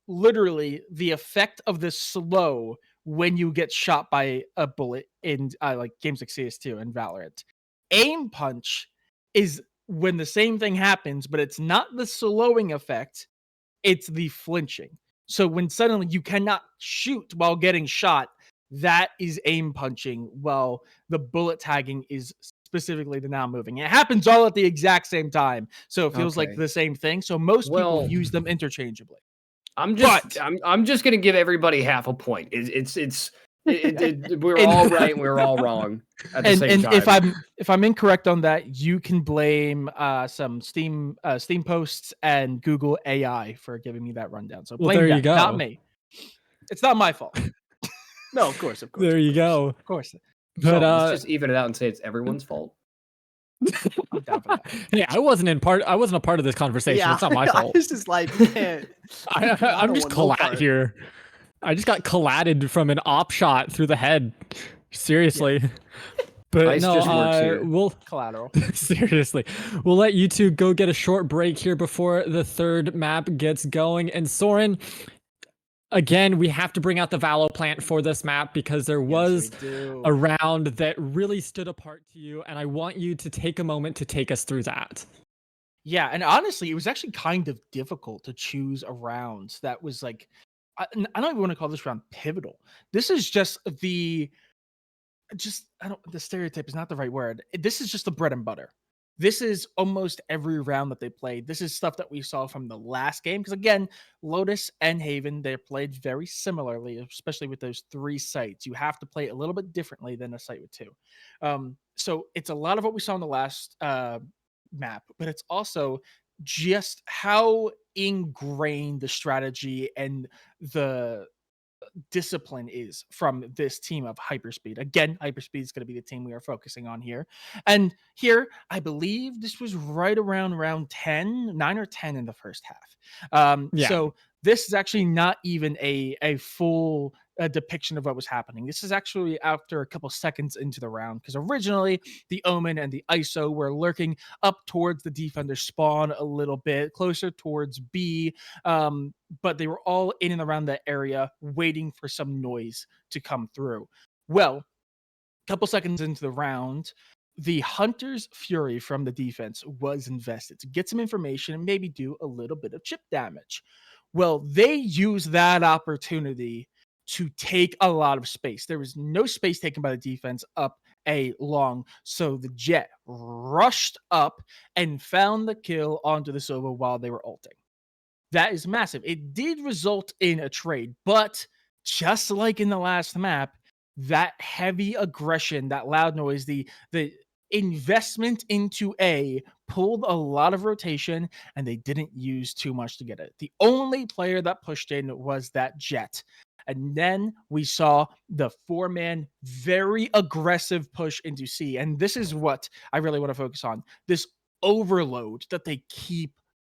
literally the effect of the slow when you get shot by a bullet in like games like CS2 and Valorant. Aim punch is when the same thing happens, but it's not the slowing effect, it's the flinching. So when suddenly you cannot shoot while getting shot, that is aim punching, while the bullet tagging is specifically the now moving. It happens all at the exact same time, so it feels like
Okay.
the same thing. So most people
Well,
use them interchangeably.
I'm
But-
just gonna give everybody half a point. We're
And-
all right and we're all wrong at the same time.
if I'm incorrect on that, you can blame some Steam posts and Google AI for giving me that rundown. So
Well,
blame
there you
them,
go.
not me. It's not my fault.
No, of course.
There you go.
Of course.
But
Let's just even it out and say it's everyone's fault.
I'm down for that.
hey, I wasn't a part of this conversation. It's not my
I
fault.
was just like, man,
I'm
don't
just
want no
collat
part.
here. I just got collatted from an op shot through the head. Seriously. But
Ice
no,
just works here.
we'll
Collateral.
seriously, we'll let you two go get a short break here before the third map gets going. And Soren, again, we have to bring out the Valo plant for this map because there was a round that really stood apart to you, and I want you to take a moment to take us through that.
Yeah, and honestly, it was actually kind of difficult to choose a round that was like, I don't even want to call this round pivotal. This is just the stereotype is not the right word. This is just the bread and butter. This is almost every round that they played. This is stuff that we saw from the last game. Because again, Lotus and Haven, they played very similarly, especially with those 3 sites. You have to play a little bit differently than a site with 2. So it's a lot of what we saw in the last map, but it's also just how ingrained the strategy and the discipline is from this team of Hyperspeed. Again, Hyperspeed is going to be the team we are focusing on here. And here, I believe this was right around round 10, 9 or 10 in the first half.
Yeah.
So this is actually not even a full depiction of what was happening. This is actually after a couple seconds into the round, because originally the Omen and the ISO were lurking up towards the defender spawn a little bit closer towards B, but they were all in and around that area waiting for some noise to come through. Well, a couple seconds into the round, the Hunter's Fury from the defense was invested to get some information and maybe do a little bit of chip damage. Well, they used that opportunity to take a lot of space. There was no space taken by the defense up A long, so the Jet rushed up and found the kill onto the Sova while they were ulting. That is massive. It did result in a trade, but just like in the last map, that heavy aggression, that loud noise, the investment into A pulled a lot of rotation, and they didn't use too much to get it. The only player that pushed in was that Jet. And then we saw the 4-man, very aggressive push into C. And this is what I really want to focus on, this overload that they keep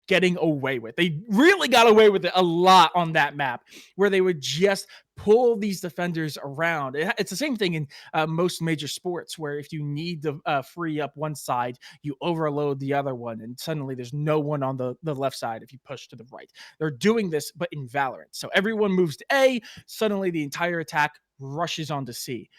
getting away with. They really got away with it a lot on that map, where they would just pull these defenders around. It's the same thing in most major sports, where if you need to free up one side, you overload the other one, and suddenly there's no one on the left side if you push to the right. They're doing this, but in Valorant. So everyone moves to A, suddenly the entire attack rushes onto C.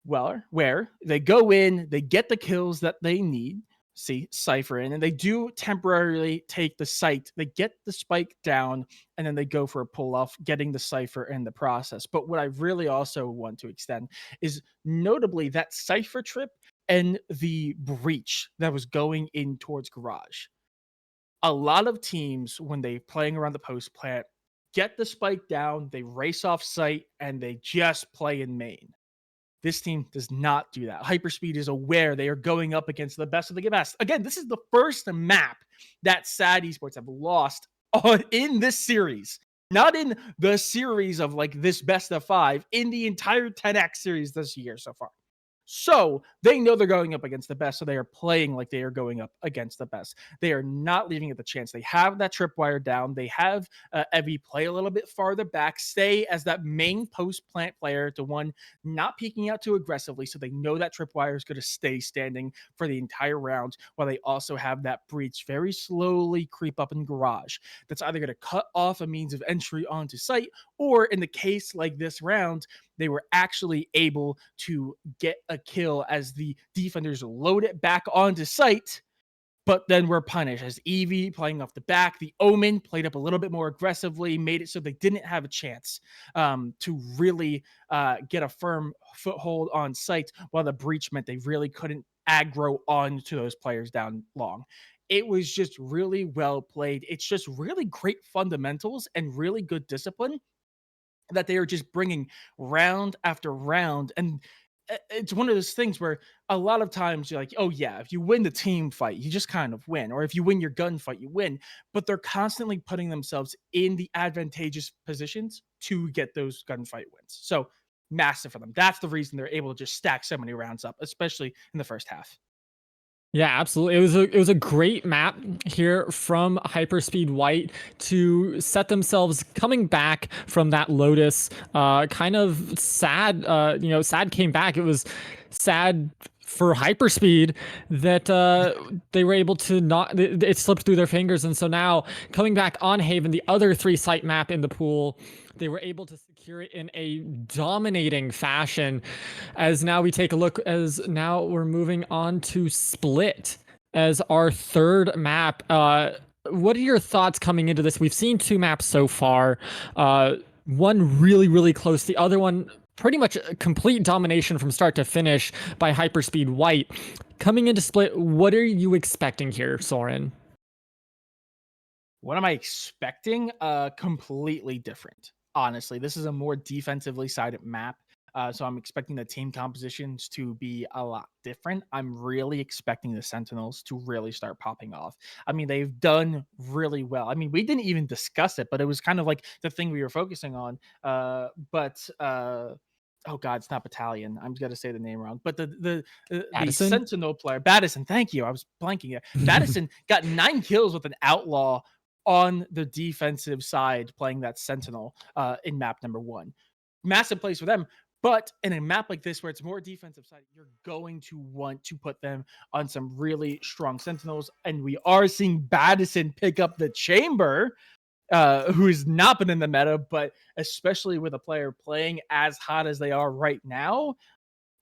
Well, where they go in, they get the kills that they need. See Cypher in, and they do temporarily take the site. They get the spike down, and then they go for a pull off, getting the Cypher in the process. But what I really also want to extend is notably that Cypher trip and the breach that was going in towards Garage. A lot of teams, when they playing around the post plant, get the spike down, they race off site, and they just play in main. This team does not do that. HyperSpeed is aware they are going up against the best of the best. Again, this is the first map that SaD Esports have lost in this series. Not in the series of like this best of 5, in the entire Tenax series this year so far. So they know they're going up against the best, so they are playing like they are going up against the best. They are not leaving it the chance. They have that tripwire down. They have Evie play a little bit farther back, stay as that main post plant player to one, not peeking out too aggressively, so they know that tripwire is going to stay standing for the entire round, while they also have that breach very slowly creep up in Garage. That's either going to cut off a means of entry onto site, or in the case like this round, they were actually able to get a kill as the defenders load it back onto site, but then were punished as Evie playing off the back. The Omen played up a little bit more aggressively, made it so they didn't have a chance to really get a firm foothold on site, while the breach meant they really couldn't aggro onto those players down long. It was just really well played. It's just really great fundamentals and really good discipline that they are just bringing round after round. And it's one of those things where a lot of times you're like, oh yeah, if you win the team fight, you just kind of win. Or if you win your gunfight, you win. But they're constantly putting themselves in the advantageous positions to get those gunfight wins. So massive for them. That's the reason they're able to just stack so many rounds up, especially in the first half.
Yeah, absolutely. It was a great map here from Hyperspeed White to set themselves coming back from that Lotus. Kind of sad. SaD came back. It was sad for Hyperspeed that they were able to not. It slipped through their fingers, and so now coming back on Haven, the other 3-site map in the pool, they were able to secure it in a dominating fashion. As now we take a look, as now we're moving on to Split as our third map. What are your thoughts coming into this? We've seen 2 maps so far. One really, really close. The other one pretty much a complete domination from start to finish by Hyperspeed White. Coming into Split, what are you expecting here, Soren?
What am I expecting? Completely different. Honestly, this is a more defensively sided map. So I'm expecting the team compositions to be a lot different. I'm really expecting the Sentinels to really start popping off. I mean, they've done really well. I mean, we didn't even discuss it, but it was kind of like the thing we were focusing on. Oh God, it's not Battalion. I'm gonna say the name wrong. But the Sentinel player, Battison, thank you. I was blanking it. Battison got 9 kills with an outlaw on the defensive side, playing that Sentinel in map number 1. Massive plays for them. But in a map like this, where it's more defensive side, you're going to want to put them on some really strong Sentinels. And we are seeing Battison pick up the Chamber, who's not been in the meta, but especially with a player playing as hot as they are right now,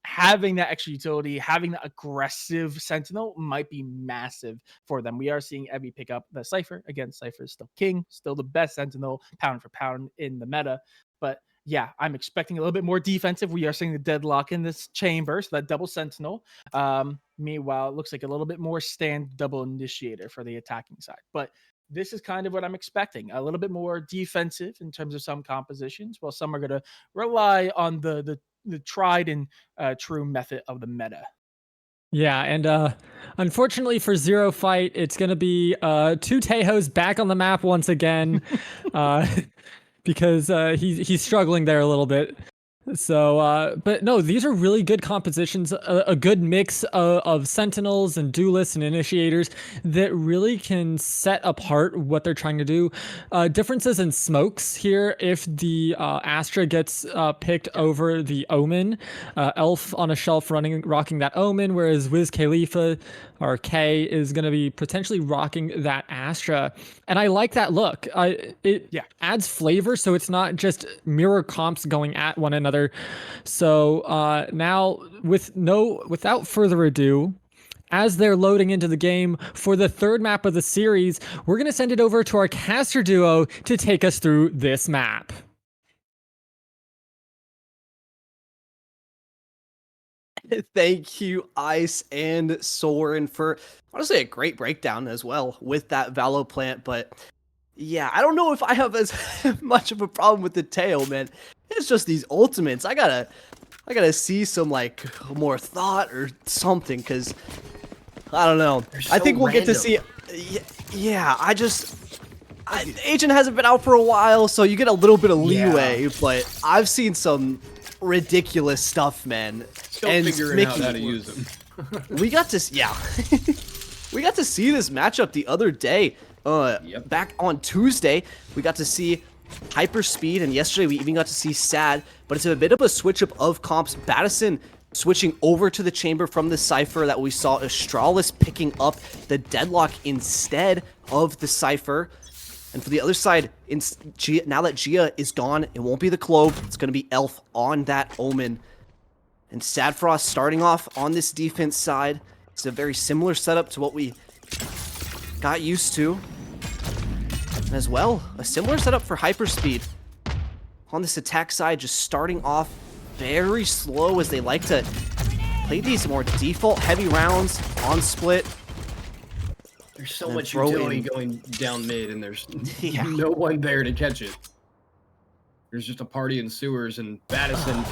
having that extra utility, having that aggressive Sentinel might be massive for them. We are seeing Evie pick up the Cypher. Again, Cypher is still king, still the best Sentinel pound for pound in the meta. But yeah, I'm expecting a little bit more defensive. We are seeing the deadlock in this chamber, so that double Sentinel. Meanwhile, it looks like a little bit more stand double initiator for the attacking side. But this is kind of what I'm expecting. A little bit more defensive in terms of some compositions, while some are going to rely on the tried and true method of the meta.
Yeah, and unfortunately for Zero Fight, it's gonna be two Tejos back on the map once again, uh, because he's struggling there a little bit. So, but no, these are really good compositions, a good mix of sentinels and duelists and initiators that really can set apart what they're trying to do. Differences in smokes here. If the Astra gets picked over the Omen, Elf on a shelf rocking that Omen, whereas Wiz Khalifa or K is going to be potentially rocking that Astra. And I like that look. It adds flavor, so it's not just mirror comps going at one another. So now, without further ado, as they're loading into the game for the third map of the series, we're going to send it over to our caster duo to take us through this map.
Thank you, Ice and Soren, for honestly a great breakdown as well with that Valo plant. But yeah, I don't know if I have as much of a problem with the Teo, man. It's just these ultimates. I gotta see some like more thought or something, because I don't know.
So
I think we'll get to see. Yeah, Agent hasn't been out for a while, so you get a little bit of leeway. But I've seen some ridiculous stuff, man.
Still figuring out how to use them.
We got to we got to see this matchup the other day. Back on Tuesday, we got to see HyperSpeed, and yesterday we even got to see SaD. But it's a bit of a switch up of comps. Battison switching over to the chamber from the Cypher that we saw. Astralis picking up the Deadlock instead of the Cypher. And for the other side, now that Gia is gone, it won't be the Clove. It's going to be Elf on that Omen. And SaD Frost starting off on this defense side. It's a very similar setup to what we got used to. And as well, a similar setup for HyperSpeed. On this attack side, just starting off very slow, as they like to play these more default heavy rounds on split.
There's so much utility going down mid, and there's no one there to catch it. There's just a party in sewers, and Battison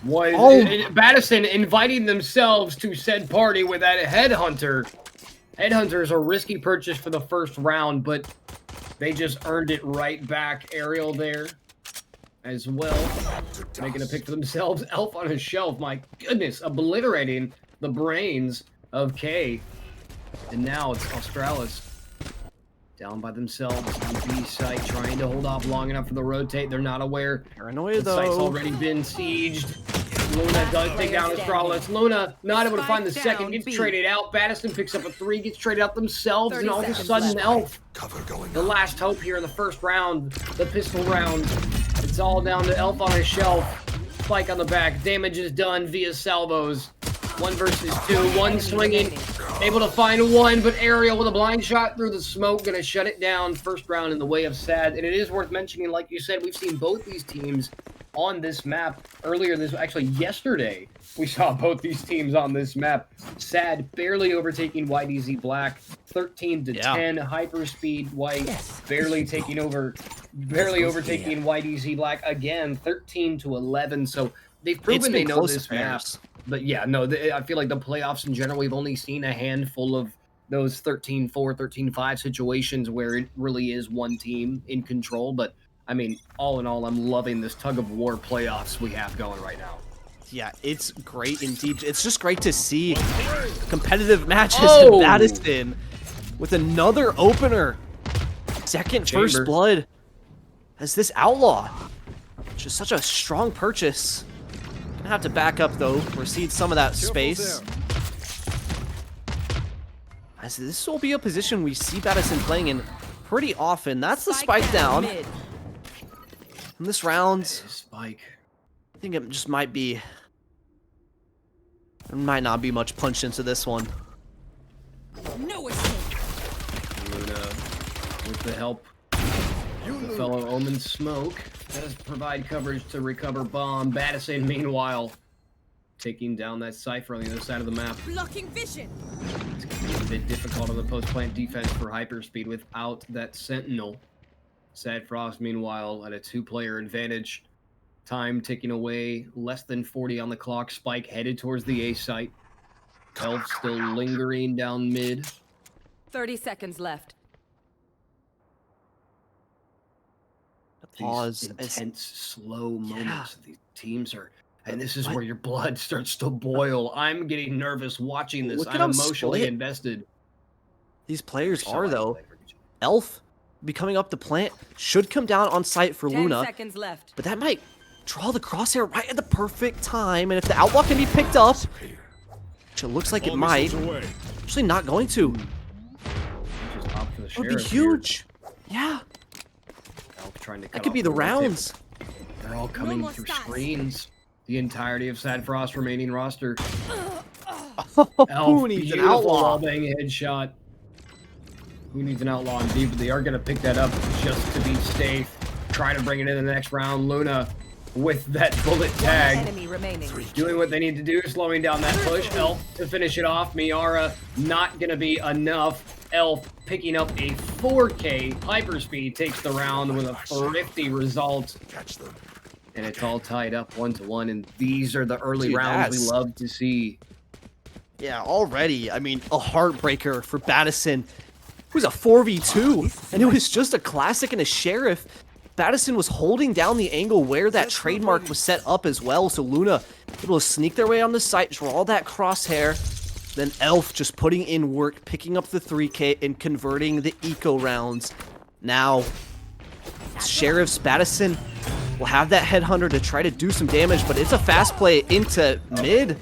Battison inviting themselves to said party with that Headhunter. Headhunter's a risky purchase for the first round, but they just earned it right back. Aerial there as well, making a pick for themselves. Elf on a shelf, my goodness, obliterating the brains of K. And now it's Australis down by themselves on B site, trying to hold off long enough for the rotate. They're not aware.
Paranoia,
the site's already been sieged. Luna does take down Australis. Luna not able to find the second, gets traded out. Battison picks up a 3, gets traded out themselves, and all of a sudden Elf, the last hope here in the first round, the pistol round. It's all down to Elf on his shelf. Spike on the back. Damage is done via salvos. 1 versus 2. One swinging. Able to find one, but Aerial with a blind shot through the smoke. Going to shut it down. First round in the way of SaD. And it is worth mentioning, like you said, we've seen both these teams on this map earlier actually yesterday. We saw both these teams on this map. SaD barely overtaking YDZ Black. 13 to 10. HyperSpeed White barely taking over. Barely overtaking YDZ Black again. 13 to 11. So they've proven they know this map. But yeah, no, I feel like the playoffs in general, we've only seen a handful of those 13-4, 13-5 situations where it really is one team in control. But I mean, all in all, I'm loving this tug of war playoffs we have going right now.
Yeah, it's great indeed. It's just great to see competitive matches in Battison with another opener. Second First Blood as this Outlaw. Just such a strong purchase. Gonna have to back up though, recede some of that space. As this will be a position we see Battison playing in pretty often. That's the spike down. In this round,
Spike.
I think it just might be. There might not be much punch into this one.
No escape.
Luna, with the help of the fellow Omen Smoke, does provide coverage to recover bomb. Battison, meanwhile, taking down that Cypher on the other side of the map.
Blocking vision.
It's going to be a bit difficult on the post-plant defense for HyperSpeed without that Sentinel. SaD Frost, meanwhile, at a 2-player advantage. Time ticking away, less than 40 on the clock. Spike headed towards the A site. Elf still lingering down mid.
30 seconds left.
Pause.
These intense, slow
Yeah.
moments. These teams are, and this is where your blood starts to boil. I'm getting nervous watching this.
Look at
I'm
them
emotionally
split.
invested.
These players
So
are, though.
athletic.
Elf be coming up the plant. Should come down on site for
10
Luna.
seconds left.
But that might draw the crosshair right at the perfect time. And if the outlaw can be picked up, which it looks like it might, actually not going to.
Just opt for the
It would be
sheriff here.
huge. Yeah,
Elf trying to cut
that could
off
be the
rotate.
rounds.
They're all coming
more
through
stats.
screens. The entirety of SaD Frost remaining roster.
Who
Elf,
needs an
beautiful
outlaw?
wall-bang headshot. Who needs an outlaw in B, but they are going to pick that up just to be safe. Trying to bring it in the next round. Luna with that bullet tag.
Enemy remaining.
Doing what they need to do, slowing down that push. Elf to finish it off. Miara not going to be enough. Elf picking up a 4K. HyperSpeed takes the round with a thrifty result. And it's all tied up 1-1. And these are the early
Dude,
rounds we
that's-
love to see.
Yeah, already. I mean, a heartbreaker for Battison. It was a 4v2, and it was just a classic and a sheriff. Battison was holding down the angle where that trademark was set up as well, so Luna able to sneak their way on the site, draw that crosshair. Then Elf just putting in work, picking up the 3K and converting the eco rounds. Now, Sheriff's Battison will have that headhunter to try to do some damage, but it's a fast play into mid.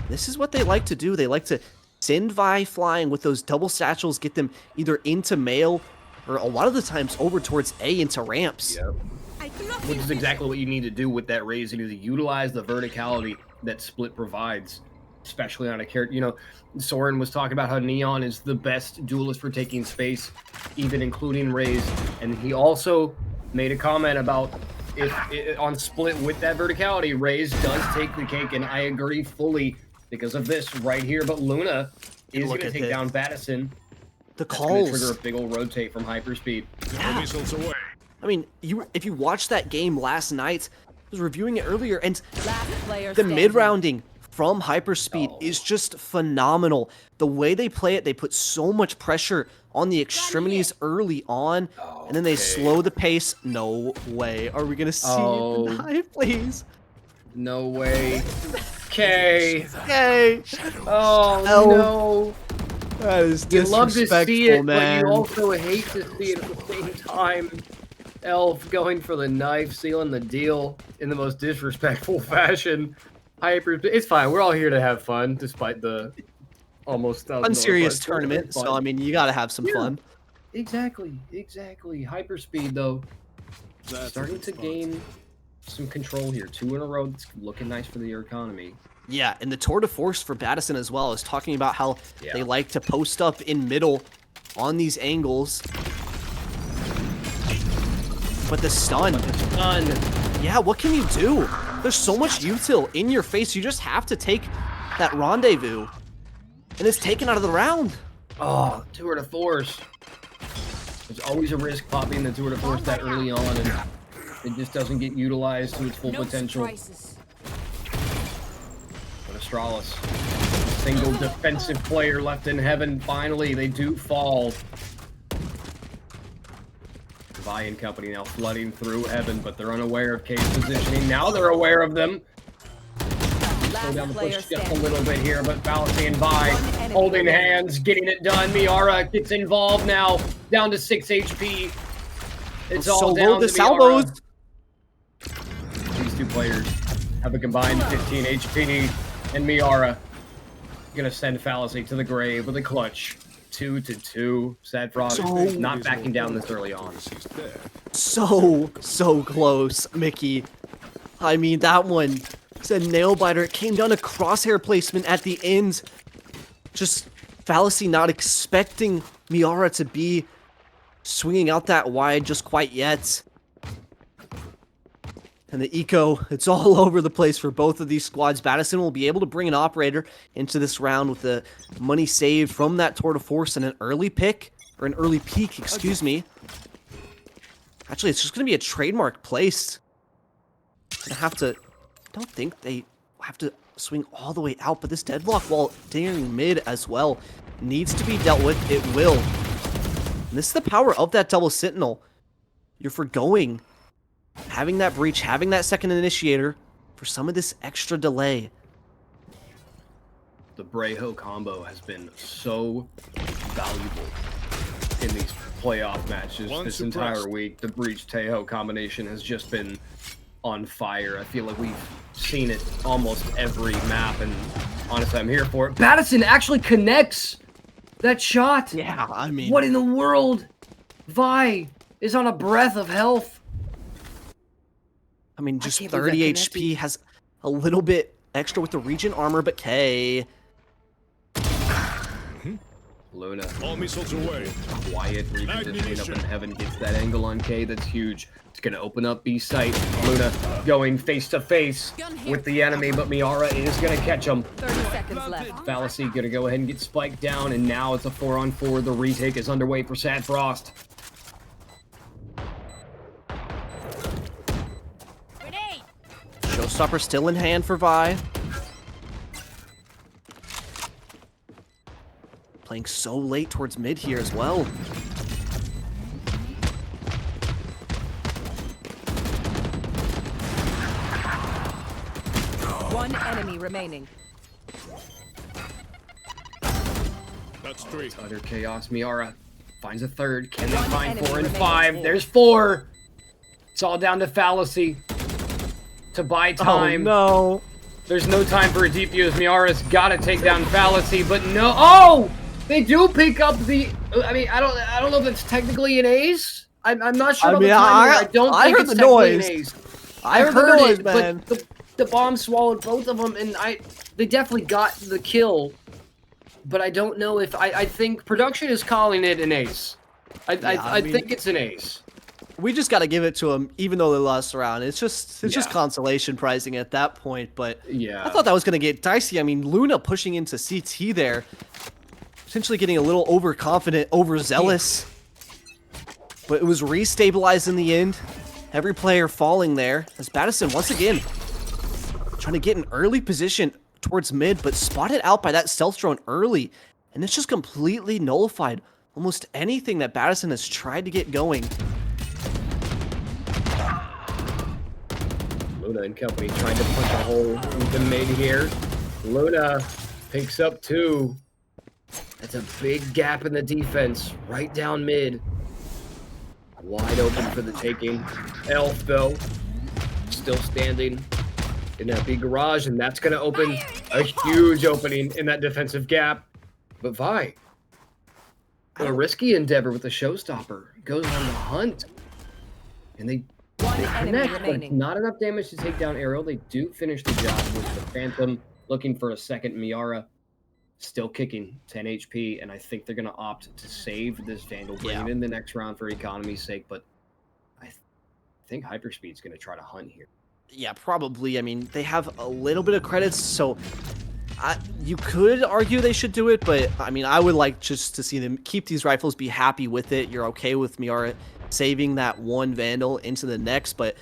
This is what they like to do. They like to send Vi flying with those double satchels, get them either into mail or a lot of the times over towards A into ramps.
Yep.
I cannot
Which is exactly what you need to do with that raise. You need to utilize the verticality that Split provides, especially on a character. You know, Soren was talking about how Neon is the best duelist for taking space, even including raise. And he also made a comment about if on Split with that verticality, raise does take the cake, and I agree fully because of this right here. But Luna is going
Look
to
at
take
it.
down Battison.
The
That's going to trigger
calls.
a big old rotate from HyperSpeed.
Yeah. I mean, if you watched that game last night, I was reviewing it earlier, and
Last player
the
standing.
mid-rounding from HyperSpeed is just phenomenal. The way they play it, they put so much pressure on the extremities early on, and then they slow the pace. No way. Are we going to see
Oh.
the knife, please?
No way. Okay.
Yay!
Oh,
Elf.
no.
That is
You love to
disrespectful,
see it,
man.
but you also hate to see it at the same time. Elf going for the knife, sealing the deal in the most disrespectful fashion. It's fine. We're all here to have fun, despite the almost
Unserious tournament, so I mean, you got to have some fun.
Exactly. HyperSpeed, though, starting to gain some control here. 2 in a row. It's looking nice for the economy.
Yeah, and the tour de force for Battison as well is talking about how
Yeah.
they like to post up in middle on these angles. But the stun, yeah, what can you do? There's so much util in your face, you just have to take that rendezvous. And it's taken out of the round.
Oh, tour de force. There's always a risk popping the tour de force that early on, and it just doesn't get utilized to its full
No
potential.
surprises.
But Astralis, single defensive player left in heaven. Finally, they do fall. Vi and company now flooding through heaven, but they're unaware of K's positioning. Now they're aware of them. Slow
Last
down the
player
push just a
standing.
little bit here, but Balancing and Vi
One enemy
holding
remaining.
hands, getting it done. Miara gets involved now, down to 6 HP. It's all
Solo
down
the
to
salvos.
Miara. These two players have a combined 15 HP, and Miara gonna send Fallacy to the grave with a clutch. 2-2. SaD Frost not backing down this early on.
So close, Mickey. I mean, that one is a nail biter. It came down to crosshair placement at the end. Just Fallacy not expecting Miara to be swinging out that wide just quite yet. And the eco, it's all over the place for both of these squads. Battison will be able to bring an operator into this round with the money saved from that tour de force and an early pick, or an early peak, excuse me. Actually, it's just going to be a trademark placed. Gonna have to, I don't think they have to swing all the way out, but this deadlock wall dingering mid as well needs to be dealt with. It will. And this is the power of that double sentinel. You're forgoing having that breach, having that second initiator for some of this extra delay.
The Brejo combo has been so valuable in these playoff matches this entire week. The Breach Tejo combination has just been on fire. I feel like we've seen it almost every map, and honestly, I'm here for it. Battison actually connects that shot.
Yeah, I mean,
What in the world? Vi is on a breath of health.
I mean, just
can't believe
30
that
HP, has a little bit extra with the Regent armor, but K.
Luna,
All missiles away.
quiet, repositioning up in heaven, gets that angle on K, that's huge. It's gonna open up B site. Luna going face to face with the enemy, but Miara is gonna catch him.
30 seconds left.
Fallacy gonna go ahead and get spiked down, and now it's a 4-on-4. The retake is underway for SaD Frost.
Showstopper still in hand for Vi. Playing so late towards mid here as well.
One enemy remaining.
That's 3.
Utter chaos. Miara finds a third. Can they
One
find
enemy
4 and
remaining.
5? There's 4. It's all down to Fallacy to buy time.
Oh no.
There's no time for a deep use. Miara's got to take down Fallacy, but no. Oh, they do pick up the. I mean, I don't know if it's technically an ace. I'm not sure about the timing. I don't
I
think
heard
it's
the
technically
noise.
an ace.
I heard the noise,
it,
man.
but the bomb swallowed both of them, and they definitely got the kill. But I don't know if I think production is calling it an ace. I
mean,
think it's an ace.
We just got to give it to them, even though they lost the round. It's just consolation pricing at that point. But
Yeah.
I thought that was going to get dicey. I mean, Luna pushing into CT there, potentially getting a little overconfident, overzealous. But it was restabilized in the end. Every player falling there as Battison once again trying to get an early position towards mid, but spotted out by that stealth drone early. And it's just completely nullified almost anything that Battison has tried to get going.
Luna and company trying to punch a hole into mid here. Luna picks up 2. That's a big gap in the defense, right down mid. Wide open for the taking. Elf, though, still standing in that big garage, and that's going to open a huge opening in that defensive gap. But Vi, a risky endeavor with the showstopper, goes on the hunt. And they
One enemy
connect, but
remaining.
not enough damage to take down Ariel. They do finish the job with the Phantom, looking for a second. Miara still kicking, 10 HP, and I think they're going to opt to save this Vandal, bring it in the next round for economy's sake, but I think HyperSpeed's going to try to hunt here.
Yeah, probably. I mean, they have a little bit of credits, so you could argue they should do it, but I mean, I would like just to see them keep these rifles, be happy with it. You're okay with Miara saving that one Vandal into the next, but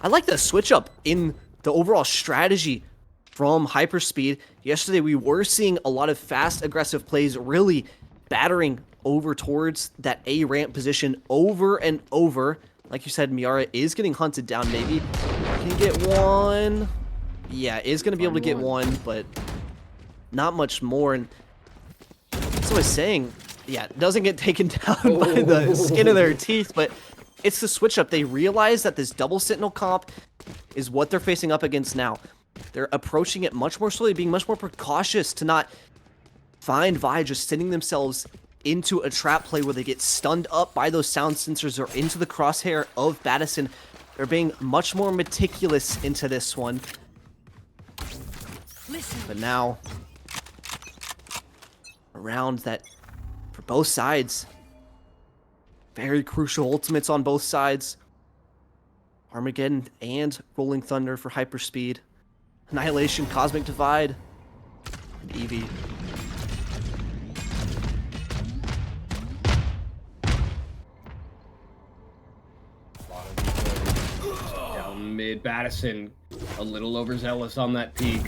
I like the switch up in the overall strategy from HyperSpeed. Yesterday, we were seeing a lot of fast, aggressive plays, really battering over towards that A ramp position over and over. Like you said, Miara is getting hunted down, maybe. Can you get one? Yeah, is going to be able to get one, but not much more. And that's what I was saying. Yeah, it doesn't get taken down by the skin of their teeth, but it's the switch up. They realize that this double Sentinel comp is what they're facing up against now. They're approaching it much more slowly, being much more precautious to not find Vi just sending themselves into a trap play where they get stunned up by those sound sensors or into the crosshair of Battison. They're being much more meticulous into this one. But now, around that for both sides. Very crucial ultimates on both sides. Armageddon and Rolling Thunder for HyperSpeed. Annihilation, Cosmic Divide, and Eevee.
Down mid, Battison a little overzealous on that peak.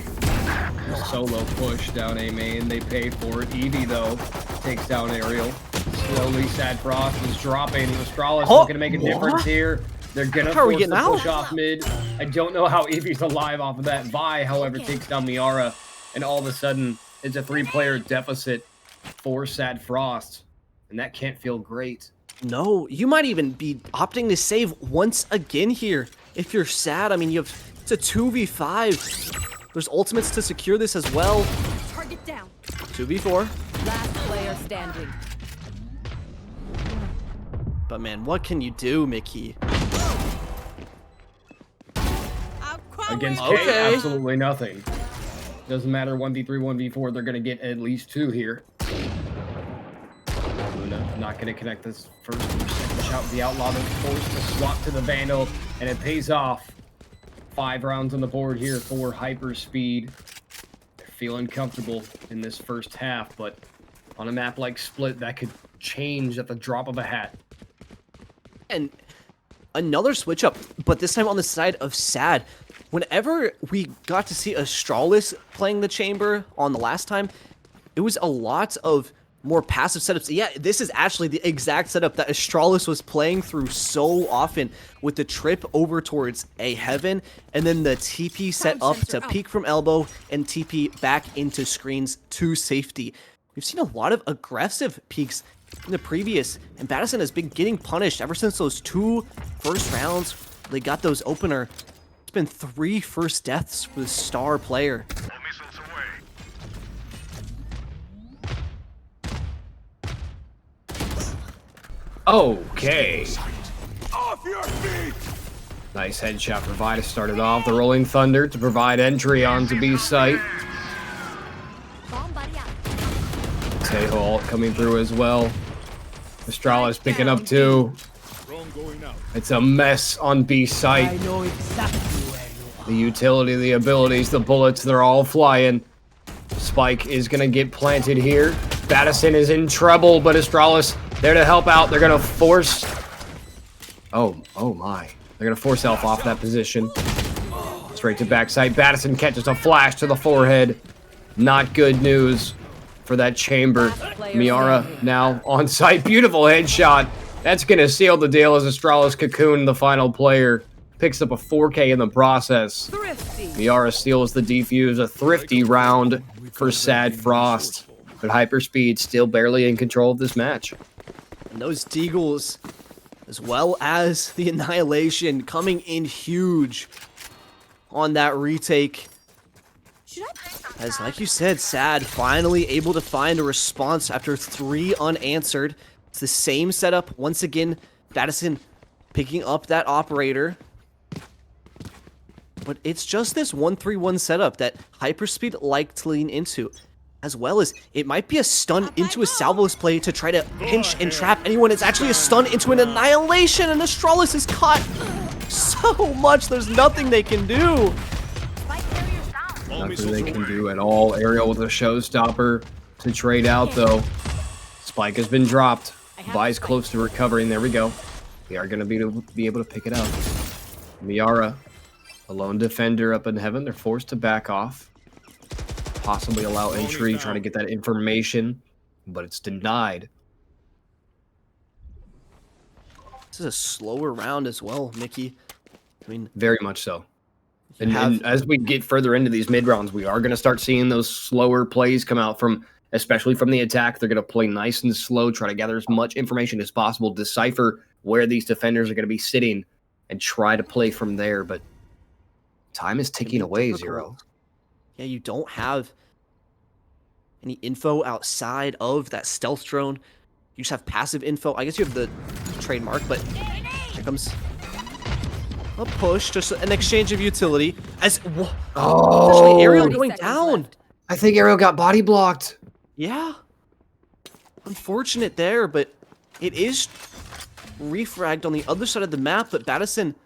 Solo push down A main. They pay for it. Evie, though, takes down Aerial. Slowly, SaD Frost is dropping. Astralis looking to make a difference here. They're gonna
How are we
force the
getting
push off mid. I don't know how Evie's alive off of that. Vi, however, takes down Miara. And all of a sudden, it's a 3-player deficit for SaD Frost. And that can't feel great.
No, you might even be opting to save once again here. If you're SaD, I mean, it's a 2v5. There's ultimates to secure this as well.
Target down.
2v4.
Last player standing.
But man, what can you do, Mickey?
Against
Okay.
K, absolutely nothing. Doesn't matter 1v3, 1v4, they're going to get at least 2 here. Luna not going to connect this first or second shot with the Outlaw. They're forced to swap to the Vandal, and it pays off. 5 rounds on the board here for HyperSpeed. They're feeling comfortable in this first half, but on a map like Split, that could change at the drop of a hat.
And another switch up, but this time on the side of SaD. Whenever we got to see Astralis playing the chamber on the last time, it was a lot of more passive setups. Yeah, this is actually the exact setup that Astralis was playing through so often, with the trip over towards A Heaven, and then the TP set up to peek from elbow and TP back into screens to safety. We've seen a lot of aggressive peeks in the previous, and Battison has been getting punished ever since those 2 first rounds. They got those opener. It's been 3 first deaths for the star player.
Okay.
Off your feet!
Nice headshot for Vi to start it off. The Rolling Thunder to provide entry onto B site. Teho coming through as well. Astralis picking up 2. It's a mess on B site.
I know exactly where you are.
The utility, the abilities, the bullets, they're all flying. Spike is going to get planted here. Battison is in trouble, but Astralis there to help out. They're going to force... Oh my. They're going to force Elf off that position. Straight to backside. Battison catches a flash to the forehead. Not good news for that chamber. Miara now on site. Beautiful headshot. That's going to seal the deal as Astralis Cocoon, the final player, picks up a 4K in the process. Miara steals the defuse, a thrifty round for SaD Frost. But HyperSpeed still barely in control of this match.
And those Deagles, as well as the Annihilation, coming in huge on that retake. As, like you said, SaD finally able to find a response after 3 unanswered. It's the same setup. Once again, Battison picking up that operator. But it's just this 1-3-1 setup that HyperSpeed like to lean into. As well as, it might be a stun into a Salvo's play to try to pinch and trap anyone. It's actually a stun into an Annihilation, and Astralis is caught so much. There's nothing they can do.
Nothing they can do at all. Aerial with a showstopper to trade out, though. Spike has been dropped. Vi's close to recovering. There we go. We are going to be able to pick it up. Miara, a lone defender up in heaven. They're forced to back off. Possibly allow entry, trying to get that information, but it's denied.
This is a slower round as well, Mickey. I mean,
very much so. And as we get further into these mid rounds, we are going to start seeing those slower plays come out from, especially from the attack. They're going to play nice and slow, try to gather as much information as possible, decipher where these defenders are going to be sitting, and try to play from there. But time is ticking away, Zero.
Yeah, you don't have any info outside of that stealth drone. You just have passive info. I guess you have the trademark, but here comes a push, just an exchange of utility. As actually Aerial going down.
I think Aerial got body blocked.
Yeah. Unfortunate there, but it is refragged on the other side of the map, but Battison...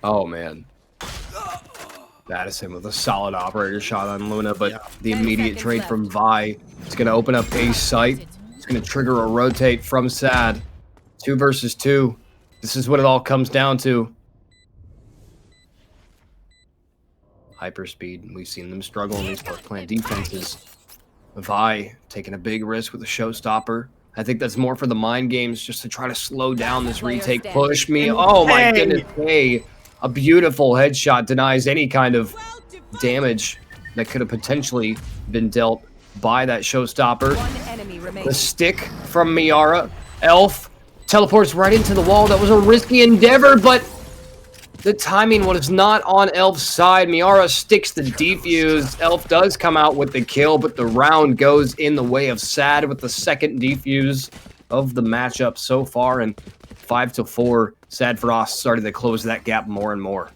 Oh, man. Battison with a solid operator shot on Luna, but the immediate trade from Vi is going to open up a site. It's going to trigger a rotate from SaD. 2 versus 2. This is what it all comes down to. HyperSpeed. We've seen them struggle in these post-plant defenses. Vi taking a big risk with the showstopper. I think that's more for the mind games, just to try to slow down this retake push. Oh my goodness, hey, a beautiful headshot denies any kind of damage that could have potentially been dealt by that showstopper. The stick from Miara. Elf teleports right into the wall. That was a risky endeavor, but the timing was not on Elf's side. Miara sticks the defuse. Elf does come out with the kill, but the round goes in the way of SaD with the second defuse of the matchup so far. And 5-4, SaD Frost started to close that gap more and more.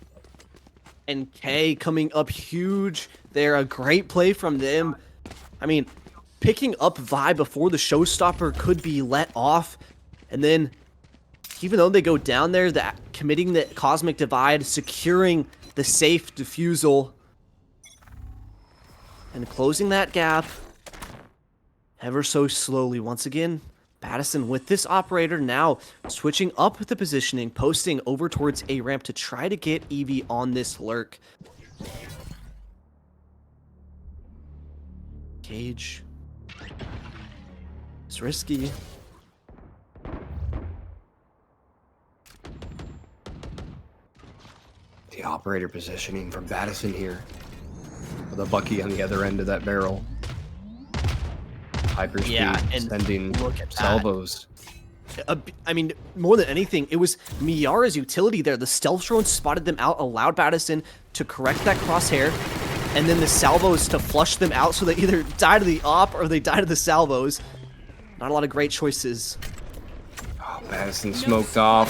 And K coming up huge there. A great play from them. I mean, picking up Vi before the showstopper could be let off. And then, even though they go down there, committing the Cosmic Divide, securing the safe defusal, and closing that gap ever so slowly. Once again, Madison with this operator now switching up the positioning, posting over towards A ramp to try to get Evie on this lurk. Cage. It's risky.
The operator positioning from Madison here. With a Bucky on the other end of that barrel. HyperSpeed sending salvos.
I mean, more than anything, it was Miara's utility there. The stealth drone spotted them out, allowed Madison to correct that crosshair, and then the salvos to flush them out so they either die to the op or they die to the salvos. Not a lot of great choices.
Oh, Madison smoked off.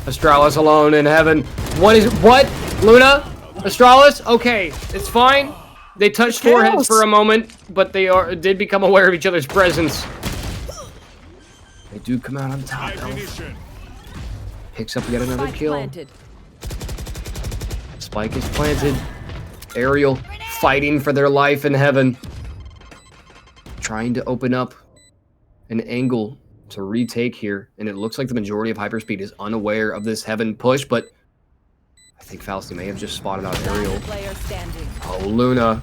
Astralis alone in heaven. What? Luna? Astralis? Okay, it's fine. They touched foreheads for a moment, but they did become aware of each other's presence. They do come out on top, though. Picks up yet another kill. Spike is planted. Aerial fighting for their life in heaven. Trying to open up an angle to retake here. And it looks like the majority of HyperSpeed is unaware of this heaven push, but I think Fallacy may have just spotted out Aerial. Oh, Luna.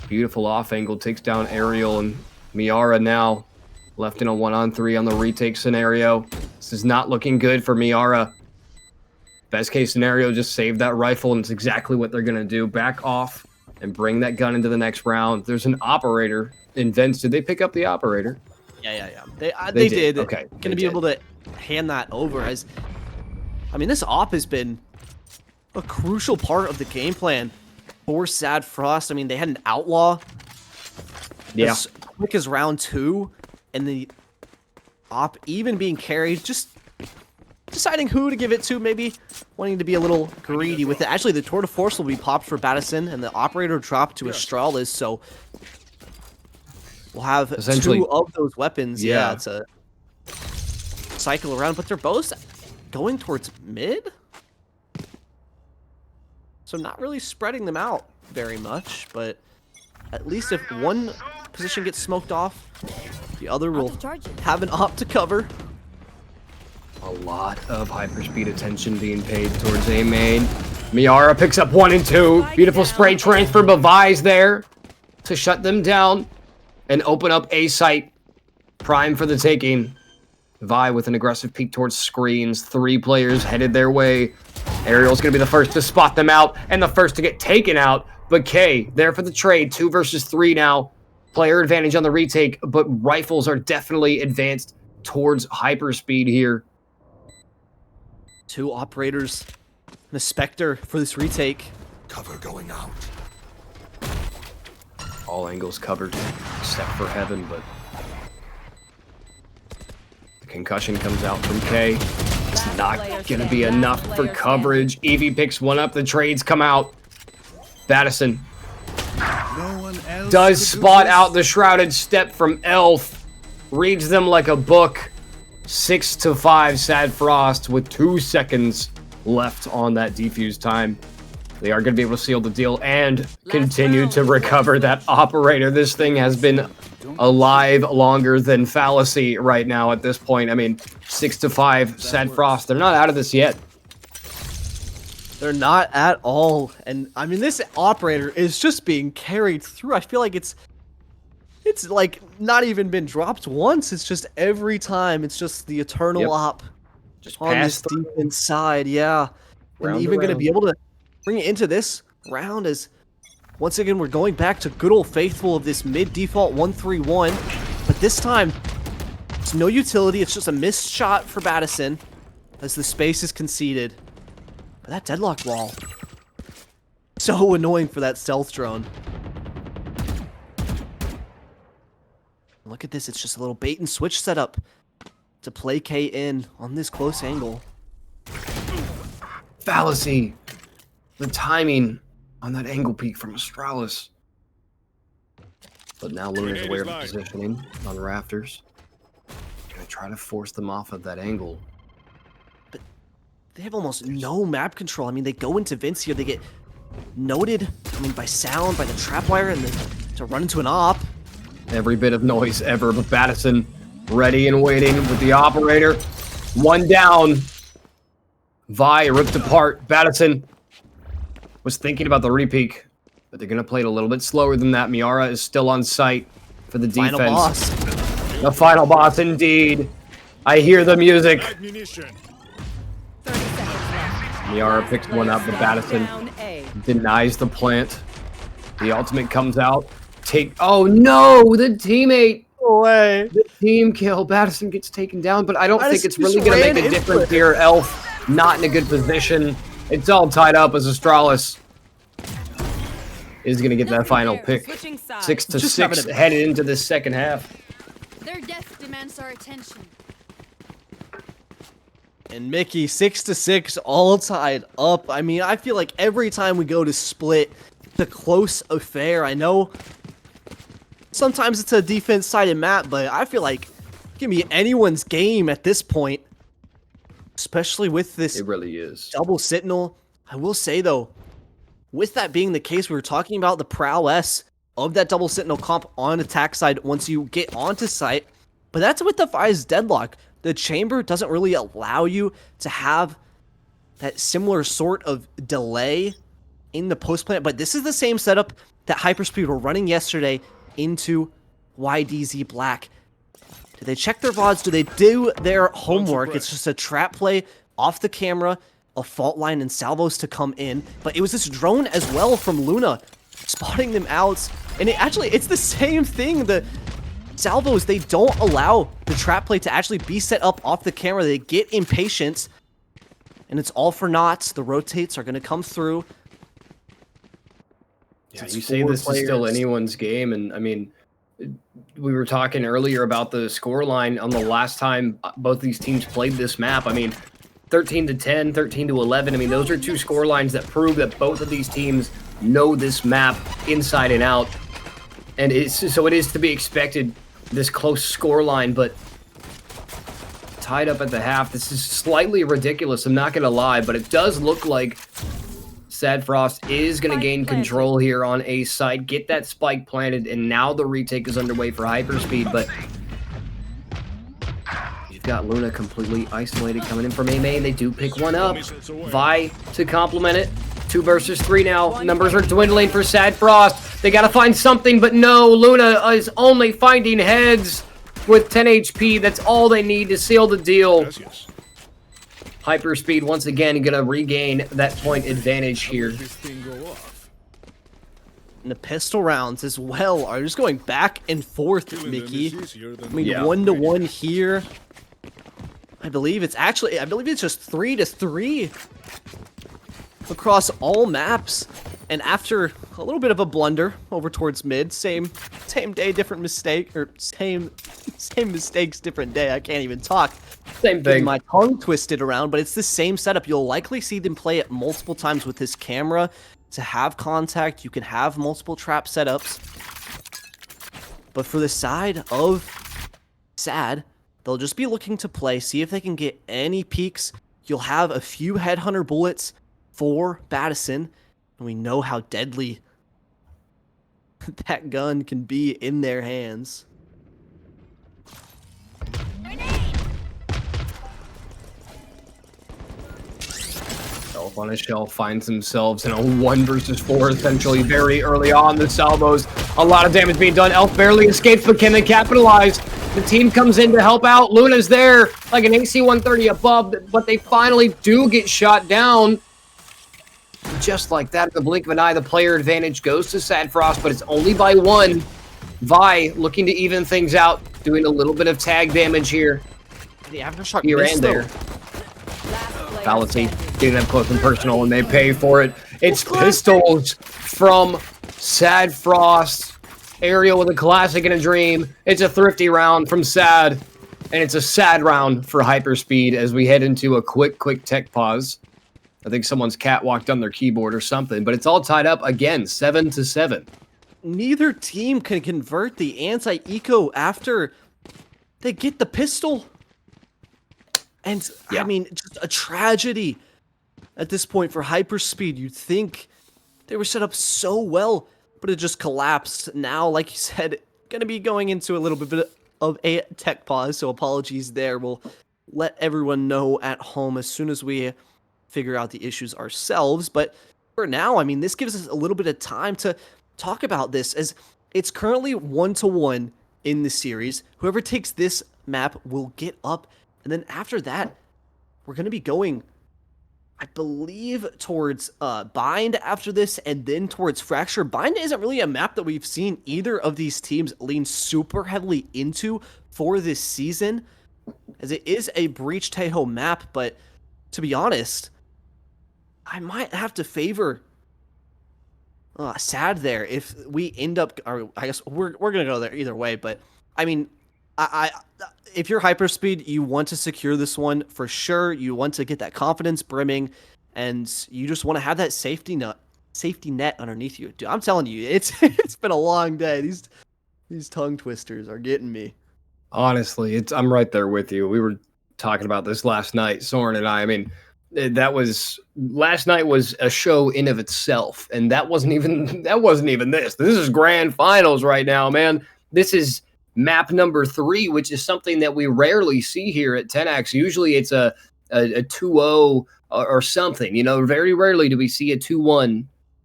Beautiful off angle, takes down Aerial, and Miara now left in a 1-on-3 on the retake scenario. This is not looking good for Miara. Best case scenario, just save that rifle, and it's exactly what they're going to do. Back off and bring that gun into the next round. There's an operator in Vents. Did they pick up the operator?
Yeah. They did.
Okay.
Going to be able to hand that over. As I mean, this op has been a crucial part of the game plan for SaD Frost. I mean, they had an outlaw as quick as round 2, and the op even being carried, just deciding who to give it to, maybe wanting to be a little greedy with it. Actually, the Tour de Force will be popped for Madison, and the operator dropped to Astralis, so we'll have 2 of those weapons. Yeah, it's a cycle around, but they're both going towards mid, so not really spreading them out very much, but at least if one position gets smoked off, the other will have an op to cover.
A lot of HyperSpeed attention being paid towards A main. Miara picks up 1 and 2. Beautiful spray transfer, but Vi's there to shut them down and open up A site. Prime for the taking. Vi with an aggressive peek towards screens. 3 players headed their way. Aerial's going to be the first to spot them out and the first to get taken out. But K there for the trade. 2 versus 3 now. Player advantage on the retake, but rifles are definitely advanced towards HyperSpeed here.
2 operators and a Spectre for this retake.
Cover going out.
All angles covered, except for heaven, but the concussion comes out from K. It's not going to be enough for coverage. Evie picks 1 up. The trades come out. Madison does spot out the shrouded step from Elf. Reads them like a book. 6-5 SaD Frost with 2 seconds left on that defuse time. They are going to be able to seal the deal and continue to recover that operator. This thing has been alive longer than Fallacy right now at this point. I mean, 6-5 SaD Frost. They're not out of this yet.
They're not at all. And I mean, this operator is just being carried through. I feel like it's like not even been dropped once. It's just every time. It's just the eternal
Yep.
op
Just
on
pass
this defense side. Yeah. And
Round
even going to
around.
be able to bring it into this round as once again, we're going back to good old faithful of this mid default 1-3-1. But this time, there's no utility. It's just a missed shot for Battison as the space is conceded. But that deadlock wall, so annoying for that stealth drone. Look at this. It's just a little bait and switch setup to play K in on this close angle.
Fallacy. The timing on that angle peak from Astralis. But now Luna's aware of the positioning on the rafters. Gonna try to force them off of that angle.
But they have almost no map control. I mean, they go into Vince here. They get noted, I mean, by sound, by the trapwire, and then to run into an op.
Every bit of noise ever, but Battison ready and waiting with the operator. One down. Vi ripped apart. Battison was thinking about the repeak, but they're going to play it a little bit slower than that. Miara is still on site for the defense.
Final boss.
The final boss, indeed. I hear the music.
30 seconds left.
Miara picks one up, but Battison
Down A.
denies the plant. The ultimate comes out. Oh no, the teammate.
Away.
The team kill. Battison gets taken down, but I don't think it's
Battison
really
just
going to
ran
make a
into
difference
it.
here. Elf not in a good position. It's all tied up as Astralis is going to get that final pick.
Switching sides.
6-6
Just having a-
headed into the second half.
Their death demands our attention.
And Mickey, 6-6, all tied up. I mean, I feel like every time we go to split, it's a close affair. I know sometimes it's a defense-sided map, but I feel like it can be anyone's game at this point, especially with this
It really is.
double Sentinel. I will say, though, with that being the case, we were talking about the prowess of that double Sentinel comp on attack side once you get onto site, but that's with the Vi's deadlock. The chamber doesn't really allow you to have that similar sort of delay in the post plant, but this is the same setup that HyperSpeed were running yesterday into YDZ Black. Do they check their VODs? Do they do their homework? It's just a trap play off the camera, a fault line and salvos to come in, but it was this drone as well from Luna spotting them out, and it's the same thing. The salvos, they don't allow the trap play to actually be set up off the camera. They get impatient, and it's all for naught. The rotates are going to come through.
Yeah,
It's
you say
4
this is still
players.
anyone's game, and I mean, we were talking earlier about the scoreline on the last time both these teams played this map. I mean, 13-10, 13-11. I mean, those are two scorelines that prove that both of these teams know this map inside and out, and it is to be expected, this close scoreline, but tied up at the half. This is slightly ridiculous, I'm not going to lie, but it does look like SaD Frost is going to gain control here on A side, get that spike planted, and now the retake is underway for HyperSpeed, but you've got Luna completely isolated coming in from A main. They do pick one up. Vi to complement it. 2 versus 3 now. Numbers are dwindling for SaD Frost. They got to find something, but no, Luna is only finding heads with 10 HP. That's all they need to seal the deal. HyperSpeed once again going to regain that point advantage here.
And the pistol rounds as well are just going back and forth, Mickey. I mean,
Yeah.
1-1 here. I believe it's just 3-3 across all maps. And after a little bit of a blunder over towards mid, same day, different mistake, or same mistakes, different day. I can't even talk.
Same
Getting
thing.
my tongue twisted around, but it's the same setup. You'll likely see them play it multiple times with this camera to have contact. You can have multiple trap setups. But for the side of SaD, they'll just be looking to play, see if they can get any peeks. You'll have a few headhunter bullets for Battison, and we know how deadly that gun can be in their hands.
Elf Shell finds themselves in a 1 versus 4, essentially, very early on. The salvos, a lot of damage being done. Elf barely escapes, but can they capitalize? The team comes in to help out. Luna's there, like an AC 130 above, but they finally do get shot down. Just like that, in the blink of an eye, the player advantage goes to SaD Frost, but it's only by 1. Vi looking to even things out, doing a little bit of tag damage here.
The aftershock
Here and there. Fallacy, getting up close and personal, and they pay for it. It's pistols from SaD Frost. Aerial with a classic and a dream. It's a thrifty round from SaD, and it's a sad round for HyperSpeed as we head into a quick tech pause. I think someone's cat walked on their keyboard or something, but it's all tied up again, 7-7.
Neither team can convert the anti-eco after they get the pistol. And,
Yeah.
I mean, just a tragedy at this point for HyperSpeed. You'd think they were set up so well, but it just collapsed. Now, like you said, going to be going into a little bit of a tech pause, so apologies there. We'll let everyone know at home as soon as we figure out the issues ourselves. But for now, I mean, this gives us a little bit of time to talk about this, as it's currently 1-1 in the series. Whoever takes this map will get up, and then after that, we're going to be going, I believe, towards Bind after this, and then towards Fracture. Bind isn't really a map that we've seen either of these teams lean super heavily into for this season, as it is a Breach Tahoe map, but to be honest, I might have to favor SaD there if we end up, or I guess we're gonna go there either way. But I mean, I if you're HyperSpeed, you want to secure this one for sure. You want to get that confidence brimming, and you just want to have that safety net underneath you. Dude, I'm telling you, it's been a long day. These tongue twisters are getting me.
Honestly, I'm right there with you. We were talking about this last night, Soren and I. I mean, last night was a show in of itself, and that wasn't even this. This is grand finals right now, man. This is map number 3, which is something that we rarely see here at Tenax. Usually it's a 2-0 or something, you know. Very rarely do we see a 2-1,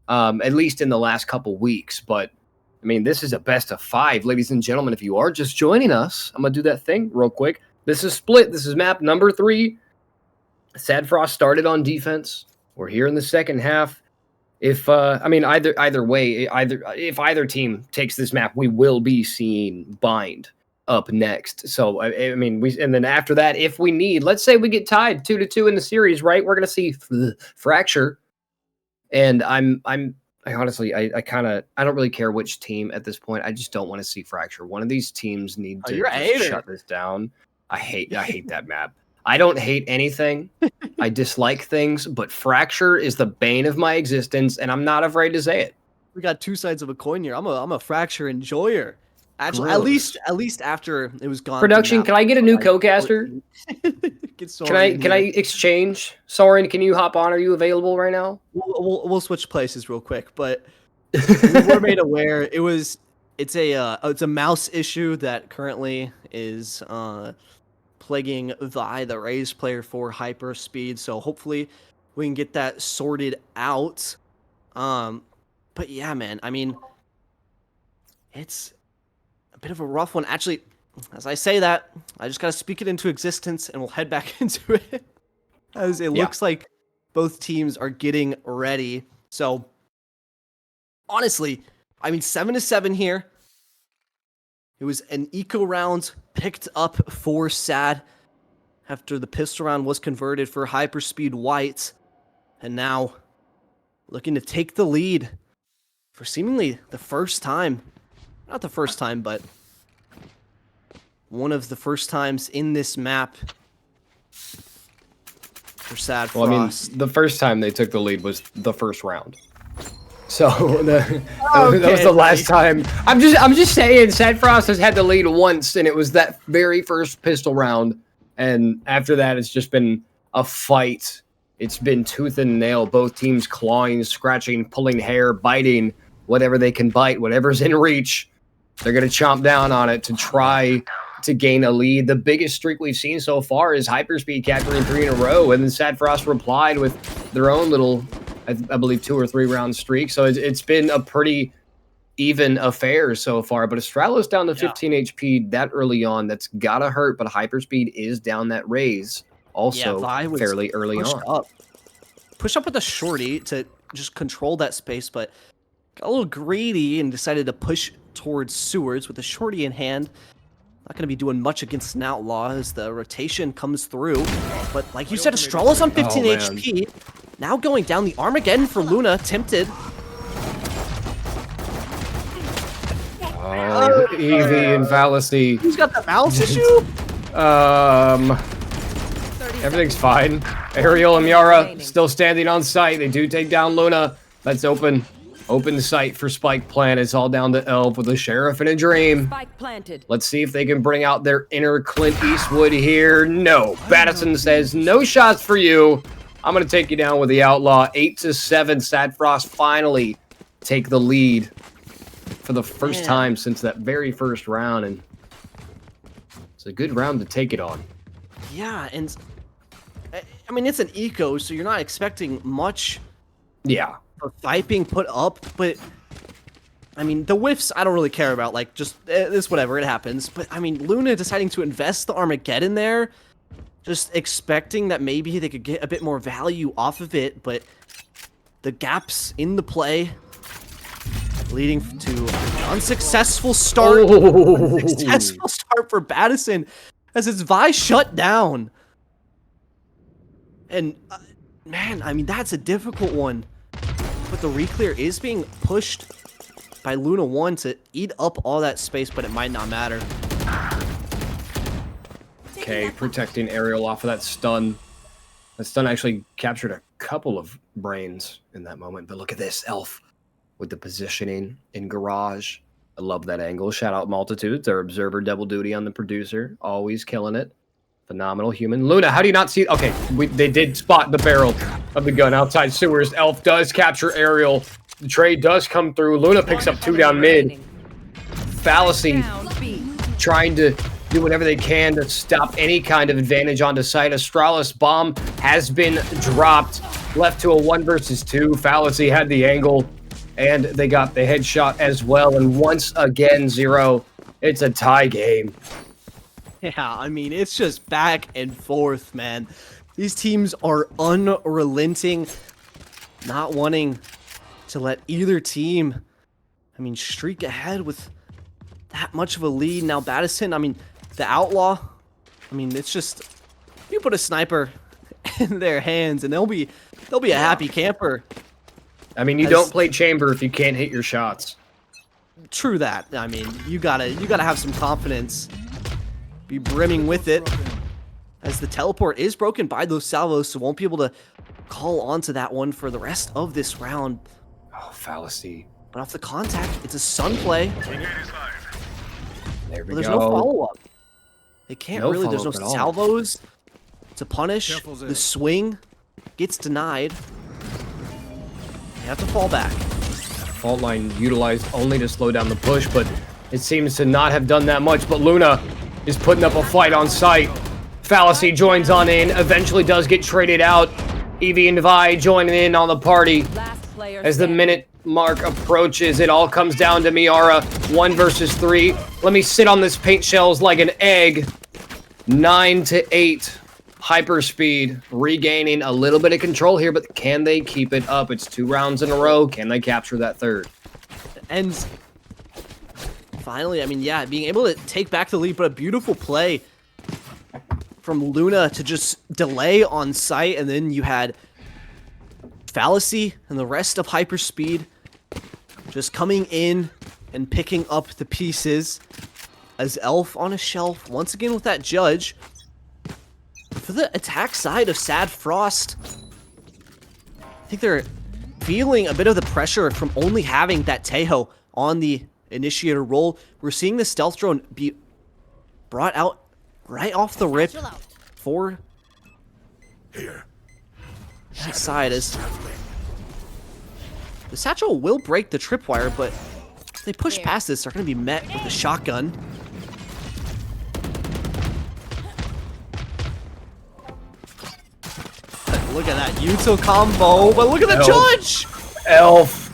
at least in the last couple weeks. But I mean, this is a best of 5, ladies and gentlemen. If you are just joining us, I'm gonna do that thing real quick. This is split. This is map number 3. SaD Frost started on defense. We're here in the second half. If I mean, either way, if either team takes this map, we will be seeing Bind up next. So I mean, and then after that, if we need, let's say we get tied 2-2 in the series, right? We're gonna see Fracture. And I honestly, I don't really care which team at this point. I just don't want to see Fracture. One of these teams need to just shut this down. I hate that map. I don't hate anything. I dislike things, but Fracture is the bane of my existence, and I'm not afraid to say it.
We got two sides of a coin here. I'm a Fracture enjoyer. Actually,
Gross.
at least after it was gone.
Production, can I get a new co-caster? Can I exchange? Soren, can you hop on? Are you available right now?
We'll switch places real quick, but we were made aware it's a mouse issue that currently is plaguing the raised player for HyperSpeed. So hopefully we can get that sorted out. But yeah, man, I mean, it's a bit of a rough one. Actually, as I say that, I just got to speak it into existence, and we'll head back into it, as it looks like both teams are getting ready. So honestly, I mean, 7-7 here. It was an eco round picked up for SaD after the pistol round was converted for HyperSpeed White, and now looking to take the lead for seemingly the first time. Not the first time, but one of the first times in this map for SaD Frost.
Well, I mean, the first time they took the lead was the first round. So that was the last time. I'm just saying, SaD Frost has had the lead once, and it was that very first pistol round. And after that, it's just been a fight. It's been tooth and nail. Both teams clawing, scratching, pulling hair, biting whatever they can bite, whatever's in reach. They're gonna chomp down on it to try to gain a lead. The biggest streak we've seen so far is HyperSpeed capturing 3 in a row, and then SaD Frost replied with their own little, I believe, 2 or 3 round streak. So it's been a pretty even affair so far. But Astralos down to 15 HP that early on, that's gotta hurt. But HyperSpeed is down that raise also
Vi was
fairly early
pushed
on.
Push up with a shorty to just control that space, but got a little greedy and decided to push towards sewers with a shorty in hand. Not going to be doing much against an outlaw as the rotation comes through. But like you said, Astralos on 15 HP. Now going down the Armageddon for Luna, tempted.
Oh, Eevee and Fallacy.
Who's got the mouse issue?
Everything's fine. Ariel and Miara still standing on site. They do take down Luna. Let's open the site for Spike Plant. It's all down to Elf with a Sheriff and a Dream.
Spike planted.
Let's see if they can bring out their inner Clint Eastwood here. No. Battison says, no shots for you. I'm going to take you down with the Outlaw. 8-7. SaD Frost finally take the lead for the first time since that very first round. And it's a good round to take it on.
Yeah, and I mean, it's an eco, so you're not expecting much.
Yeah.
A fight being put up, but I mean, the whiffs I don't really care about. Like, just this, whatever, it happens. But I mean, Luna deciding to invest the Armageddon there, just expecting that maybe they could get a bit more value off of it. But the gaps in the play leading to an unsuccessful start. Unsuccessful start for Battison as his Vi shut down. And man, I mean, that's a difficult one. But the reclear is being pushed by Luna 1 to eat up all that space, but it might not matter.
Okay, protecting Ariel off of that stun. That stun actually captured a couple of brains in that moment. But look at this, Elf with the positioning in Garage. I love that angle. Shout out Multitudes, our observer double duty on the producer. Always killing it. Phenomenal human. Luna, how do you not see? Okay, they did spot the barrel of the gun outside sewers. Elf does capture Ariel. The trade does come through. Luna picks up 2 down mid. Fallacy trying to do whatever they can to stop any kind of advantage onto site. Astralis bomb has been dropped. Left to a 1 versus 2. Fallacy had the angle, and they got the headshot as well. And once again, 0. It's a tie game.
Yeah, I mean, it's just back and forth, man. These teams are unrelenting, not wanting to let either team, I mean, streak ahead with that much of a lead. Now, Battison, I mean, the Outlaw, I mean, it's just, you put a sniper in their hands and they'll be a happy camper.
I mean, you don't play Chamber if you can't hit your shots.
True that. I mean, you gotta have some confidence. Be brimming with it, as the teleport is broken by those salvos, so won't be able to call onto that one for the rest of this round.
Oh, Fallacy.
But off the contact, it's a sun play.
There we
There's
go.
no follow-up. They can't really, there's no
follow-up at all.
salvos to punish. The swing gets denied. They have to fall back.
Fault line utilized only to slow down the push, but it seems to not have done that much. But Luna is putting up a fight on site. Fallacy joins on in, eventually does get traded out. Eevee and Vi joining in on the party. As the minute mark approaches, it all comes down to Miara. 1 versus 3. Let me sit on this paint shells like an egg. 9-8. HyperSpeed regaining a little bit of control here, but can they keep it up? It's 2 rounds in a row. Can they capture that third?
And finally, I mean, yeah, being able to take back the lead, but a beautiful play from Luna to just delay on site, and then you had Fallacy and the rest of HyperSpeed just coming in and picking up the pieces as Elf on a shelf, once again with that judge. For the attack side of SaD Frost, I think they're feeling a bit of the pressure from only having that Tejo on the initiator role. We're seeing the stealth drone be brought out right off the rip for that side, as the satchel will break the tripwire, but if they push past this, they're going to be met with a shotgun. Look at that util combo, but look at the
Elf.
judge!
Elf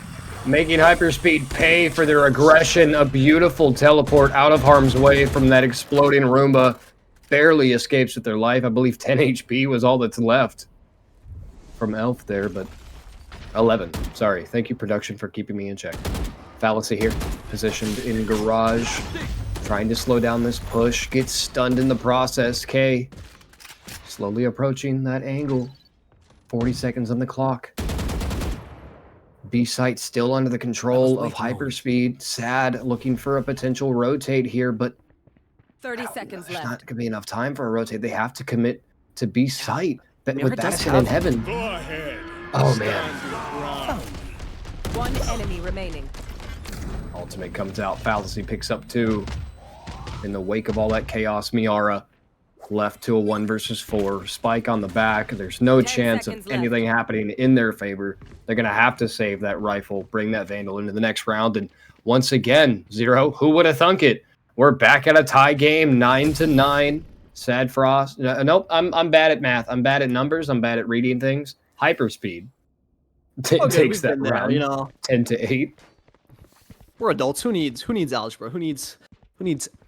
making HyperSpeed pay for their aggression. A beautiful teleport out of harm's way from that exploding Roomba. Barely escapes with their life. I believe 10 HP was all that's left from Elf there, but 11. Sorry. Thank you, production, for keeping me in check. Fallacy here, positioned in garage, trying to slow down this push. Gets stunned in the process. K slowly approaching that angle. 40 seconds on the clock. B site still under the control of HyperSpeed. SaD looking for a potential rotate here, but
30 seconds
there's
left.
not going to be enough time for a rotate. They have to commit to B site. But
Mirror
with
does
Bastion
have-
in heaven. Oh man.
One enemy remaining.
Ultimate comes out. Fallacy picks up 2. In the wake of all that chaos, Miara left to a 1 versus 4. Spike on the back. There's no
10
chance of
seconds left.
anything happening in their favor. They're going to have to save that rifle, bring that Vandal into the next round. And once again, Zero, who would have thunk it? We're back at a tie game, 9-9. SaD Frost. Nope, I'm bad at math. I'm bad at numbers. I'm bad at reading things. HyperSpeed
Okay,
takes
we've
that
been there,
round,
you know.
10-8.
We're adults. Who needs algebra? Who needs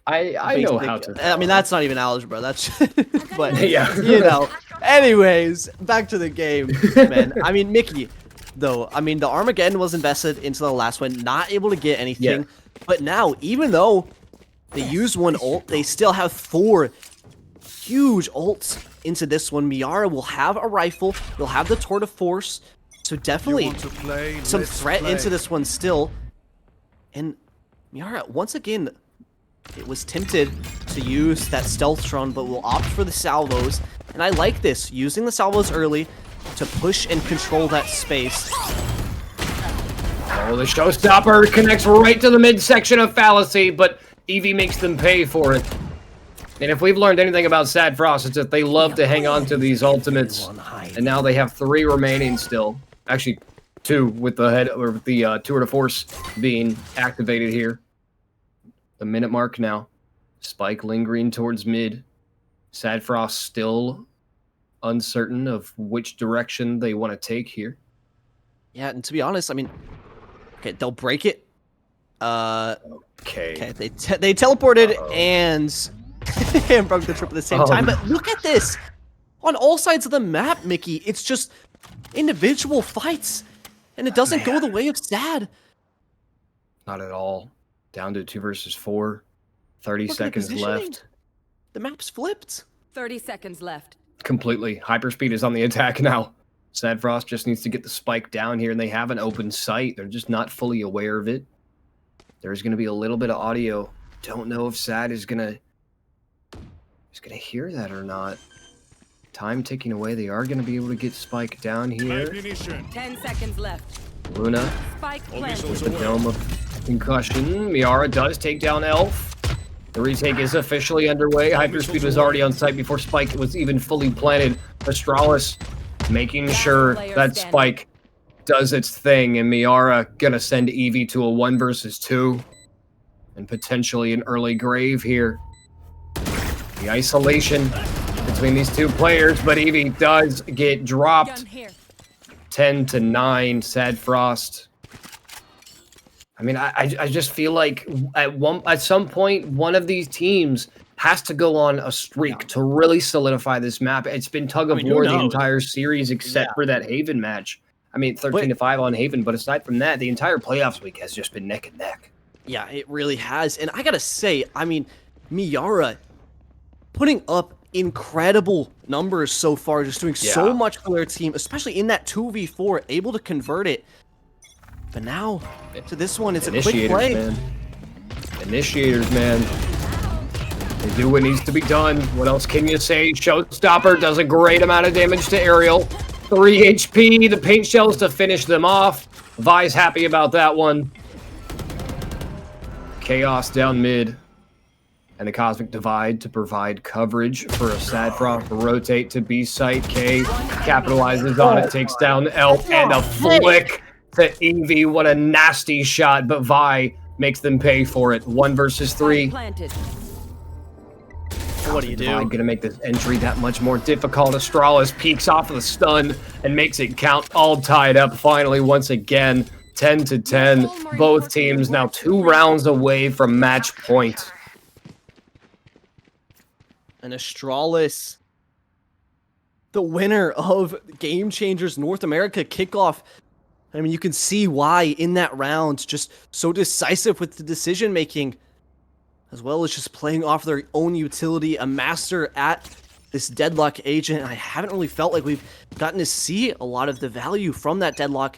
I know
basic-
how to.
I mean, that's not even algebra. That's but
Yeah.
you know. Anyways, back to the game, man. I mean, Mickey, though. I mean, the Armageddon was invested into the last one, not able to get anything.
Yeah.
But now, even though they used one ult, they still have 4 huge ults into this one. Miara will have a rifle. You'll have the Tour de Force. So definitely some threat into this one still. And Miara, once again, it was tempted to use that stealth drone, but will opt for the salvos. And I like this, using the salvos early to push and control that space.
Oh, the showstopper connects right to the midsection of Fallacy, but Eevee makes them pay for it. And if we've learned anything about SaD Frost, it's that they love to hang on to these ultimates. And now they have 3 remaining still. Actually, 2 with the head or with the Tour de Force being activated here. The minute mark now. Spike lingering towards mid. SaD Frost still uncertain of which direction they want to take here.
Yeah, and to be honest, I mean, okay, they'll break it. Okay, they teleported and and broke the trip at the same time. But look at this! On all sides of the map, Mickey, it's just individual fights, and it doesn't go the way of SaD.
Not at all. Down to 2 versus 4. 30
Look at the
seconds
positioning.
left.
The map's flipped.
30 seconds left.
Completely. HyperSpeed is on the attack now. SaD Frost just needs to get the spike down here, and they have an open sight. They're just not fully aware of it. There's going to be a little bit of audio. Don't know if SaD is going to hear that or not. Time ticking away. They are going to be able to get spike down here.
10 seconds left.
Luna
Spike
with
planted.
the dome of concussion. Miara does take down Elf. The retake is officially underway. HyperSpeed was already on site before Spike was even fully planted. Astralis making sure that Spike does its thing, and Miara gonna send Eevee to a 1 versus 2. And potentially an early grave here. The isolation between these 2 players, but Eevee does get dropped.
Gun here.
10-9, SaD Frost. I mean, I just feel like at some point, one of these teams has to go on a streak to really solidify this map. It's been tug of war the entire series, except for that Haven match. I mean, 13-5 on Haven, but aside from that, the entire playoffs week has just been neck and neck.
Yeah, it really has. And I gotta say, I mean, Miara putting up incredible numbers so far, just doing so much for their team, especially in that 2v4, able to convert it. But now, to this one, it's a quick play.
Man. Initiators, man. They do what needs to be done. What else can you say? Showstopper does a great amount of damage to Ariel. 3 HP, the paint shells to finish them off. Vi's happy about that one. Chaos down mid. And the Cosmic Divide to provide coverage for a SaD Frost to rotate to B site. K capitalizes on it, takes down Elf, and a flick to Eevee. What a nasty shot, but Vi makes them pay for it. 1 versus 3.
Planted.
What do you do?
Divine gonna make this entry that much more difficult. Astralis peeks off of the stun and makes it count, all tied up finally once again. 10 to 10. Both teams now 2 rounds away from match point.
And Astralis, the winner of Game Changers North America kickoff. I mean, you can see why in that round, just so decisive with the decision making, as well as just playing off their own utility, a master at this deadlock agent. I haven't really felt like we've gotten to see a lot of the value from that deadlock.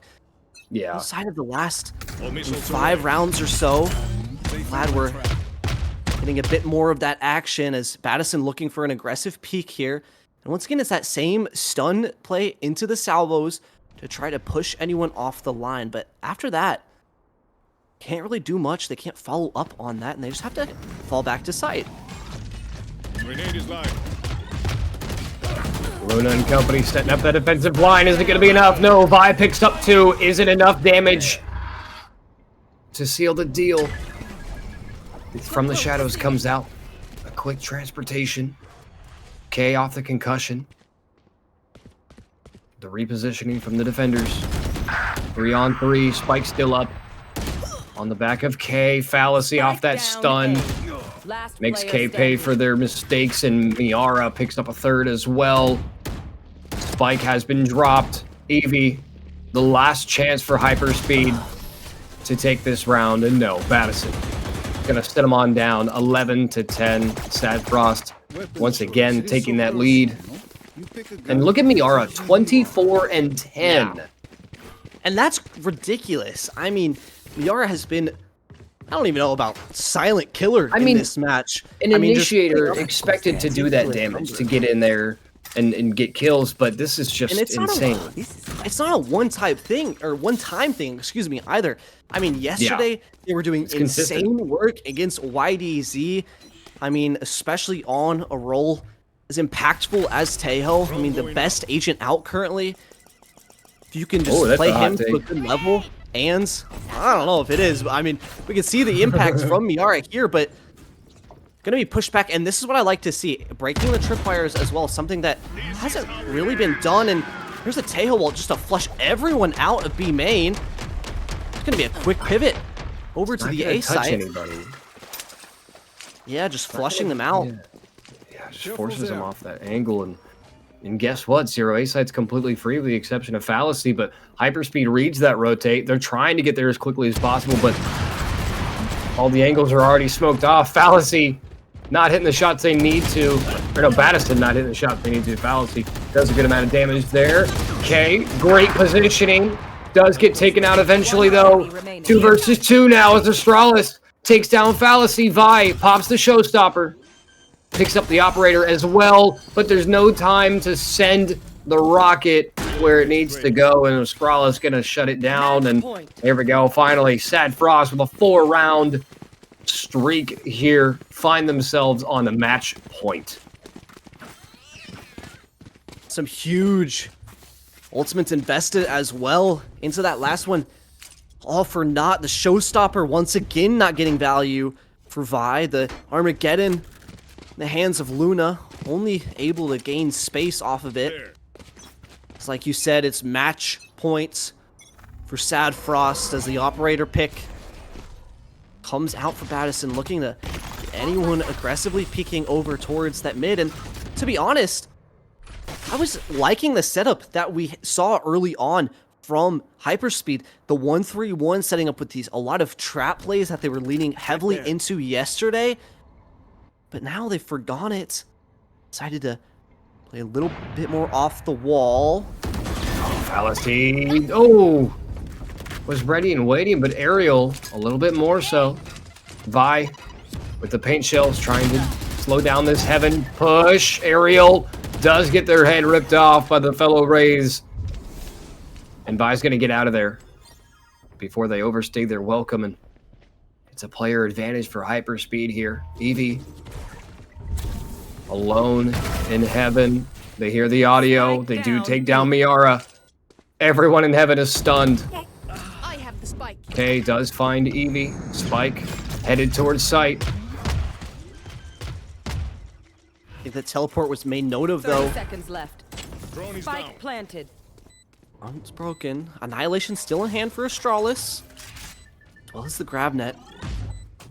Yeah.
Outside of the last 5 rounds or so, glad we're getting a bit more of that action as Battison looking for an aggressive peek here. And once again, it's that same stun play into the salvos to try to push anyone off the line. But after that, can't really do much. They can't follow up on that, and they just have to fall back to site.
Grenade is live.
Luna and company setting up that defensive line. Is it going to be enough? No. Vi picks up 2. Isn't enough damage to seal the deal. From the shadows comes out a quick transportation. K off the concussion. The repositioning from the defenders. 3-on-3. Spike still up. On the back of K. Fallacy off that stun. Makes K pay for their mistakes, and Miara picks up a 3rd as well. Spike has been dropped. Evie, the last chance for HyperSpeed to take this round, and no, Battison gonna set him on down. 11 to 10. SaD Frost once again taking that lead. And look at Miara, 24 and 10.
Yeah. And that's ridiculous. I mean, Miara has been, I don't even know about silent killer in this match.
An initiator expected to do that damage, to get in there and get kills, but this is just insane.
It's not a one-time thing, excuse me, either. I mean, yesterday they were doing insane work against YDZ. I mean, especially on a role as impactful as Tejo. I mean, the best agent out currently. If you can just play him to a good level, and I don't know if it is, but I mean, we can see the impacts from Miara here, but gonna be pushed back, and this is what I like to see. Breaking the tripwires as well, something that hasn't really been done, and here's a Tejo wall just to flush everyone out of B main. It's gonna be a quick pivot over to the A site. Yeah, just flushing them out.
Yeah, just forces them off that angle, and guess what? Zero A site's completely free with the exception of Fallacy, but HyperSpeed reads that rotate. They're trying to get there as quickly as possible, but all the angles are already smoked off. Fallacy not hitting the shots they need to. Or no, Battison not hitting the shots they need to. Fallacy does a good amount of damage there. Okay, great positioning. Does get taken out eventually, though. 2 versus 2 now as Astralis takes down Fallacy. Vi pops the showstopper. Picks up the operator as well, but there's no time to send the rocket where it needs to go, and Astralis gonna shut it down, and there we go. Finally, SaD Frost with a 4-round streak here find themselves on the match point.
Some huge ultimates invested as well into that last one. All for naught. The showstopper once again not getting value for Vi. The Armageddon in the hands of Luna, only able to gain space off of it. It's like you said, it's match points for SaD Frost as the operator pick comes out for Battison, looking to get anyone aggressively peeking over towards that mid. And to be honest, I was liking the setup that we saw early on from HyperSpeed. The 1-3-1 setting up with a lot of trap plays that they were leaning heavily into yesterday. But now they've forgone it. Decided to play a little bit more off the wall.
Fallacy. Oh! Was ready and waiting, but Ariel a little bit more so. Vi with the paint shells trying to slow down this heaven push. Ariel does get their head ripped off by the fellow Rays. And Vi's going to get out of there before they overstay their welcome. And it's a player advantage for HyperSpeed here. Evie alone in heaven. They hear the audio. They do take down Miara. Everyone in heaven is stunned.
I have the spike.
Okay, does find Evie. Spike headed towards site.
think that teleport was made note of,
30
though.
seconds left. Spike planted.
It's broken. Annihilation still in hand for Astralis. As well as the grab net.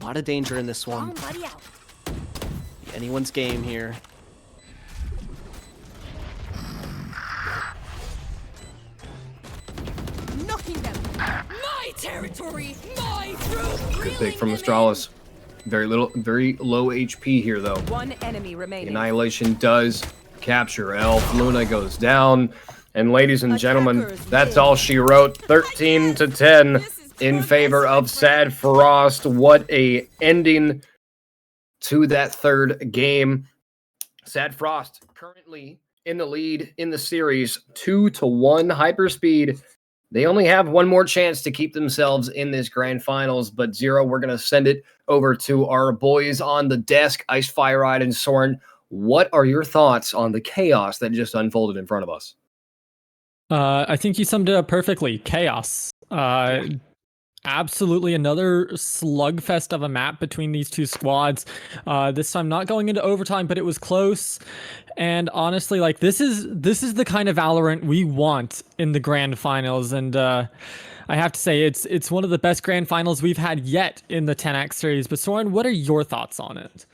A lot of danger in this one.
Somebody out.
Anyone's game here.
Knocking them. My territory. My fruit.
Good pick from Astralis. Very low HP here, though.
One enemy
The
remaining.
Annihilation does capture Elf. Luna goes down. And ladies and gentlemen,
Attackers
that's
win.
all she wrote. 13 to 10 in favor of SaD Frost. What a ending to that third game. SaD Frost currently in the lead in the series, 2-1. HyperSpeed, they only have one more chance to keep themselves in this grand finals, but Zero, we're going to send it over to our boys on the desk, Ice, Fire Ride, and Soren. What are your thoughts on the chaos that just unfolded in front of us?
I think you summed it up perfectly. Chaos. Absolutely another slugfest of a map between these two squads. This time not going into overtime, but it was close. And honestly, like this is the kind of Valorant we want in the grand finals. And I have to say it's one of the best grand finals we've had yet in the Tenax series. But Soren, what are your thoughts on it?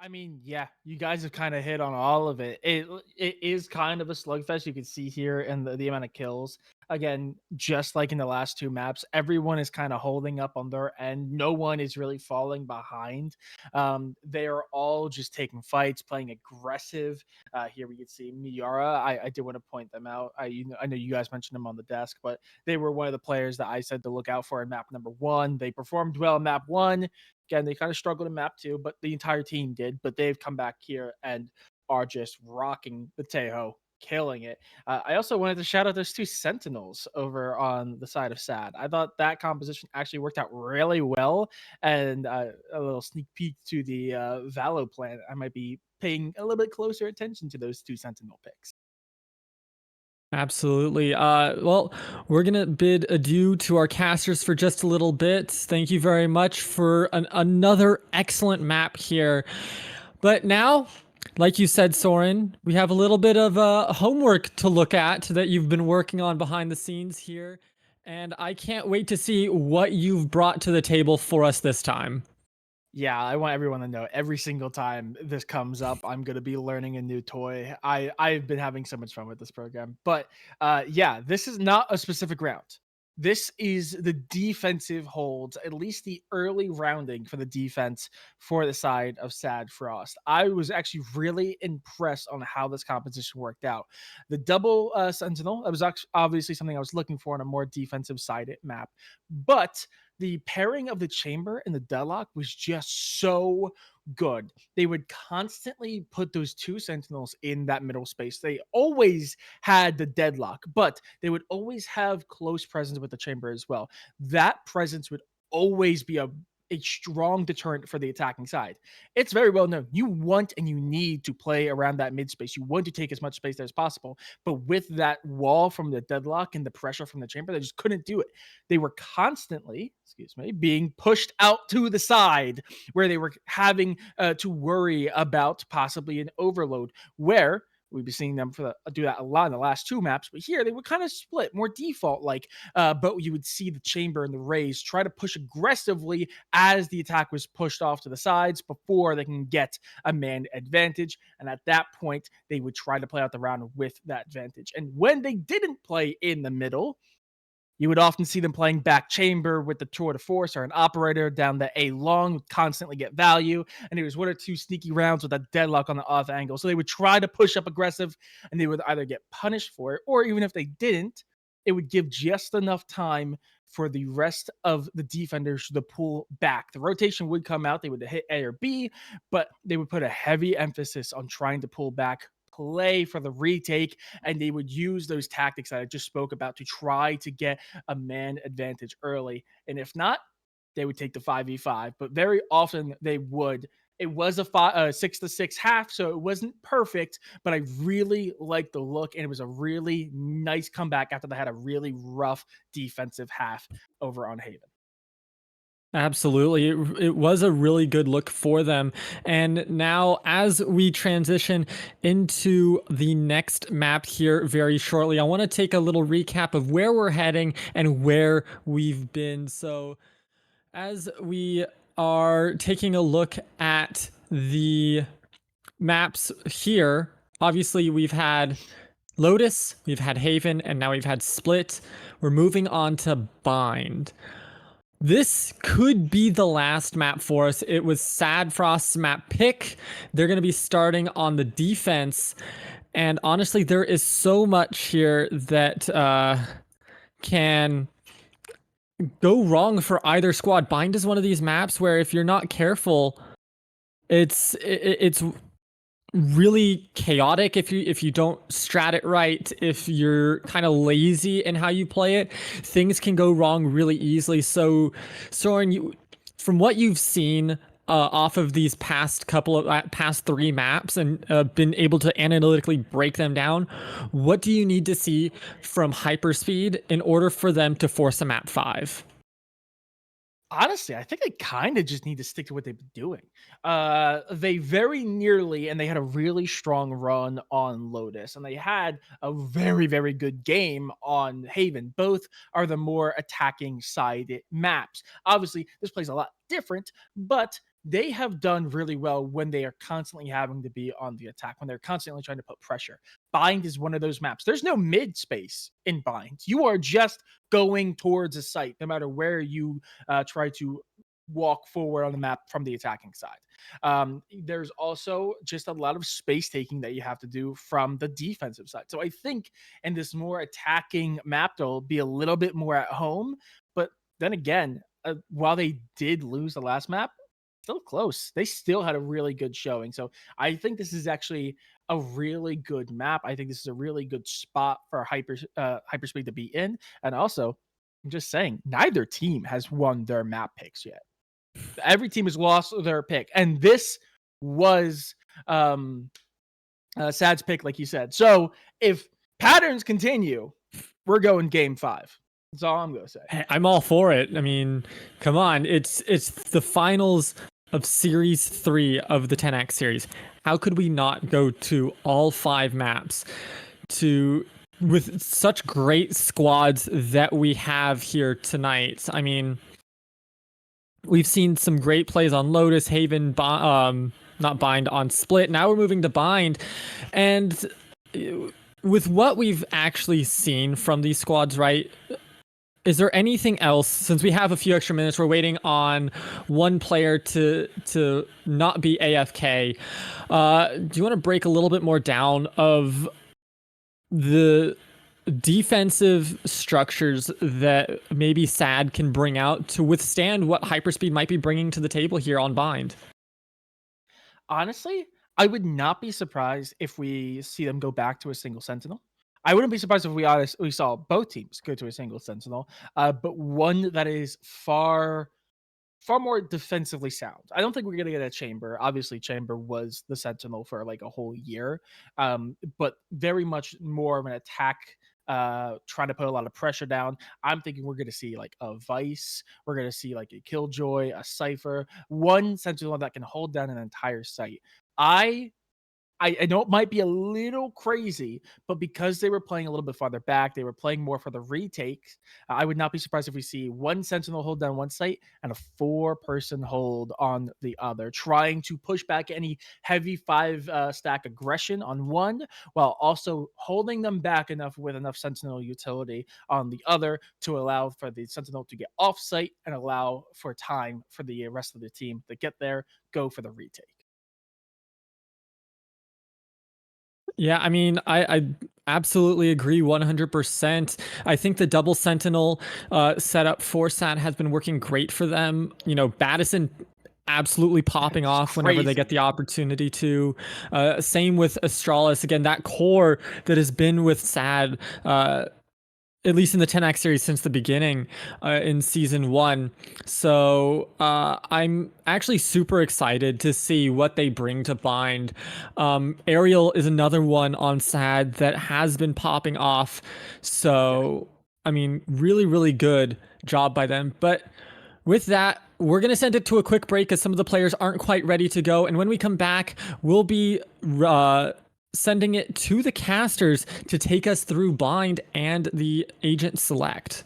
I mean, yeah, you guys have kind of hit on all of it. It is kind of a slugfest. You can see here in the amount of kills. Again, just like in the last two maps, everyone is kind of holding up on their end. No one is really falling behind. They are all just taking fights, playing aggressive. Here we can see Miara. I did want to point them out. I know you guys mentioned them on the desk, but they were one of the players that I said to look out for in map number 1. They performed well in map 1. Again, they kind of struggled in map 2, but the entire team did. But they've come back here and are just rocking the Tejo, killing it. I also wanted to shout out those 2 Sentinels over on the side of SaD. I thought that composition actually worked out really well. And a little sneak peek to the Valo plan. I might be paying a little bit closer attention to those 2 Sentinel picks.
Absolutely. Well, we're going to bid adieu to our casters for just a little bit. Thank you very much for another excellent map here. But now, like you said, Soren, we have a little bit of homework to look at that you've been working on behind the scenes here. And I can't wait to see what you've brought to the table for us this time.
Yeah, I want everyone to know every single time this comes up, I'm gonna be learning a new toy. I've been having so much fun with this program. But yeah, this is not a specific round. This is the defensive holds, at least the early rounding for the defense for the side of SaD Frost. I was actually really impressed on how this composition worked out. The double sentinel, that was obviously something I was looking for on a more defensive sided map, but the pairing of the chamber and the deadlock was just so good. They would constantly put those 2 sentinels in that middle space. They always had the deadlock, but they would always have close presence with the chamber as well. That presence would always be a strong deterrent for the attacking side. It's very well known. You want and you need to play around that mid space. You want to take as much space as possible. But with that wall from the deadlock and the pressure from the chamber, they just couldn't do it. They were constantly, being pushed out to the side where they were having to worry about possibly an overload where we've been seeing them do that a lot in the last 2 maps, but here they were kind of split, more default like. But you would see the chamber and the rays try to push aggressively as the attack was pushed off to the sides before they can get a man advantage. And at that point, they would try to play out the round with that advantage. And when they didn't play in the middle, you would often see them playing back chamber with the tour de force or an operator down the A long, would constantly get value. And it was 1 or 2 sneaky rounds with a deadlock on the off angle. So they would try to push up aggressive and they would either get punished for it, or even if they didn't, it would give just enough time for the rest of the defenders to pull back. The rotation would come out, they would hit A or B, but they would put a heavy emphasis on trying to pull back, play for the retake, and they would use those tactics that I just spoke about to try to get a man advantage early. And if not, they would take the 5v5, but very often they would. It was a 6-6 half, so it wasn't perfect, but I really liked the look, and it was a really nice comeback after they had a really rough defensive half over on Haven.
Absolutely. It was a really good look for them. And now, as we transition into the next map here very shortly, I want to take a little recap of where we're heading and where we've been. So, as we are taking a look at the maps here, obviously, we've had Lotus, we've had Haven, and now we've had Split. We're moving on to Bind. This could be the last map for us. It was SaD Frost's map pick. They're going to be starting on the defense. And honestly, there is so much here that can go wrong for either squad. Bind is one of these maps where if you're not careful, it's really chaotic if you don't strat it right. If you're kind of lazy in how you play it, things can go wrong really easily. So Soren, from what you've seen off of these past past 3 maps and been able to analytically break them down, what do you need to see from HyperSpeed in order for them to force a map 5?
Honestly, I think they kind of just need to stick to what they've been doing. They very nearly, and they had a really strong run on Lotus, and they had a very, very good game on Haven. Both are the more attacking side maps. Obviously, this plays a lot different, but they have done really well when they are constantly having to be on the attack, when they're constantly trying to put pressure. Bind is one of those maps. There's no mid space in Bind. You are just going towards a site, no matter where you try to walk forward on the map from the attacking side. There's also just a lot of space taking that you have to do from the defensive side. So I think in this more attacking map, they'll be a little bit more at home. But then again, while they did lose the last map, still close. They still had a really good showing. So I think this is actually a really good map. I think this is a really good spot for Hyperspeed to be in. And also, I'm just saying, neither team has won their map picks yet. Every team has lost their pick, and this was SaD's pick, like you said. So if patterns continue, we're going game 5. That's all I'm gonna say.
I'm all for it. I mean, come on. It's the finals of Series 3 of the Tenax series. How could we not go to all 5 maps with such great squads that we have here tonight? I mean, we've seen some great plays on Lotus, Haven, not Bind, on Split. Now we're moving to Bind. And with what we've actually seen from these squads, right? Is there anything else, since we have a few extra minutes, we're waiting on one player to not be AFK. Do you want to break a little bit more down of the defensive structures that maybe SaD can bring out to withstand what Hyperspeed might be bringing to the table here on Bind?
Honestly, I would not be surprised if we see them go back to a single Sentinel. I wouldn't be surprised if we saw both teams go to a single Sentinel, but one that is far more defensively sound. I don't think we're gonna get a Chamber. Obviously, Chamber was the Sentinel for like a whole year, but very much more of an attack. Trying to put a lot of pressure down. I'm thinking we're gonna see like a Vice, we're gonna see like a Killjoy, a Cypher, one Sentinel that can hold down an entire site. I know it might be a little crazy, but because they were playing a little bit farther back, they were playing more for the retakes. I would not be surprised if we see one Sentinel hold down one site and a 4-person hold on the other, trying to push back any heavy 5-stack aggression on one, while also holding them back enough with enough Sentinel utility on the other to allow for the Sentinel to get off site and allow for time for the rest of the team to get there, go for the retake.
Yeah, I mean, I absolutely agree 100%. I think the double Sentinel setup for SaD has been working great for them. You know, Battison absolutely popping off whenever they get the opportunity to. Same with Astralis. Again, that core that has been with SaD, at least in the 10X series since the beginning in season 1. So I'm actually super excited to see what they bring to Bind. Ariel is another one on SaD that has been popping off. So, I mean, really, really good job by them. But with that, we're going to send it to a quick break because some of the players aren't quite ready to go. And when we come back, we'll be sending it to the casters to take us through Bind and the Agent Select.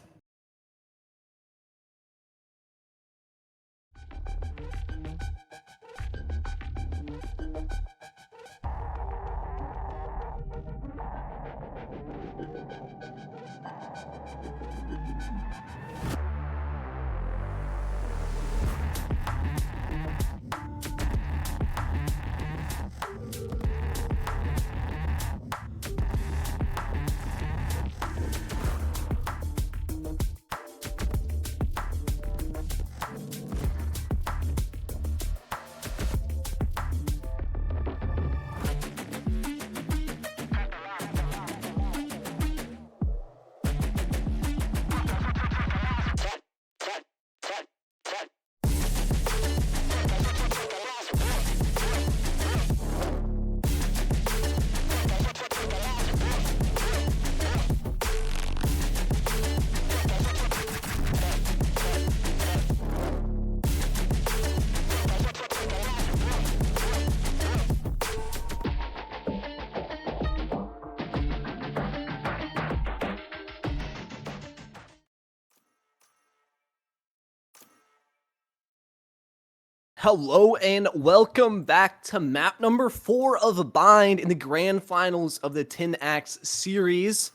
Hello and welcome back to map number 4 of Bind in the grand finals of the Tenax series.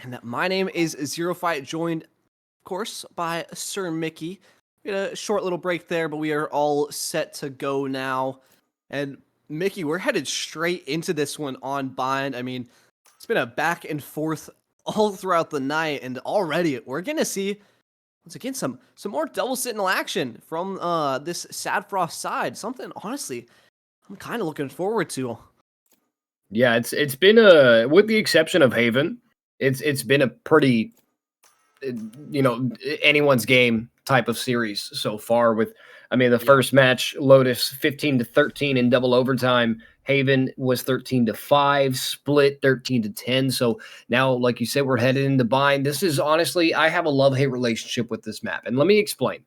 And my name is Zero Fight, joined, of course, by Sir Mickey. We had a short little break there, but we are all set to go now. And Mickey, we're headed straight into this one on Bind. I mean, it's been a back and forth all throughout the night, and already we're going to see, once again, some more double sentinel action from this SaD Frost side. Something, honestly, I'm kind of looking forward to.
Yeah, it's been a, with the exception of Haven, it's been a pretty, anyone's game type of series so far. With, I mean, the first match, Lotus 15-13 in double overtime. Haven was 13-5, split 13-10. So now, like you said, we're headed into Bind. This is honestly, I have a love-hate relationship with this map. And let me explain.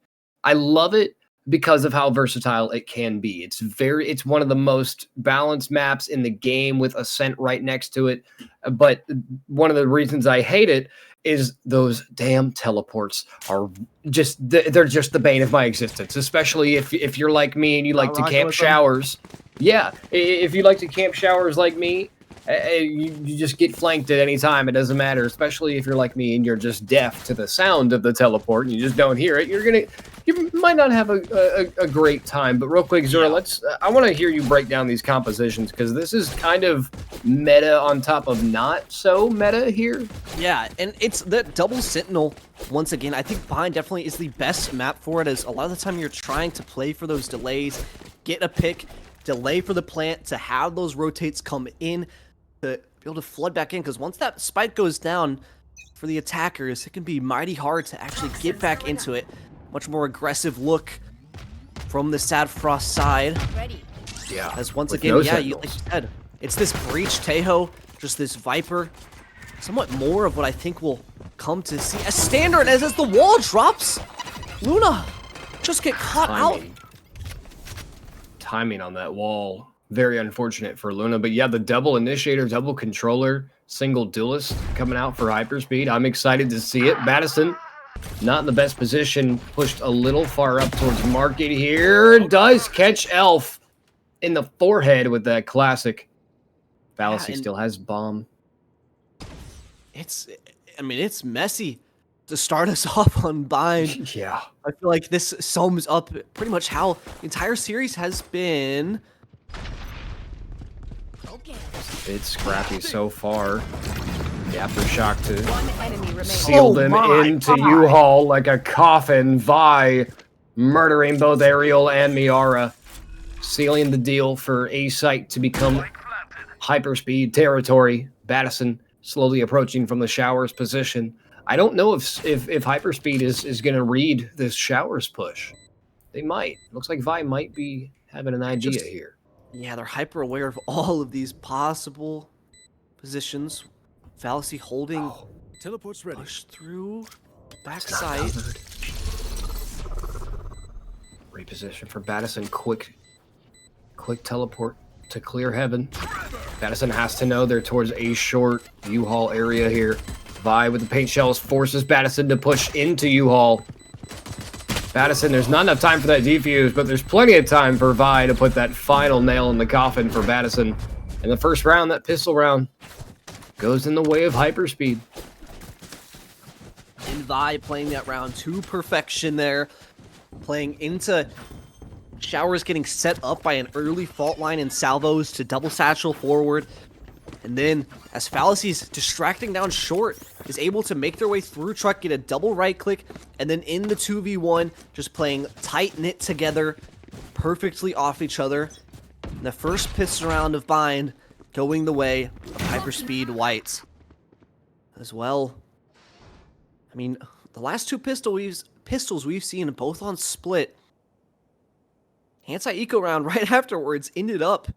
I love it because of how versatile it can be. It's one of the most balanced maps in the game with Ascent right next to it. But one of the reasons I hate it is those damn teleports are just, they're just the bane of my existence, especially if you're like me and you like to camp showers. Yeah, if you like to camp showers like me, you just get flanked at any time. It doesn't matter, especially if you're like me and you're just deaf to the sound of the teleport and you just don't hear it. You might not have a great time. But real quick, Zora, I want to hear you break down these compositions because this is kind of meta on top of not so meta here.
Yeah, and it's the double sentinel. Once again, I think Bind definitely is the best map for it, as a lot of the time you're trying to play for those delays, get a pick, delay for the plant to have those rotates come in to be able to flood back in, because once that spike goes down for the attackers, it can be mighty hard to actually get back into it. Much more aggressive look from the SaD Frost side.
Yeah,
as once again, like you said, it's this Breach Teho, just this Viper, somewhat more of what I think we'll come to see as standard, as the wall drops, Luna just get caught out.
Timing on that wall, very unfortunate for Luna. But yeah, the double initiator, double controller, single duelist coming out for HyperSpeed. I'm excited to see it. Madison not in the best position, pushed a little far up towards market here. Does catch Elf in the forehead with that classic. Fallacy still has bomb.
I mean, it's messy to start us off on Bind.
Yeah.
I feel like this sums up pretty much how the entire series has been.
It's scrappy so far. The aftershock to
seal
them into U-Haul like a coffin. Vi murdering both Ariel and Miara, sealing the deal for A-Site to become HyperSpeed territory. Battison slowly approaching from the Showers position. I don't know if HyperSpeed is going to read this Showers push. They might. Looks like Vi might be having an idea here.
Yeah, they're hyper aware of all of these possible positions. Fallacy holding.
Teleport's ready.
Push through. Backside.
Reposition for Battison. Quick teleport to clear heaven. Battison has to know they're towards A short U-Haul area here. Vi with the paint shells forces Battison to push into U-Haul. Battison, there's not enough time for that defuse, but there's plenty of time for Vi to put that final nail in the coffin for Battison. And the first round, that pistol round, goes in the way of HyperSpeed.
And Vi playing that round to perfection there. Playing into Showers getting set up by an early fault line and salvos to double satchel forward. And then, as Fallacy's distracting down short, is able to make their way through truck, get a double right click, and then in the 2v1, just playing tight-knit together, perfectly off each other. And the first pistol round of Bind going the way of HyperSpeed Whites. As well, I mean, the last two pistols we've seen, both on split, anti-eco round right afterwards ended up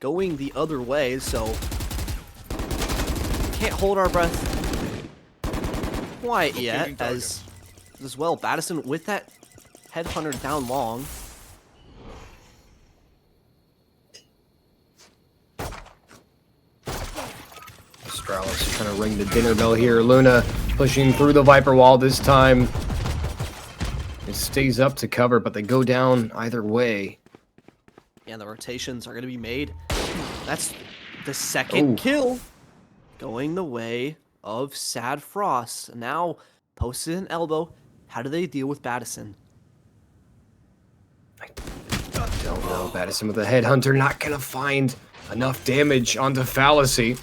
going the other way, so can't hold our breath quite yet, as well Battison with that headhunter down long.
Astralis trying to ring the dinner bell here. Luna pushing through the Viper wall this time. It stays up to cover, but they go down either way.
Yeah, the rotations are going to be made. That's the second kill going the way of SaD Frost. Now, posted an elbow. How do they deal with Battison?
I don't know. Battison with a headhunter, not going to find enough damage onto Fallacy.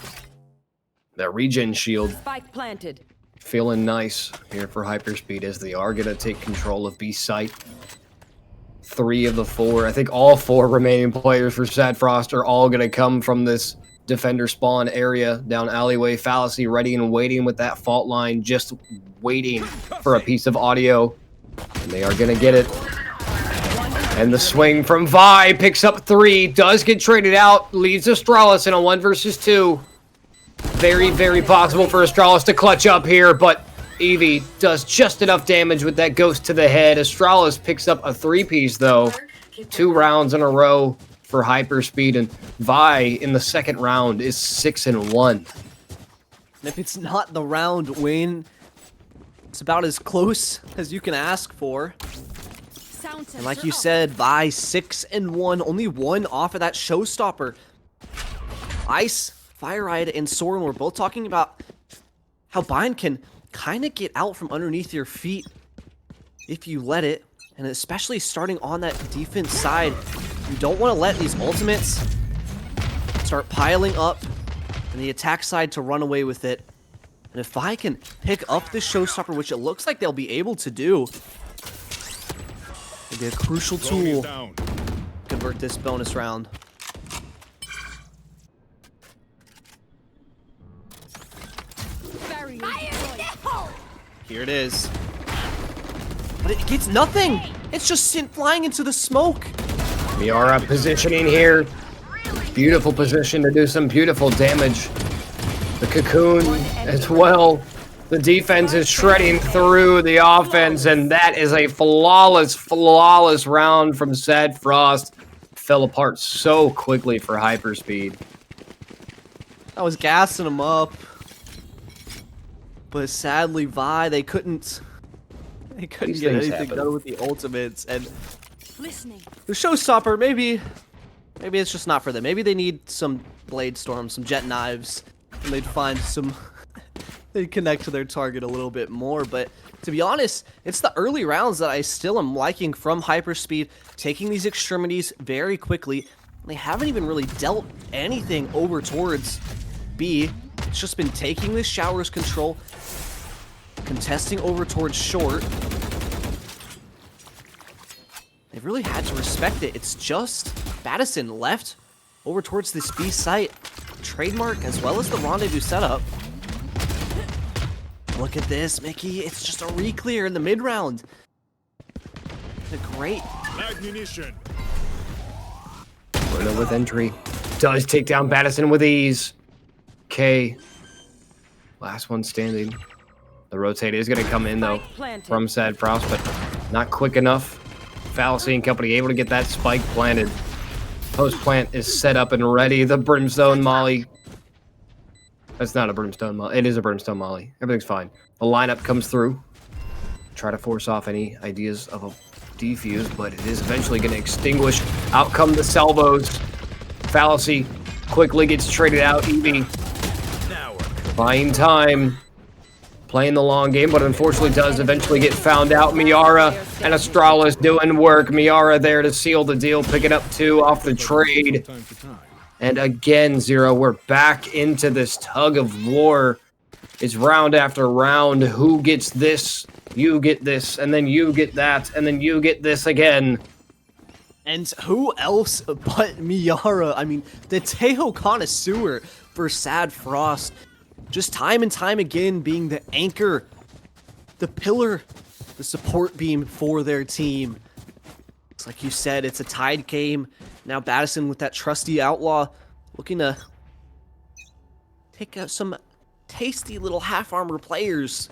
That regen shield.
Spike planted.
Feeling nice here for HyperSpeed as they are going to take control of B site. 3 of the 4, I think all 4 remaining players for SaD Frost are all going to come from this defender spawn area down alleyway. Fallacy ready and waiting with that fault line, just waiting for a piece of audio. And they are going to get it. And the swing from Vi picks up 3, does get traded out, leaves Astralis in a 1 versus 2. Very, very possible for Astralis to clutch up here, but Evie does just enough damage with that ghost to the head. Astralis picks up a 3-piece, though. 2 rounds in a row for HyperSpeed, and Vi in the second round is 6-1.
And if it's not the round win, it's about as close as you can ask for. And like you said, Vi 6-1, only 1 off of that showstopper. Ice, Fire Ride, and Soren were both talking about how Bind can kind of get out from underneath your feet if you let it, and especially starting on that defense side, you don't want to let these ultimates start piling up and the attack side to run away with it. And if I can pick up this showstopper, which it looks like they'll be able to do, it'll be a crucial tool to convert this bonus round. Here it is. But it gets nothing! It's just sent flying into the smoke!
Miara positioning here. Beautiful position to do some beautiful damage. The cocoon as well. The defense is shredding through the offense, and that is a flawless, flawless round from SaD Frost. Fell apart so quickly for HyperSpeed.
I was gassing them up. But sadly, Vi, they couldn't get anything done with the ultimates, and the showstopper, maybe it's just not for them. Maybe they need some blade storms, some jet knives, and they'd find some, they'd connect to their target a little bit more. But to be honest, it's the early rounds that I still am liking from HyperSpeed, taking these extremities very quickly. They haven't even really dealt anything over towards B. It's just been taking this Showers control, contesting over towards short. They've really had to respect it. It's just Battison left over towards this B site. Trademark as well as the rendezvous setup. Look at this, Mickey. It's just a re-clear in the mid-round. A great
Magmunition.
Luna with entry. Does take down Battison with ease. K. Last one standing. The rotate is going to come in, though, from SaD Frost, but not quick enough Fallacy and company able to get that spike planted. Post plant is set up and ready. The brimstone molly. That's not a brimstone molly. It is a brimstone molly. Everything's fine. The lineup comes through. Try to force off any ideas of a defuse, but it is eventually going to extinguish. Out come the salvos. Fallacy quickly gets traded out. Evie buying time. Playing the long game, but unfortunately does eventually get found out. Miara and Astralis doing work. Miara there to seal the deal, picking up 2 off the trade. And again, Zero, we're back into this tug of war. It's round after round. Who gets this? You get this, and then you get that, and then you get this again.
And who else but Miara? I mean, the Tejo connoisseur for SaD Frost. Just time and time again being the anchor, the pillar, the support beam for their team. It's like you said, it's a tied game. Now Battison with that trusty outlaw looking to take out some tasty little half-armor players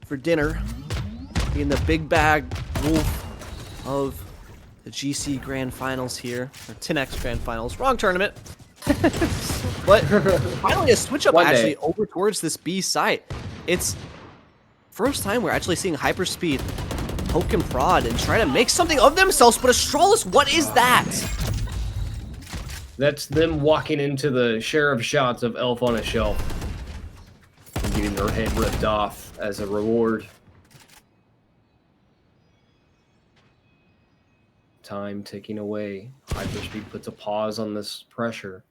for dinner. Being the big bag wolf of the GC Grand Finals here, or Tenax Grand Finals. Wrong tournament. But finally a switch up actually over towards this B site. It's first time we're actually seeing HyperSpeed poke and prod and try to make something of themselves, but Astralis, what is that?
That's them walking into the share of shots of Elf on a Shelf and getting their head ripped off as a reward. Time ticking away. HyperSpeed puts a pause on this pressure.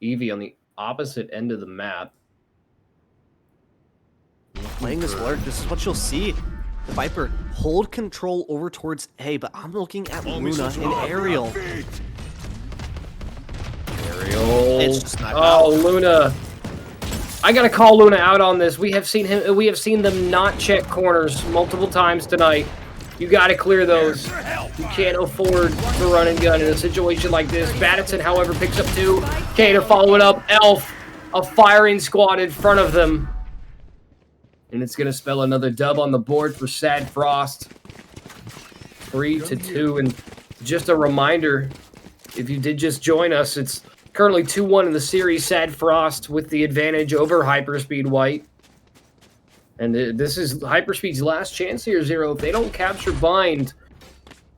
Evie on the opposite end of the map.
Playing this lurk, this is what you'll see. The Viper hold control over towards A, but I'm looking at Luna and Ariel. It's just not
Luna. I gotta call Luna out on this. We have seen them not check corners multiple times tonight. You gotta clear those. You can't afford to run and gun in a situation like this. Battison, however, picks up 2. K to follow it up. Elf, a firing squad in front of them. And it's gonna spell another dub on the board for SaD Frost. 3-2. And just a reminder, if you did just join us, it's currently 2-1 in the series. SaD Frost with the advantage over HyperSpeed White. And this is HyperSpeed's last chance here, Zero. If they don't capture Bind,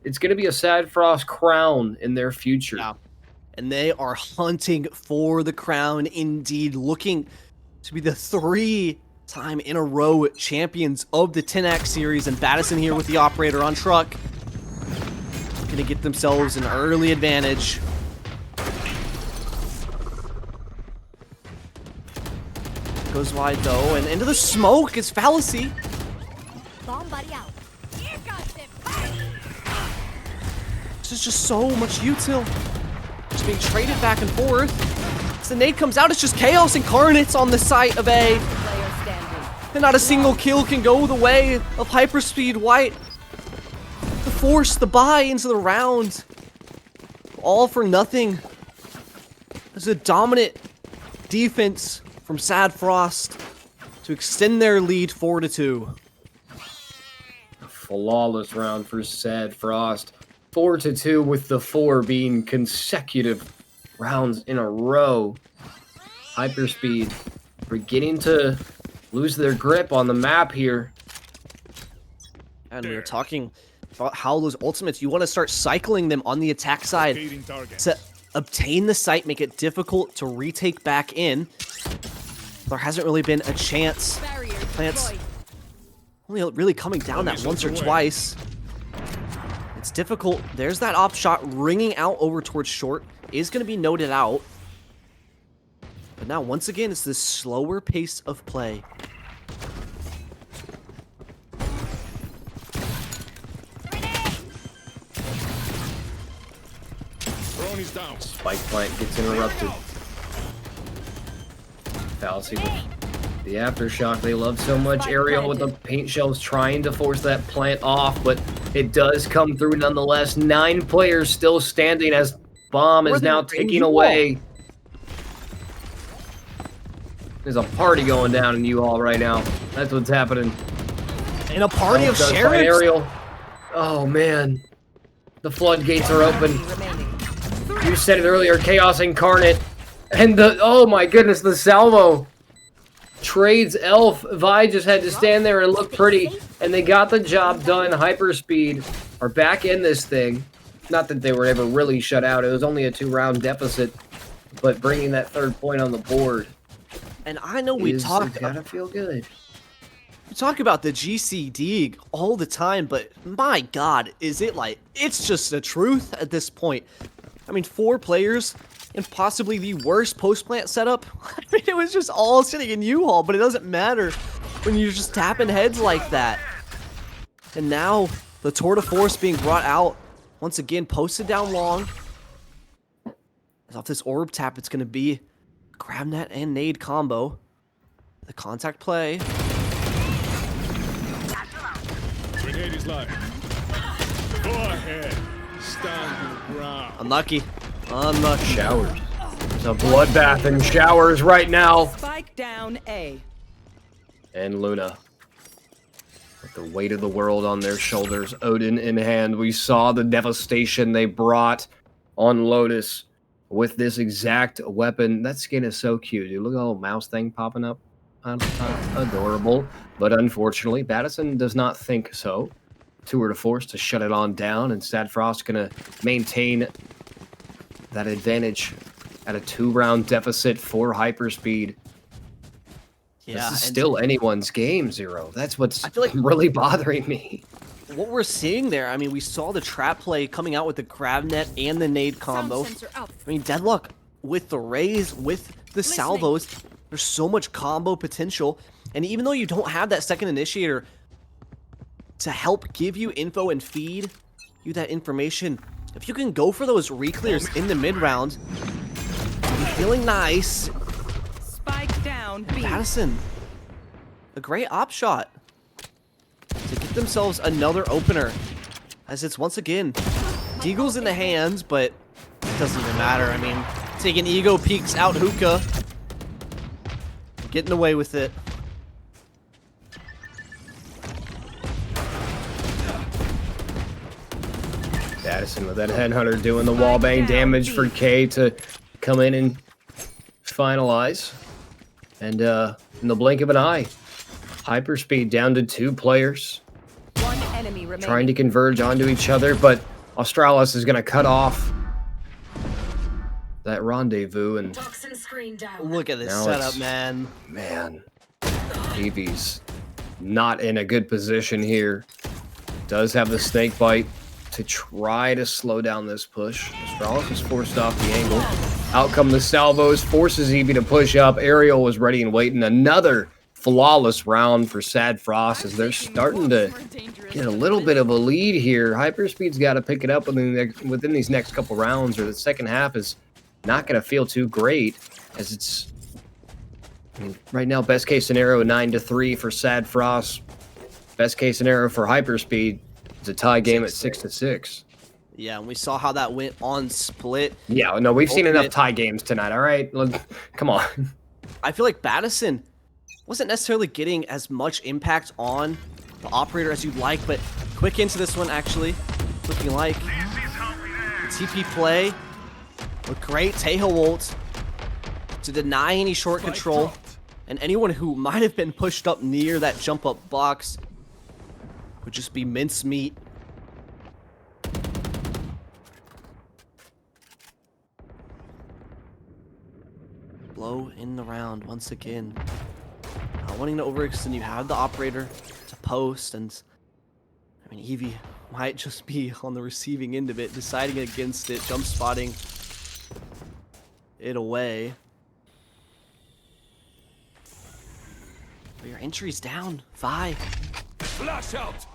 it's going to be a SaD Frost crown in their future.
Yeah. And they are hunting for the crown indeed, looking to be the 3-time in a row champions of the Tenax series. And Battison here with the operator on truck. Going to get themselves an early advantage. Goes wide though, and into the smoke is Fallacy.
Bomb buddy out. Here comes it.
This is just so much util. Just being traded back and forth. As the nade comes out, it's just Chaos Incarnates on the site of A. And not a single kill can go the way of HyperSpeed White. To force the buy into the round. All for nothing. There's a dominant defense from SaD Frost to extend their lead 4-2.
A flawless round for SaD Frost. 4-2 with the 4 being consecutive rounds in a row. HyperSpeed beginning to lose their grip on the map here.
And we were talking about how those ultimates, you want to start cycling them on the attack side to obtain the site, make it difficult to retake back in. There hasn't really been a chance. Plants only really coming down that once or twice. It's difficult. There's that op shot ringing out over towards short. Is going to be noted out. But now, once again, it's this slower pace of play.
Spike plant gets interrupted. Fallacy with the aftershock they love so much. Ariel with the paint shells trying to force that plant off, but it does come through nonetheless. 9 players still standing as bomb is now ticking away. There's a party going down in U-Haul right now. That's what's happening.
In a party of sheriffs.
Ariel. Oh man, the floodgates are open.
Remaining.
You said it earlier, Chaos Incarnate. And oh my goodness, the salvo trades Elf. Vi just had to stand there and look pretty, and they got the job done. HyperSpeed are back in this thing. Not that they were ever really shut out. It was only a 2-round deficit, but bringing that 3rd point on the board.
And I know we
gotta feel good.
We talk about the GCD all the time, but my God, is it like, it's just the truth at this point. I mean, 4 players and possibly the worst post-plant setup. I mean, it was just all sitting in U-Haul, but it doesn't matter when you're just tapping heads like that. And now, the tour de force being brought out, once again, posted down long. As off this orb tap, it's going to be grab net and nade combo. The contact play.
Grenade is live. Go ahead. Stand your ground.
Unlucky. Unlucky.
Showers. It's a bloodbath in showers right now.
Spike down A.
And Luna, with the weight of the world on their shoulders, Odin in hand, we saw the devastation they brought on Lotus with this exact weapon. That skin is so cute, dude. Look at the little mouse thing popping up. Adorable. But unfortunately, Battison does not think so. Tour de force to shut it on down, and SaD Frost gonna maintain that advantage at a 2-round deficit for HyperSpeed.
Yeah,
this is still anyone's game, Zero. That's what's
I feel like
really bothering me.
what we're seeing there, I mean, we saw the trap play coming out with the grab net and the nade combo. I mean, Deadlock with the raise, with the salvos, there's so much combo potential. And even though you don't have that second initiator to help give you info and feed you that information, if you can go for those re-clears in the mid-round, you're feeling nice.
Spike down B.
Battison, a great op shot to get themselves another opener, as it's once again Deagle's in the hands, but it doesn't even matter. I mean, taking ego peeks out hookah, getting away with it.
Battison with that headhunter doing the wallbang damage for K to come in and finalize. And in the blink of an eye, HyperSpeed down to 2 players.
One enemy remaining.
Trying to converge onto each other, but Australis is going to cut off that rendezvous. And
Look at this
now
setup, man.
Man, Evie's not in a good position here. Does have the snake bite to try to slow down this push. Australis is forced off the angle. Out come the salvos, forces Evie to push up. Ariel was ready and waiting. Another flawless round for SaD Frost as they're starting to get a little bit of a lead here. HyperSpeed's got to pick it up within these next couple rounds, or the second half is not going to feel too great, as it's, I mean, right now, best case scenario 9-3 for SaD Frost. Best case scenario for HyperSpeed is a tie game at 6-6.
Yeah, and we saw how that went on split.
Yeah, no, we've seen enough tie games tonight, all right? Come on.
I feel like Battison wasn't necessarily getting as much impact on the operator as you'd like, but quick into this one, actually. Looking like the TP play. A great Tejo ult to deny any short control. And anyone who might have been pushed up near that jump up box would just be mincemeat. Blow in the round once again. Not wanting to overextend, you have the operator to post, and I mean, Evie might just be on the receiving end of it, deciding against it, jump spotting it away. But your entry's down. 5.
Flash out.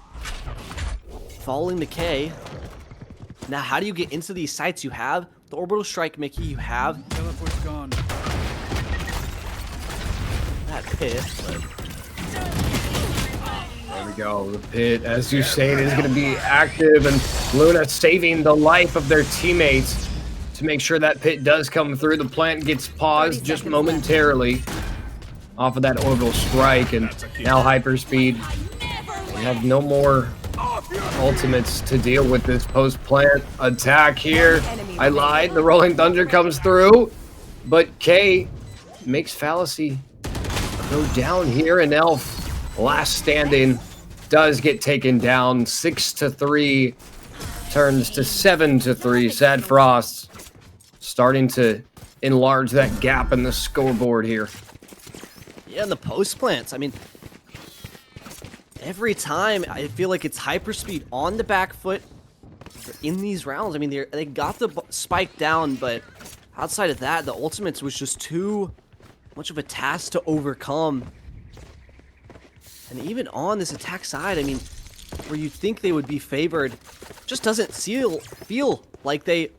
Following the K. Now, how do you get into these sites? You have the orbital strike, Mickey. You have
Teleport's gone.
that pit. But
There we go. The pit, as you say, it is going to be active, and Luna saving the life of their teammates to make sure that pit does come through. The plant gets paused just momentarily off of that orbital strike, and now HyperSpeed have no more ultimates to deal with this post-plant attack here. I lied. The Rolling Thunder comes through, but K makes Fallacy go down here, and Elf, last standing, does get taken down. 6-3 turns to 7-3. SaD Frost starting to enlarge that gap in the scoreboard here.
Yeah, and the post plants. I mean, every time I feel like it's HyperSpeed on the back foot in these rounds. I mean, they got the spike down, but outside of that, the ultimates was just too much of a task to overcome. And even on this attack side, I mean, where you think they would be favored, just doesn't feel like they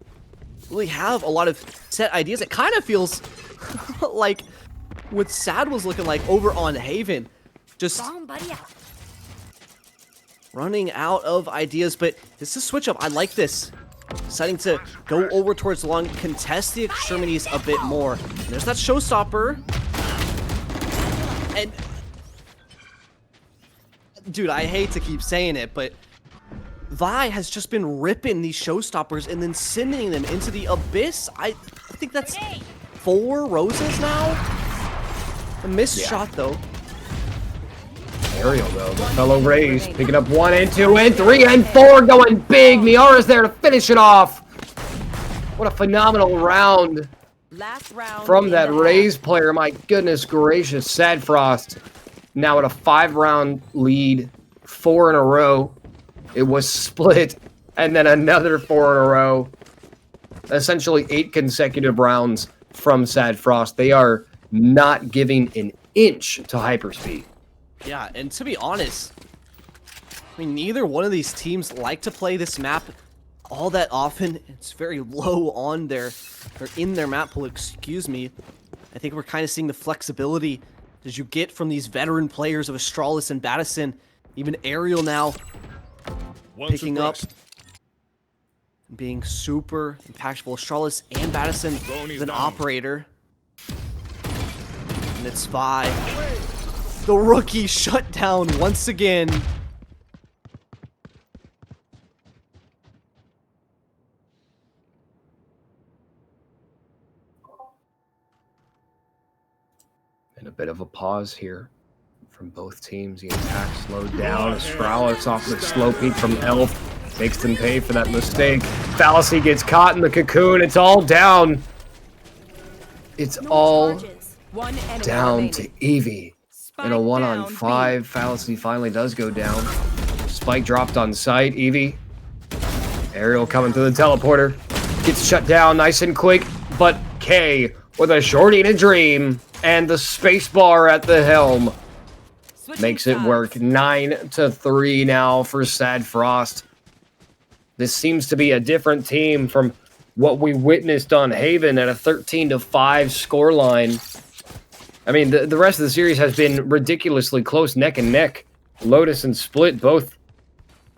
really have a lot of set ideas. It kind of feels like what SaD was looking like over on Haven. Just
Somebody out.
running out of ideas, but this is switch up. I like this. Deciding to go over towards the long, contest the extremities a bit more. And there's that showstopper. And dude, I hate to keep saying it, but Vi has just been ripping these showstoppers and then sending them into the abyss. I think that's 4 roses now. A missed shot though.
Aerial though, the fellow Rays picking up 1 and 2 and 3 and 4, going big. Miara's there to finish it off. What a phenomenal round
Last round
from
in
that
the
Rays player. My goodness gracious. SaD Frost now at a 5-round lead, 4 in a row. It was split, and then another 4 in a row. Essentially 8 consecutive rounds from SaD Frost. They are not giving an inch to HyperSpeed.
Yeah, and to be honest, I mean, neither one of these teams like to play this map all that often. It's very low on their, or in their map pool, excuse me. I think we're kind of seeing the flexibility that you get from these veteran players of Astralis and Battison. Even Aerial now picking up and being super impactful. Astralis and Battison is an operator. And it's 5. The rookie shut down once again.
And a bit of a pause here from both teams. The attack slowed down. Astralis off the slow peak from Elf makes them pay for that mistake. Fallacy gets caught in the cocoon. It's all down. It's all
One enemy
down
remaining.
to Evie. In a 1-on-5, Fallacy finally does go down. Spike dropped on site. Evie. Aerial coming through the teleporter. Gets shut down nice and quick. But K with a shorty and a dream. And the spacebar at the helm makes it work. 9-3 now for SaD Frost. This seems to be a different team from what we witnessed on Haven at a 13-5 scoreline. I mean, the rest of the series has been ridiculously close, neck and neck. Lotus and Split, both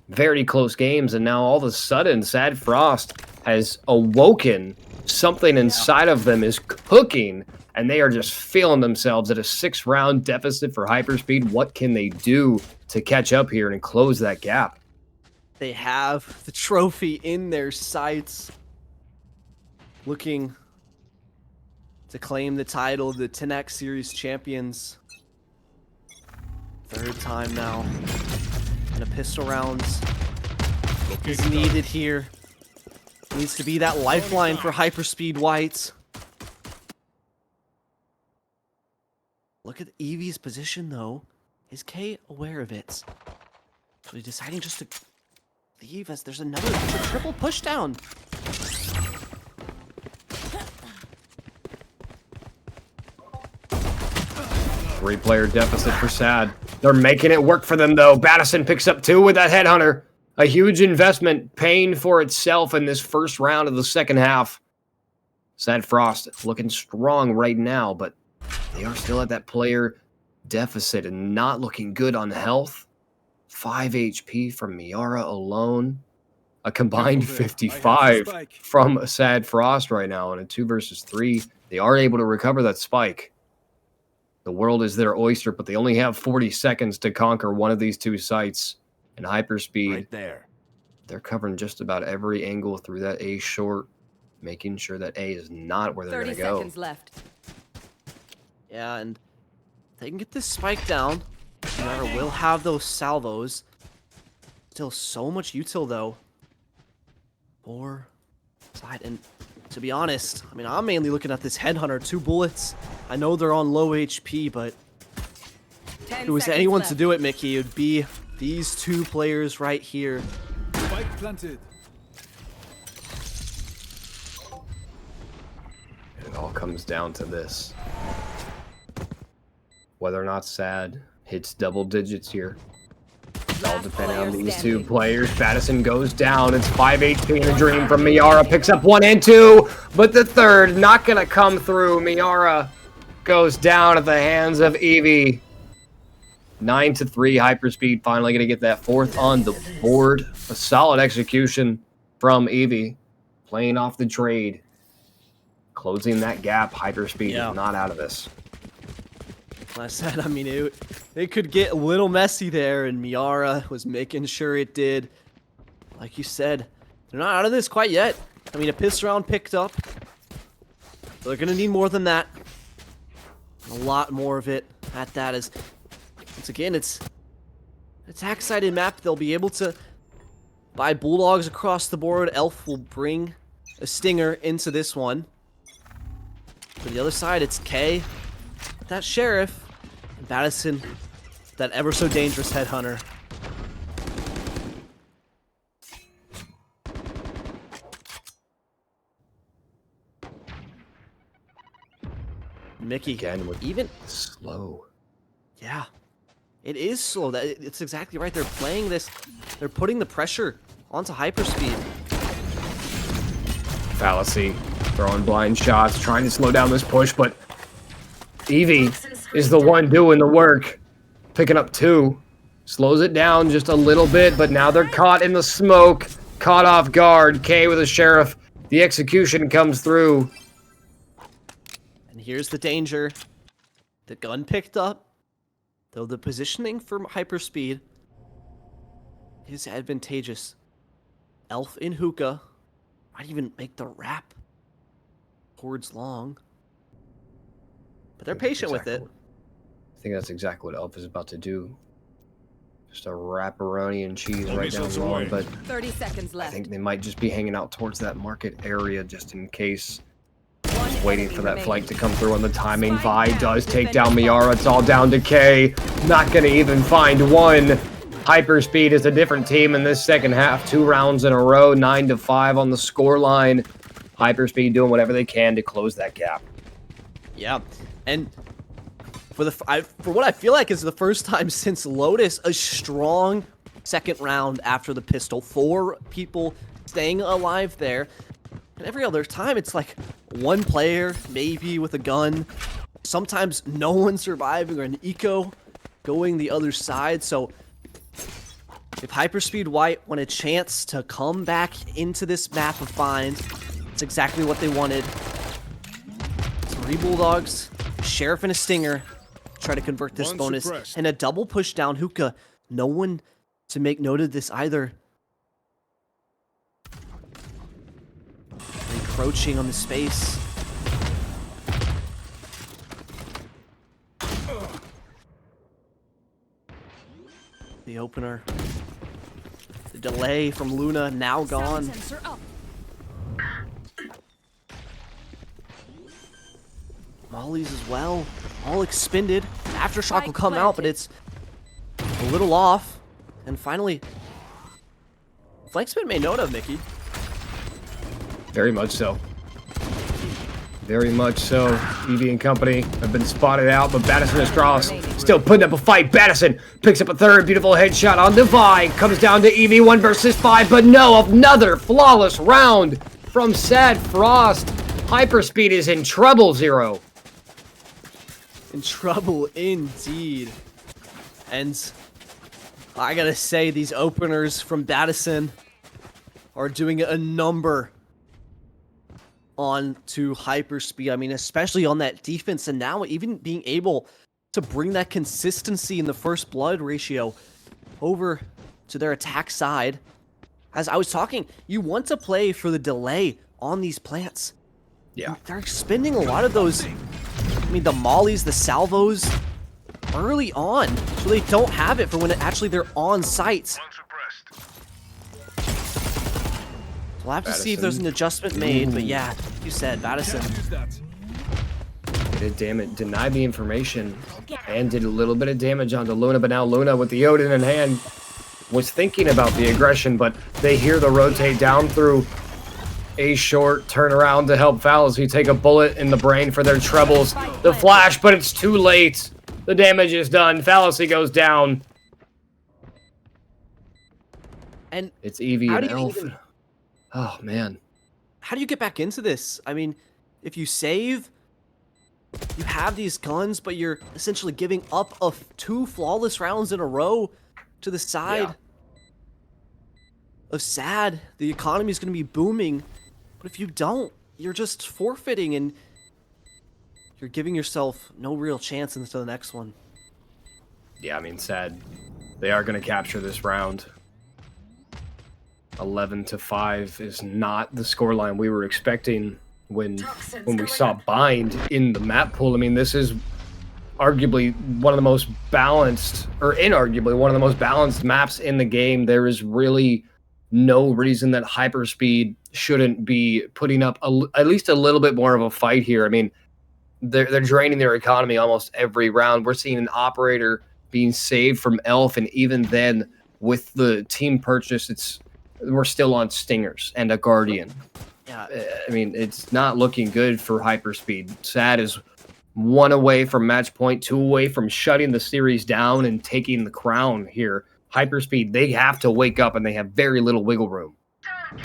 very close games, and now all of a sudden, SaD Frost has awoken. Something inside of them is cooking, and they are just feeling themselves at a 6-round deficit for HyperSpeed. What can they do to catch up here and close that gap?
They have the trophy in their sights. Looking to claim the title of the Tenax Series champions. 3rd time now. And a pistol rounds is needed here. Needs to be that lifeline for HyperSpeed Whites. Look at Evie's position though. Is K aware of it? So he's deciding just to leave as there's another triple pushdown.
3-player deficit for SaD. They're making it work for them, though. Battison picks up 2 with that Headhunter. A huge investment paying for itself in this first round of the second half. SaD Frost looking strong right now, but they are still at that player deficit and not looking good on health. 5 HP from Miara alone. A combined 55 from SaD Frost right now in a 2 versus 3. They are able to recover that spike. The world is their oyster, but they only have 40 seconds to conquer one of these 2 sites. And HyperSpeed They're covering just about every angle through that A short, making sure that A is not where they're going
30
to go.
seconds left.
Yeah, and they can get this spike down. Miara will have those salvos. Still so much util though. For side, and to be honest, I mean, I'm mainly looking at this headhunter. 2 bullets. I know they're on low HP, but
10
if it was
seconds
anyone
left.
to do it, Mickey, it would be these 2 players right here.
Spike planted.
It all comes down to this. Whether or not SaD hits double digits here. It's all
Last
depending on
player
these
standing.
2 players. Madison goes down. It's 5 HP in a dream from Miara. Picks up 1 and 2, but the third not going to come through. Miara goes down at the hands of Evie. 9-3. HyperSpeed finally going to get that 4th on the board. A solid execution from Evie. Playing off the trade. Closing that gap. HyperSpeed is not out of this.
Like I said, I mean, it could get a little messy there, and Miara was making sure it did. Like you said, they're not out of this quite yet. I mean, a piss round picked up. They're going to need more than that. A lot more of it at that, as once again, it's an attack-sided map. They'll be able to buy Bulldogs across the board. Elf will bring a Stinger into this one. To the other side, it's K, that Sheriff, and Madison, that ever so dangerous headhunter. Mickey,
Again with
even
slow.
yeah, it is slow. It's exactly right. They're playing this. They're putting the pressure onto HyperSpeed.
Fallacy. Throwing blind shots. Trying to slow down this push, but Evie is the one doing the work. Picking up 2. Slows it down just a little bit, but now they're caught in the smoke. Caught off guard. K with a Sheriff. The execution comes through.
And here's the danger. The gun picked up, though the positioning for HyperSpeed is advantageous. Elf in hookah might even make the wrap towards long. But they're patient with it.
I think that's exactly what Elf is about to do. Just a wrapperoni and cheese right down the line, but
30 seconds
I
left.
think they might just be hanging out towards that market area just in case.
One
Waiting
enemy
for that
remaining.
flank to come through on the timing. Vi
Spike
does
down.
take down Miara. It's all down to K. Not going to even find one. HyperSpeed is a different team in this second half. 2 rounds in a row. 9-5 on the scoreline. HyperSpeed doing whatever they can to close that gap.
Yeah, and for what I feel like is the first time since Lotus, a strong second round after the pistol. 4 people staying alive there. And every other time, it's like one player, maybe with a gun. Sometimes no one surviving, or an eco going the other side. So if HyperSpeed White want a chance to come back into this map of Find, it's exactly what they wanted. 3 Bulldogs, Sheriff and a Stinger, try to convert this
One
bonus.
suppressed.
And a double push down hookah. No one to make note of this either. Encroaching on the space. The opener. The delay from Luna now gone.
Sound sensor up.
Mollies as well. All expended. Aftershock will
Spike
come out, but
planted.
it's a little off. And finally, flank's been made note of, Mickey.
Very much so. Very much so. Evie and company have been spotted out, but Battison and Strauss still putting up a fight. Battison picks up a third. Beautiful headshot on Divine. Comes down to Evie. 1 versus 5, but no, another flawless round from SaD Frost. HyperSpeed is in trouble, Zero.
In trouble indeed. And I gotta say, these openers from Battison are doing a number on to HyperSpeed. I mean, especially on that defense, and now even being able to bring that consistency in the first blood ratio over to their attack side. as I was talking, you want to play for the delay on these plants.
Yeah.
They're spending a lot of those, I mean, the mollies, the salvos, early on, so they don't have it for when actually they're on site. We'll have to see if there's an adjustment made, but yeah, you said, Madison.
Denied the information and did a little bit of damage onto Luna, but now Luna with the Odin in hand was thinking about the aggression, but they hear the rotate down through a short, turn around to help Fallacy take a bullet in the brain for their trebles. The flash, but it's too late. The damage is done. Fallacy goes down.
And
it's Evie
how
and
do you
Elf. Oh, man.
How do you get back into this? I mean, if you save, you have these guns, but you're essentially giving up of 2 flawless rounds in a row to the side of SaD. The economy is going to be booming, but if you don't, you're just forfeiting and you're giving yourself no real chance into the next one.
Yeah, I mean, SaD, they are going to capture this round. 11-5 is not the scoreline we were expecting when we saw Bind in the map pool. I mean, this is arguably one of the most balanced, or inarguably one of the most balanced maps in the game. There is really no reason that HyperSpeed shouldn't be putting up at least a little bit more of a fight here. I mean, they're draining their economy almost every round. We're seeing an operator being saved from Elf, and even then, with the team purchase, we're still on Stingers and a Guardian.
Yeah,
I mean, it's not looking good for HyperSpeed. SaD is 1 away from match point, 2 away from shutting the series down and taking the crown here. HyperSpeed, they have to wake up, and they have very little wiggle room.
It's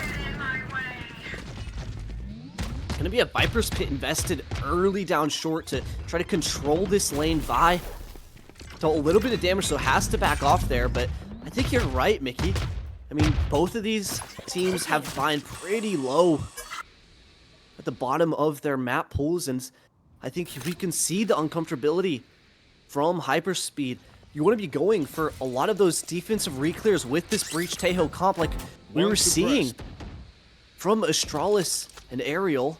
going to be a Viper's Pit invested early down short to try to control this lane. Vi, so a little bit of damage, so has to back off there, but I think you're right, Mickey. I mean, both of these teams have Vine pretty low at the bottom of their map pools, and I think we can see the uncomfortability from HyperSpeed. You want to be going for a lot of those defensive reclears with this Breach Tejo comp, like we were seeing from Astralis and Ariel,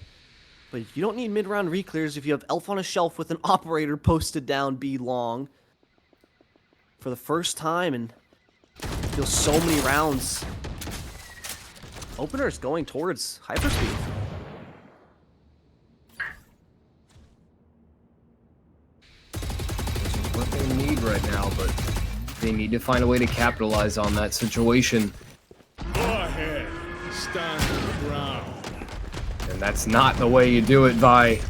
but you don't need mid-round reclears if you have Elf on a shelf with an operator posted down B long for the first time, and feels so many rounds. Opener is going towards HyperSpeed.
Which is what they need right now, but they need to find a way to capitalize on that situation.
Go ahead, stand the ground.
And that's not the way you do it, Vi.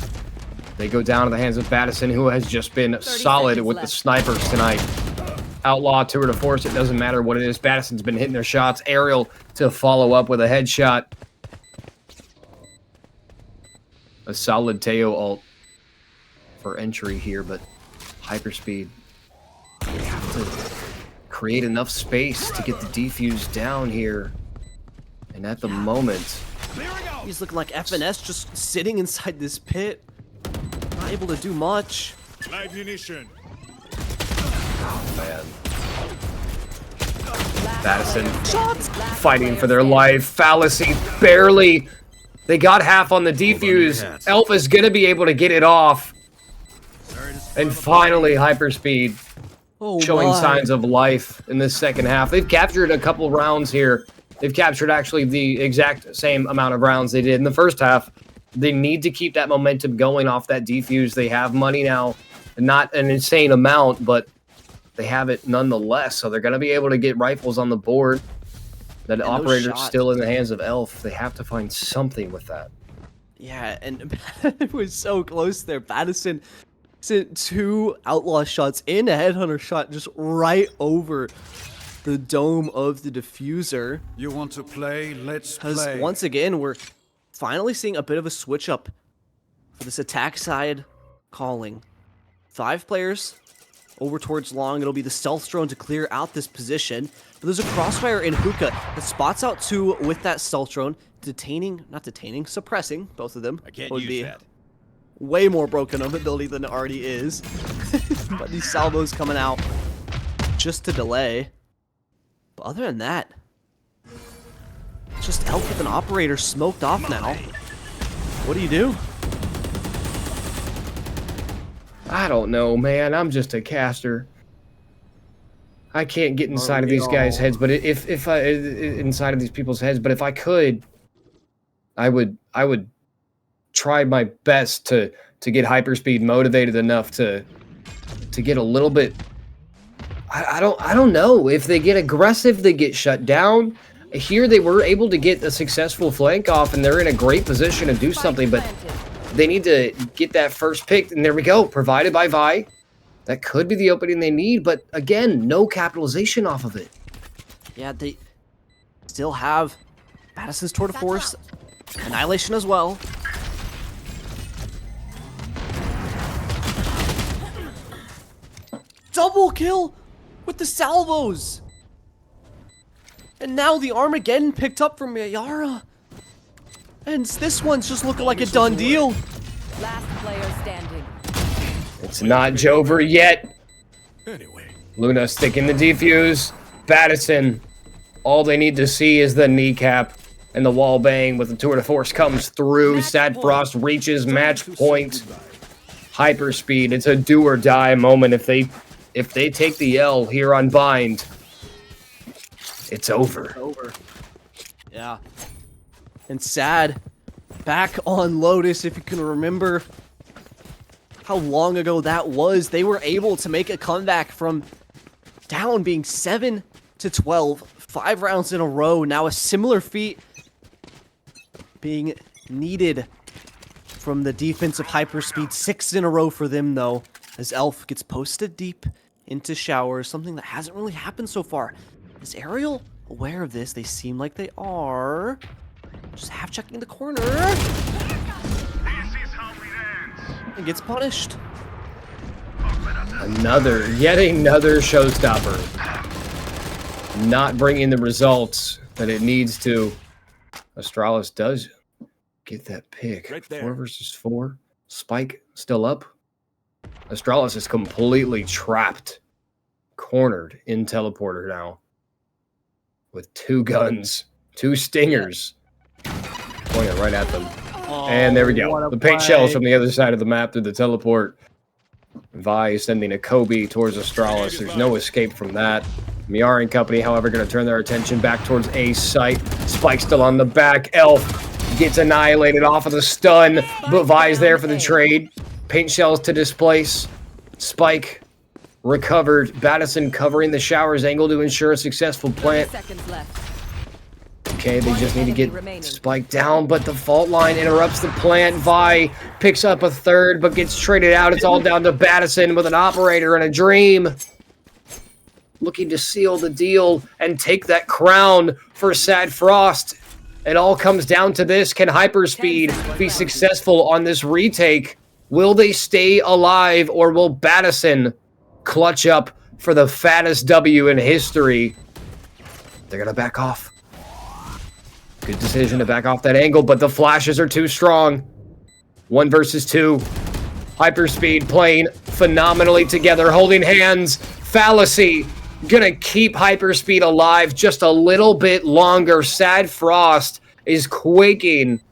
They go down to the hands of Battison, who has just been solid with the snipers tonight. Outlaw, tour de force, it doesn't matter what it is. Battison's been hitting their shots. Ariel to follow up with a headshot. A solid Teo ult for entry here, but HyperSpeed, they have to create enough space to get the defuse down here. And at the moment,
he's looking like FNS just sitting inside this pit. Not able to do much.
Live munition.
oh man. Battison fighting for their life. Fallacy barely. They got half on the defuse. Elf is going to be able to get it off. And finally, HyperSpeed showing signs of life in this second half. They've captured a couple rounds here. They've captured actually the exact same amount of rounds they did in the first half. They need to keep that momentum going off that defuse. They have money now. Not an insane amount, but they have it nonetheless. So they're going to be able to get rifles on the board. That operator's still in the hands of Elf. They have to find something with that.
Yeah, and it was so close there. Battison sent 2 outlaw shots and a headhunter shot just right over the dome of the diffuser.
You want to play? Let's play.
Because once again, we're finally seeing a bit of a switch up for this attack side calling. 5 players over towards long. It'll be the stealth drone to clear out this position. But there's a crossfire in Hookah that spots out 2 with that stealth drone, suppressing both of them.
I can't
would
use
be
that.
way more broken of ability than it already is. But these salvos coming out just to delay. But other than that, Just Elf with an operator smoked off now. What do you do?
I don't know, man. I'm just a caster. I can't get inside of these guys' heads, but if I inside of these people's heads, but if I could, I would try my best to get HyperSpeed motivated enough to get a little bit. I don't know. If they get aggressive, they get shut down. Here they were able to get a successful flank off, and they're in a great position to do something, but they need to get that first pick, and there we go, provided by Vi. That could be the opening they need, but again, no capitalization off of it.
Yeah, they still have Madison's Tour de Force, Annihilation as well. Double kill with the salvos! And now the Armageddon picked up from Yara. And this one's just looking like a done deal.
Last player standing.
It's not Jover yet.
Anyway.
Luna sticking the defuse. Battison. All they need to see is the kneecap and the wall bang with the tour de force comes through. SaD Frost reaches match point. HyperSpeed. It's a do or die moment. If they take the L here on Bind, it's over.
Yeah. And SaD back on Lotus, if you can remember how long ago that was. They were able to make a comeback from down being 7-12, 5 rounds in a row. Now a similar feat being needed from the defense of HyperSpeed. 6 in a row for them, though, as Elf gets posted deep into showers, something that hasn't really happened so far. Is Ariel aware of this? They seem like they are. Just half checking the corner. And gets punished.
Yet another showstopper. Not bringing the results that it needs to. Astralis does get that pick.
Right there.
4 versus 4. Spike still up. Astralis is completely trapped. Cornered in teleporter now. With 2 guns. 2 stingers. Pointing right at them. And there we go. The paint shells from the other side of the map through the teleport. Vi is sending a Kobe towards Astralis. There's no escape from that. Miara and company, however, going to turn their attention back towards A site. Spike still on the back. Elf gets annihilated off of the stun, but Vi's there for the trade. Paint shells to displace. Spike recovered. Battison covering the showers angle to ensure a successful plant.
30 seconds left.
Okay, they just need to get Spike down, but the fault line interrupts the plant. Vi picks up a third, but gets traded out. It's all down to Battison with an operator and a dream. Looking to seal the deal and take that crown for SaD Frost. It all comes down to this. Can HyperSpeed be successful on this retake? Will they stay alive, or will Battison clutch up for the fattest W in history? They're going to back off. Good decision to back off that angle, but the flashes are too strong. 1 versus 2. HyperSpeed playing phenomenally together, holding hands. Fallacy gonna keep HyperSpeed alive just a little bit longer. SaD Frost is quaking.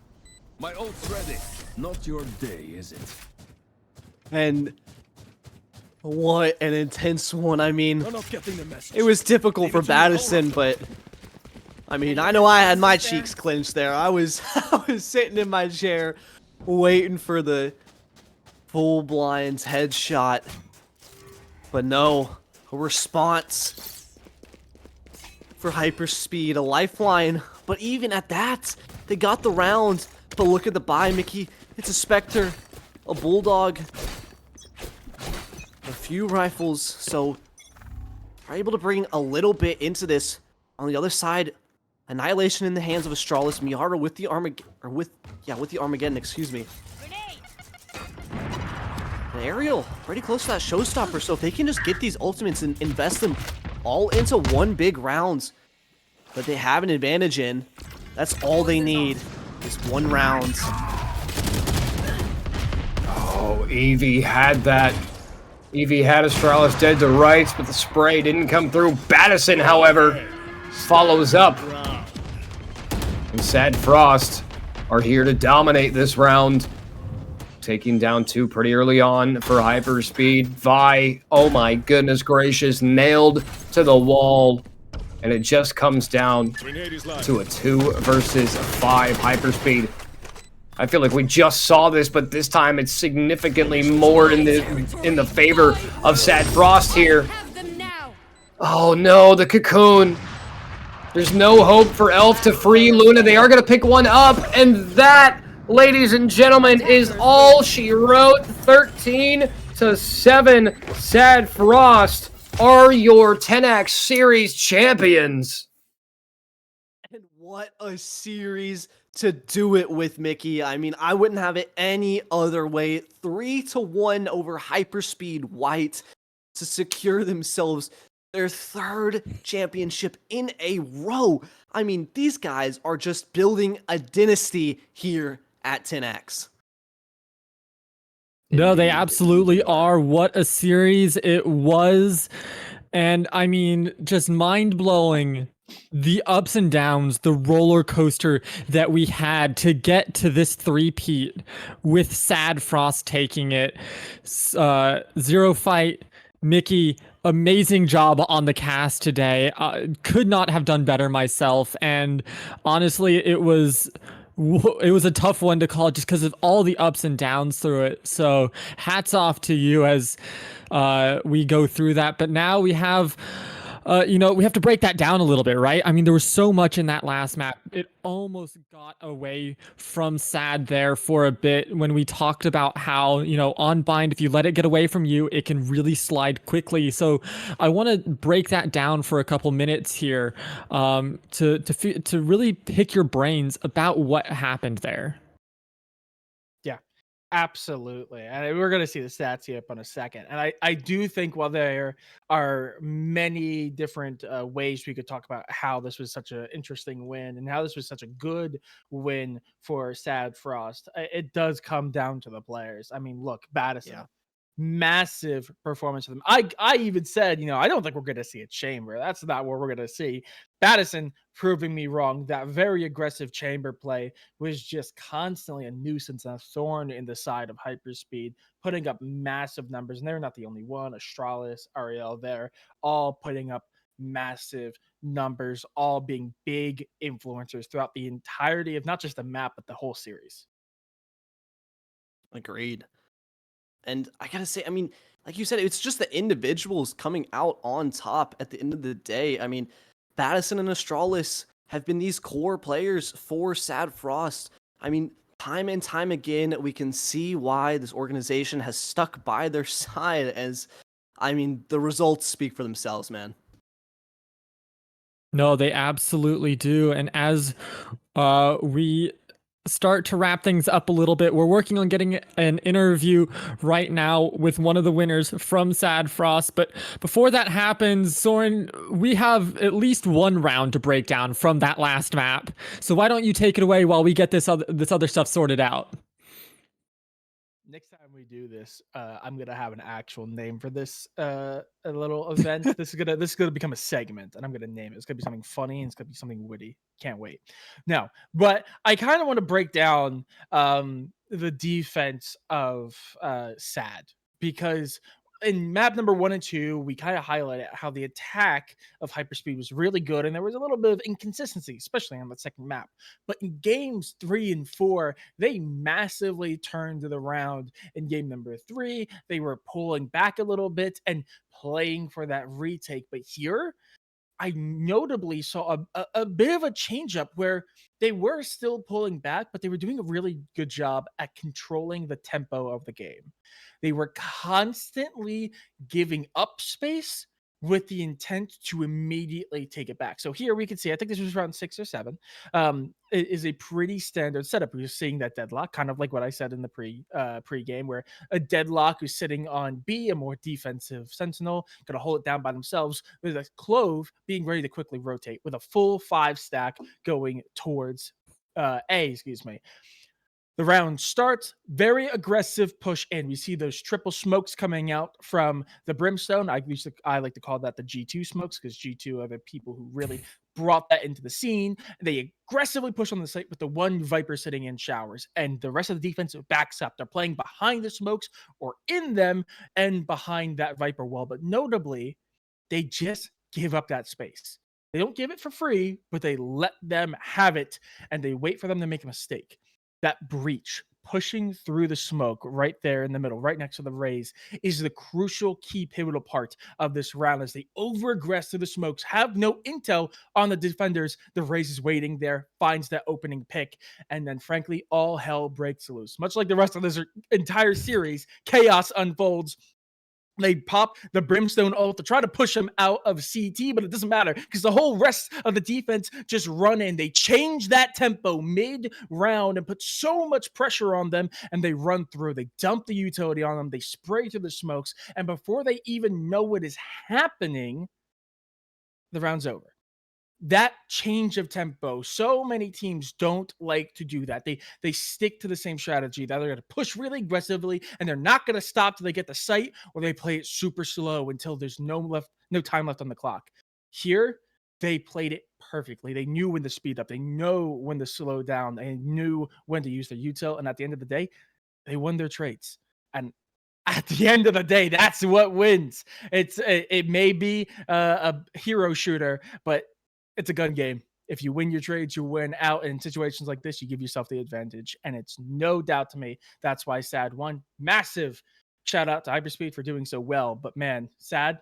My ult's ready. Not your day, is it?
And what an intense one. I mean,
I'm not getting the message.
it was difficult for Battison, but I mean, I know I had my cheeks clenched there. I was sitting in my chair waiting for the full blinds headshot. But no, a response for HyperSpeed, a lifeline. But even at that, they got the round. But look at the buy, Mickey. It's a Spectre, a Bulldog, a few rifles. So are able to bring a little bit into this. On the other side, Annihilation in the hands of Astralis. Miara with the with the Armageddon, excuse me. And Ariel, pretty close to that showstopper, so if they can just get these ultimates and invest them all into one big round that they have an advantage in, that's all they need, is 1 round.
Oh, Evie had that. Evie had Astralis dead to rights, but the spray didn't come through. Battison, however, follows up. And SaD Frost are here to dominate this round. Taking down 2 pretty early on for HyperSpeed. Vi, oh my goodness gracious, nailed to the wall. And it just comes down to a 2 versus 5 HyperSpeed. I feel like we just saw this, but this time it's significantly more in the favor of SaD Frost here. Oh no, the cocoon. There's no hope for Elf to free Luna. They are going to pick one up, and that, ladies and gentlemen, is all she wrote. 13-7. SaD Frost are your Tenax Series champions.
And what a series to do it with, Mickey. I mean, I wouldn't have it any other way. 3-1 over HyperSpeed White to secure themselves their 3rd championship in a row. I mean, these guys are just building a dynasty here at Tenax.
No, they absolutely are. What a series it was. And I mean, just mind blowing. The ups and downs, the roller coaster that we had to get to this three-peat with SaD Frost taking it. Zero Fight, Mickey, amazing job on the cast today. Could not have done better myself. And honestly, it was a tough one to call just because of all the ups and downs through it. So hats off to you as we go through that. But now we have, we have to break that down a little bit, right? I mean, there was so much in that last map. It almost got away from SaD there for a bit when we talked about how, on bind, if you let it get away from you, it can really slide quickly. So I want to break that down for a couple minutes here to really pick your brains about what happened there.
Absolutely. And we're going to see the stats here up in a second. And I do think while there are many different ways we could talk about how this was such an interesting win and how this was such a good win for SaD Frost, it does come down to the players. I mean, look, Battison, massive performance for them. I even said, I don't think we're going to see a chamber. That's not what we're going to see. Battison proving me wrong. That very aggressive chamber play was just constantly a nuisance and a thorn in the side of HyperSpeed, putting up massive numbers. And they're not the only one. Astralis, Ariel, they're all putting up massive numbers, all being big influencers throughout the entirety of not just the map, but the whole series.
Agreed. And I gotta say, I mean, like you said, it's just the individuals coming out on top at the end of the day. I mean, Battison and Astralis have been these core players for SaD Frost. I mean, time and time again, we can see why this organization has stuck by their side as, I mean, the results speak for themselves, man.
No, they absolutely do. And as we start to wrap things up a little bit, we're working on getting an interview right now with one of the winners from SaD Frost. But before that happens, Soren, we have at least one round to break down from that last map. So why don't you take it away while we get this other stuff sorted out?
Next time we do this, I'm gonna have an actual name for this a little event. This is gonna become a segment, and I'm gonna name it. It's gonna be something funny and it's gonna be something witty. Can't wait. No, but I kind of want to break down the defense of SaD because in map number 1 and 2, we kind of highlighted how the attack of HyperSpeed was really good, and there was a little bit of inconsistency, especially on the second map. But in games 3 and 4, they massively turned it around. In game number 3, they were pulling back a little bit and playing for that retake. But here, I notably saw a bit of a change up where they were still pulling back, but they were doing a really good job at controlling the tempo of the game. They were constantly giving up space with the intent to immediately take it back. So here we can see, I think this was around 6 or 7. It is a pretty standard setup. We're seeing that deadlock, kind of like what I said in the pre-game, where a deadlock who's sitting on B, a more defensive sentinel, gonna hold it down by themselves, with a clove being ready to quickly rotate with a full 5 stack going towards A, excuse me. The round starts, very aggressive push in. We see those triple smokes coming out from the brimstone. I like to call that the G2 smokes, because G2 are the people who really brought that into the scene. They aggressively push on the site with the one Viper sitting in showers, and the rest of the defense backs up. They're playing behind the smokes or in them and behind that Viper wall. But notably, they just give up that space. They don't give it for free, but they let them have it, and they wait for them to make a mistake. That breach pushing through the smoke right there in the middle, right next to the Raze, is the crucial key pivotal part of this round. As they over-aggress through the smokes, have no intel on the defenders, the Raze is waiting there, finds that opening pick, and then frankly, all hell breaks loose. Much like the rest of this entire series, chaos unfolds. They pop the brimstone ult to try to push him out of CT, but it doesn't matter because the whole rest of the defense just run in. They change that tempo mid-round and put so much pressure on them, and they run through. They dump the utility on them. They spray through the smokes, and before they even know what is happening, the round's over. That change of tempo, so many teams don't like to do that. They stick to the same strategy that they're going to push really aggressively, and they're not going to stop till they get the site, or they play it super slow until there's no time left on the clock. Here, they played it perfectly. They knew when to speed up. They know when to slow down. They knew when to use their util, and at the end of the day, they won their trades. And at the end of the day, that's what wins. It may be a hero shooter, but it's a gun game. If you win your trades, you win out. In situations like this, you give yourself the advantage. And it's no doubt to me, that's why SaD won. Massive shout out to HyperSpeed for doing so well. But man, SaD,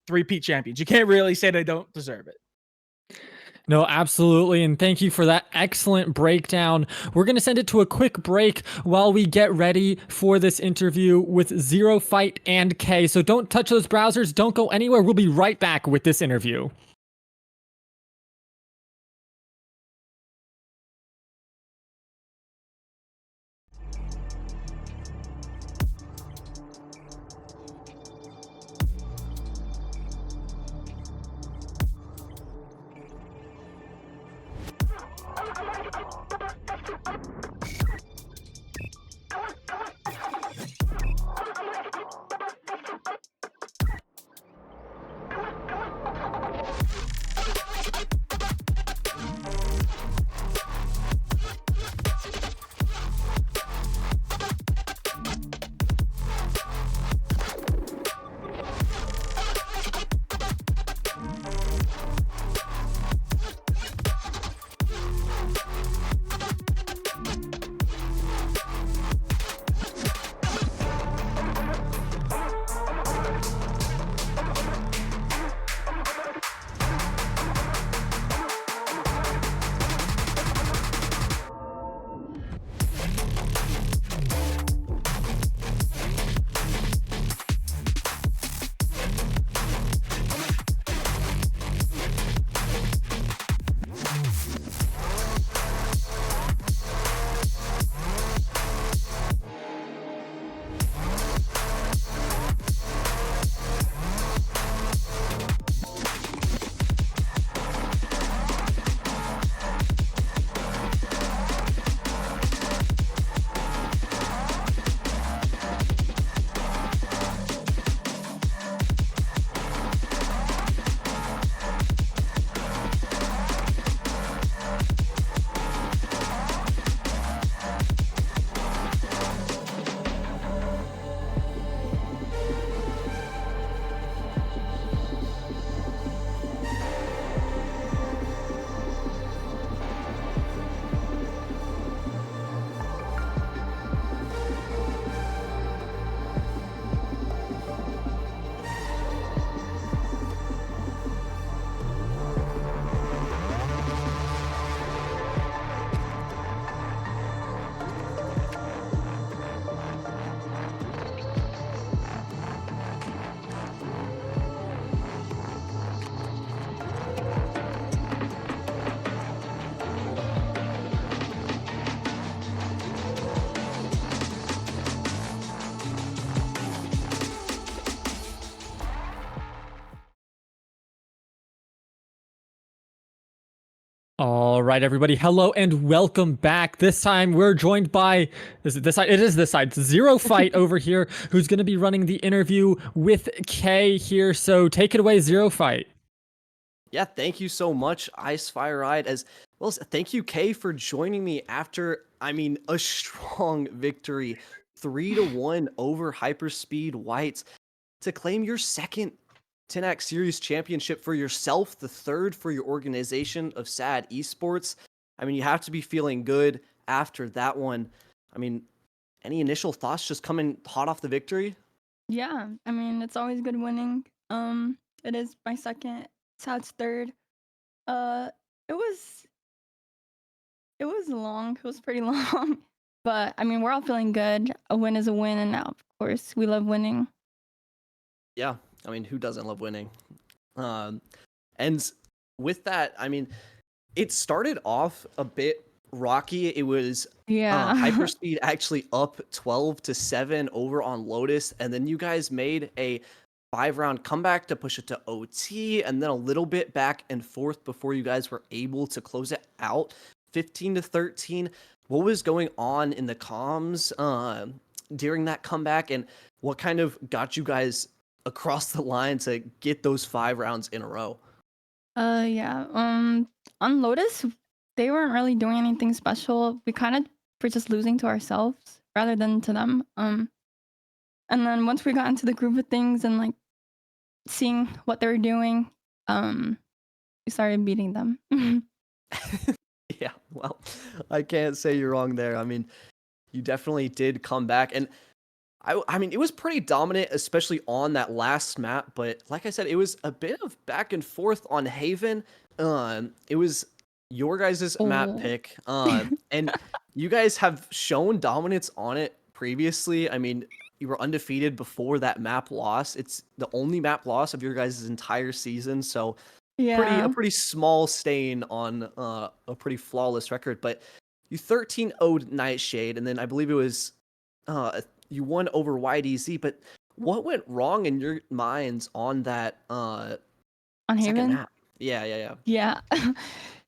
3-peat champions. You can't really say they don't deserve it.
No, absolutely. And thank you for that excellent breakdown. We're going to send it to a quick break while we get ready for this interview with Zero Fight and K. So don't touch those browsers. Don't go anywhere. We'll be right back with this interview. All right, everybody. Hello and welcome back. This time we're joined by, is it this side? It is this side. Zero Fight over here, who's going to be running the interview with Kay here. So take it away, Zero Fight.
Yeah, thank you so much, Ice Fire Ride, as well as thank you, Kay, for joining me after, a strong victory, 3-1 over HyperSpeed Whites to claim your second Tenax Series championship for yourself, the third for your organization of SaD Esports. You have to be feeling good after that one. Any initial thoughts just coming hot off the victory?
Yeah, it's always good winning. It is my second, SaD's third. Uh, it was long. It was pretty long, but we're all feeling good. A win is a win, and now, of course, we love winning.
Yeah, who doesn't love winning? And with that, it started off a bit rocky. It was HyperSpeed actually up 12-7 over on Lotus, and then you guys made a 5-round comeback to push it to OT, and then a little bit back and forth before you guys were able to close it out 15-13. What was going on in the comms during that comeback, and what kind of got you guys across the line to get those 5 rounds in a row?
Yeah. On Lotus, they weren't really doing anything special. We kind of were just losing to ourselves rather than to them. And then once we got into the groove of things and like seeing what they were doing, we started beating them.
Yeah, well, I can't say you're wrong there. You definitely did come back, and it was pretty dominant, especially on that last map. But like I said, it was a bit of back and forth on Haven. It was your guys' map pick, and you guys have shown dominance on it previously. You were undefeated before that map loss. It's the only map loss of your guys' entire season, so a pretty small stain on a pretty flawless record. But you 13-0'd Nightshade, and then I believe it was you won over YDZ. But what went wrong in your minds on that
on
second
Haven?
map? Yeah.
Yeah.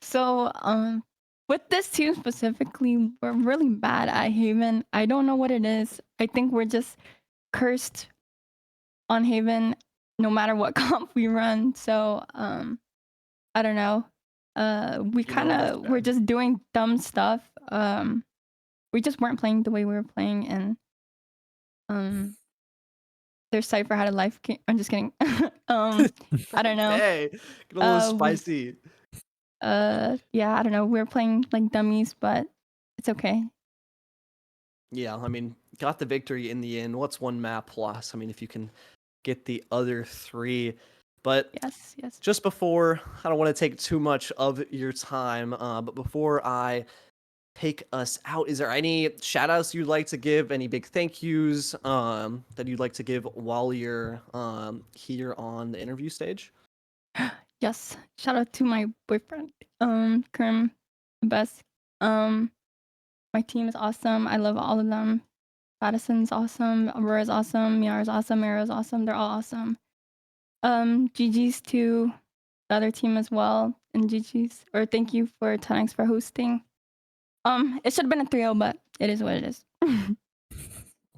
So, with this team specifically, we're really bad at Haven. I don't know what it is. I think we're just cursed on Haven no matter what comp we run. So, I don't know. We kind of were just doing dumb stuff. We just weren't playing the way we were playing, and their Cypher had a life. I'm just kidding. I don't know.
Hey, get a little spicy.
Yeah, I don't know. We were playing like dummies, but it's okay.
Yeah, got the victory in the end. What's one map loss? If you can get the other 3. But
yes.
Just before, I don't want to take too much of your time, but before I take us out, is there any shout outs you'd like to give? Any big thank yous that you'd like to give while you're here on the interview stage?
Yes. Shout out to my boyfriend, Krim, the best. My team is awesome. I love all of them. Madison's awesome. Aurora's awesome. Miara's awesome. Mara's awesome. They're all awesome. GG's to the other team as well. And GG's, or thank you for Tenax for hosting. It should have been a 3-0, but it is what it is.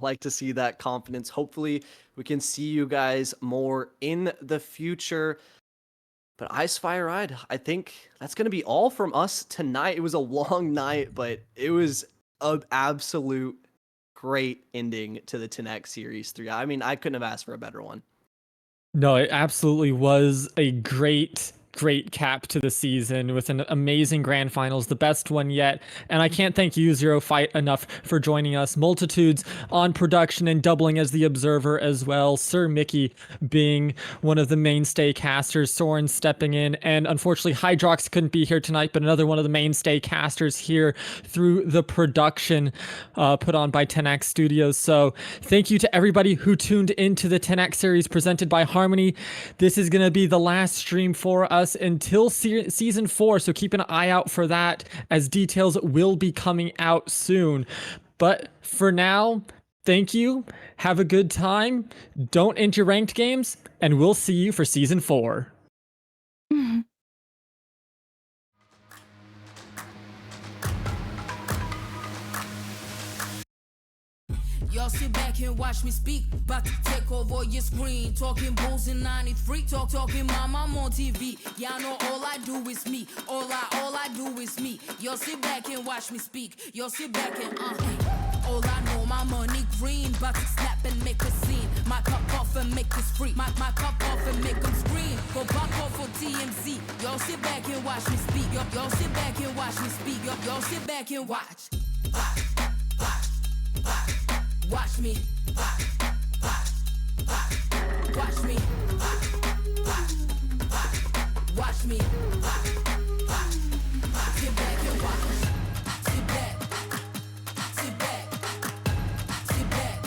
Like to see that confidence. Hopefully we can see you guys more in the future. But Ice Fire Ride, I think that's going to be all from us tonight. It was a long night, but it was an absolute great ending to the Tenax Series 3. I couldn't have asked for a better one.
No, it absolutely was a great cap to the season with an amazing grand finals, the best one yet. And I can't thank you, Zero Fight, enough for joining us. Multitudes on production and doubling as the observer as well. Sir Mickey being one of the mainstay casters, Soren stepping in, and unfortunately Hydrox couldn't be here tonight, but another one of the mainstay casters here through the production put on by Tenax Studios. So thank you to everybody who tuned into the Tenax series presented by Harmony. This is going to be the last stream for us until season 4, so keep an eye out for that, as details will be coming out soon. But for now, thank you, have a good time, don't enter ranked games, and we'll see you for season 4.
Y'all sit back and watch me speak. About to take over your screen. Talking bulls in 93. Talking mom, I'm on TV. Y'all know all I do is me. All I do is me. Y'all sit back and watch me speak. Y'all sit back and all I know, my money green. About to snap and make a scene. My cup off and make this free. My cup off and make them scream. Go back off for TMZ. Y'all sit back and watch me speak. Y'all sit back and watch me speak. Y'all sit back and watch. Watch me. Watch me. Watch me. Sit back and watch. Sit back. Sit back. Sit back.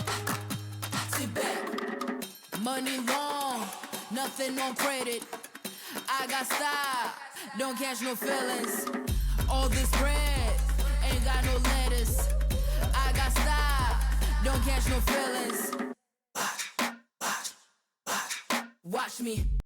Sit back. Money long, nothing on credit. I got style, don't catch no feelings. All this bread ain't got no lettuce. I got style, don't catch no feelings. Watch me.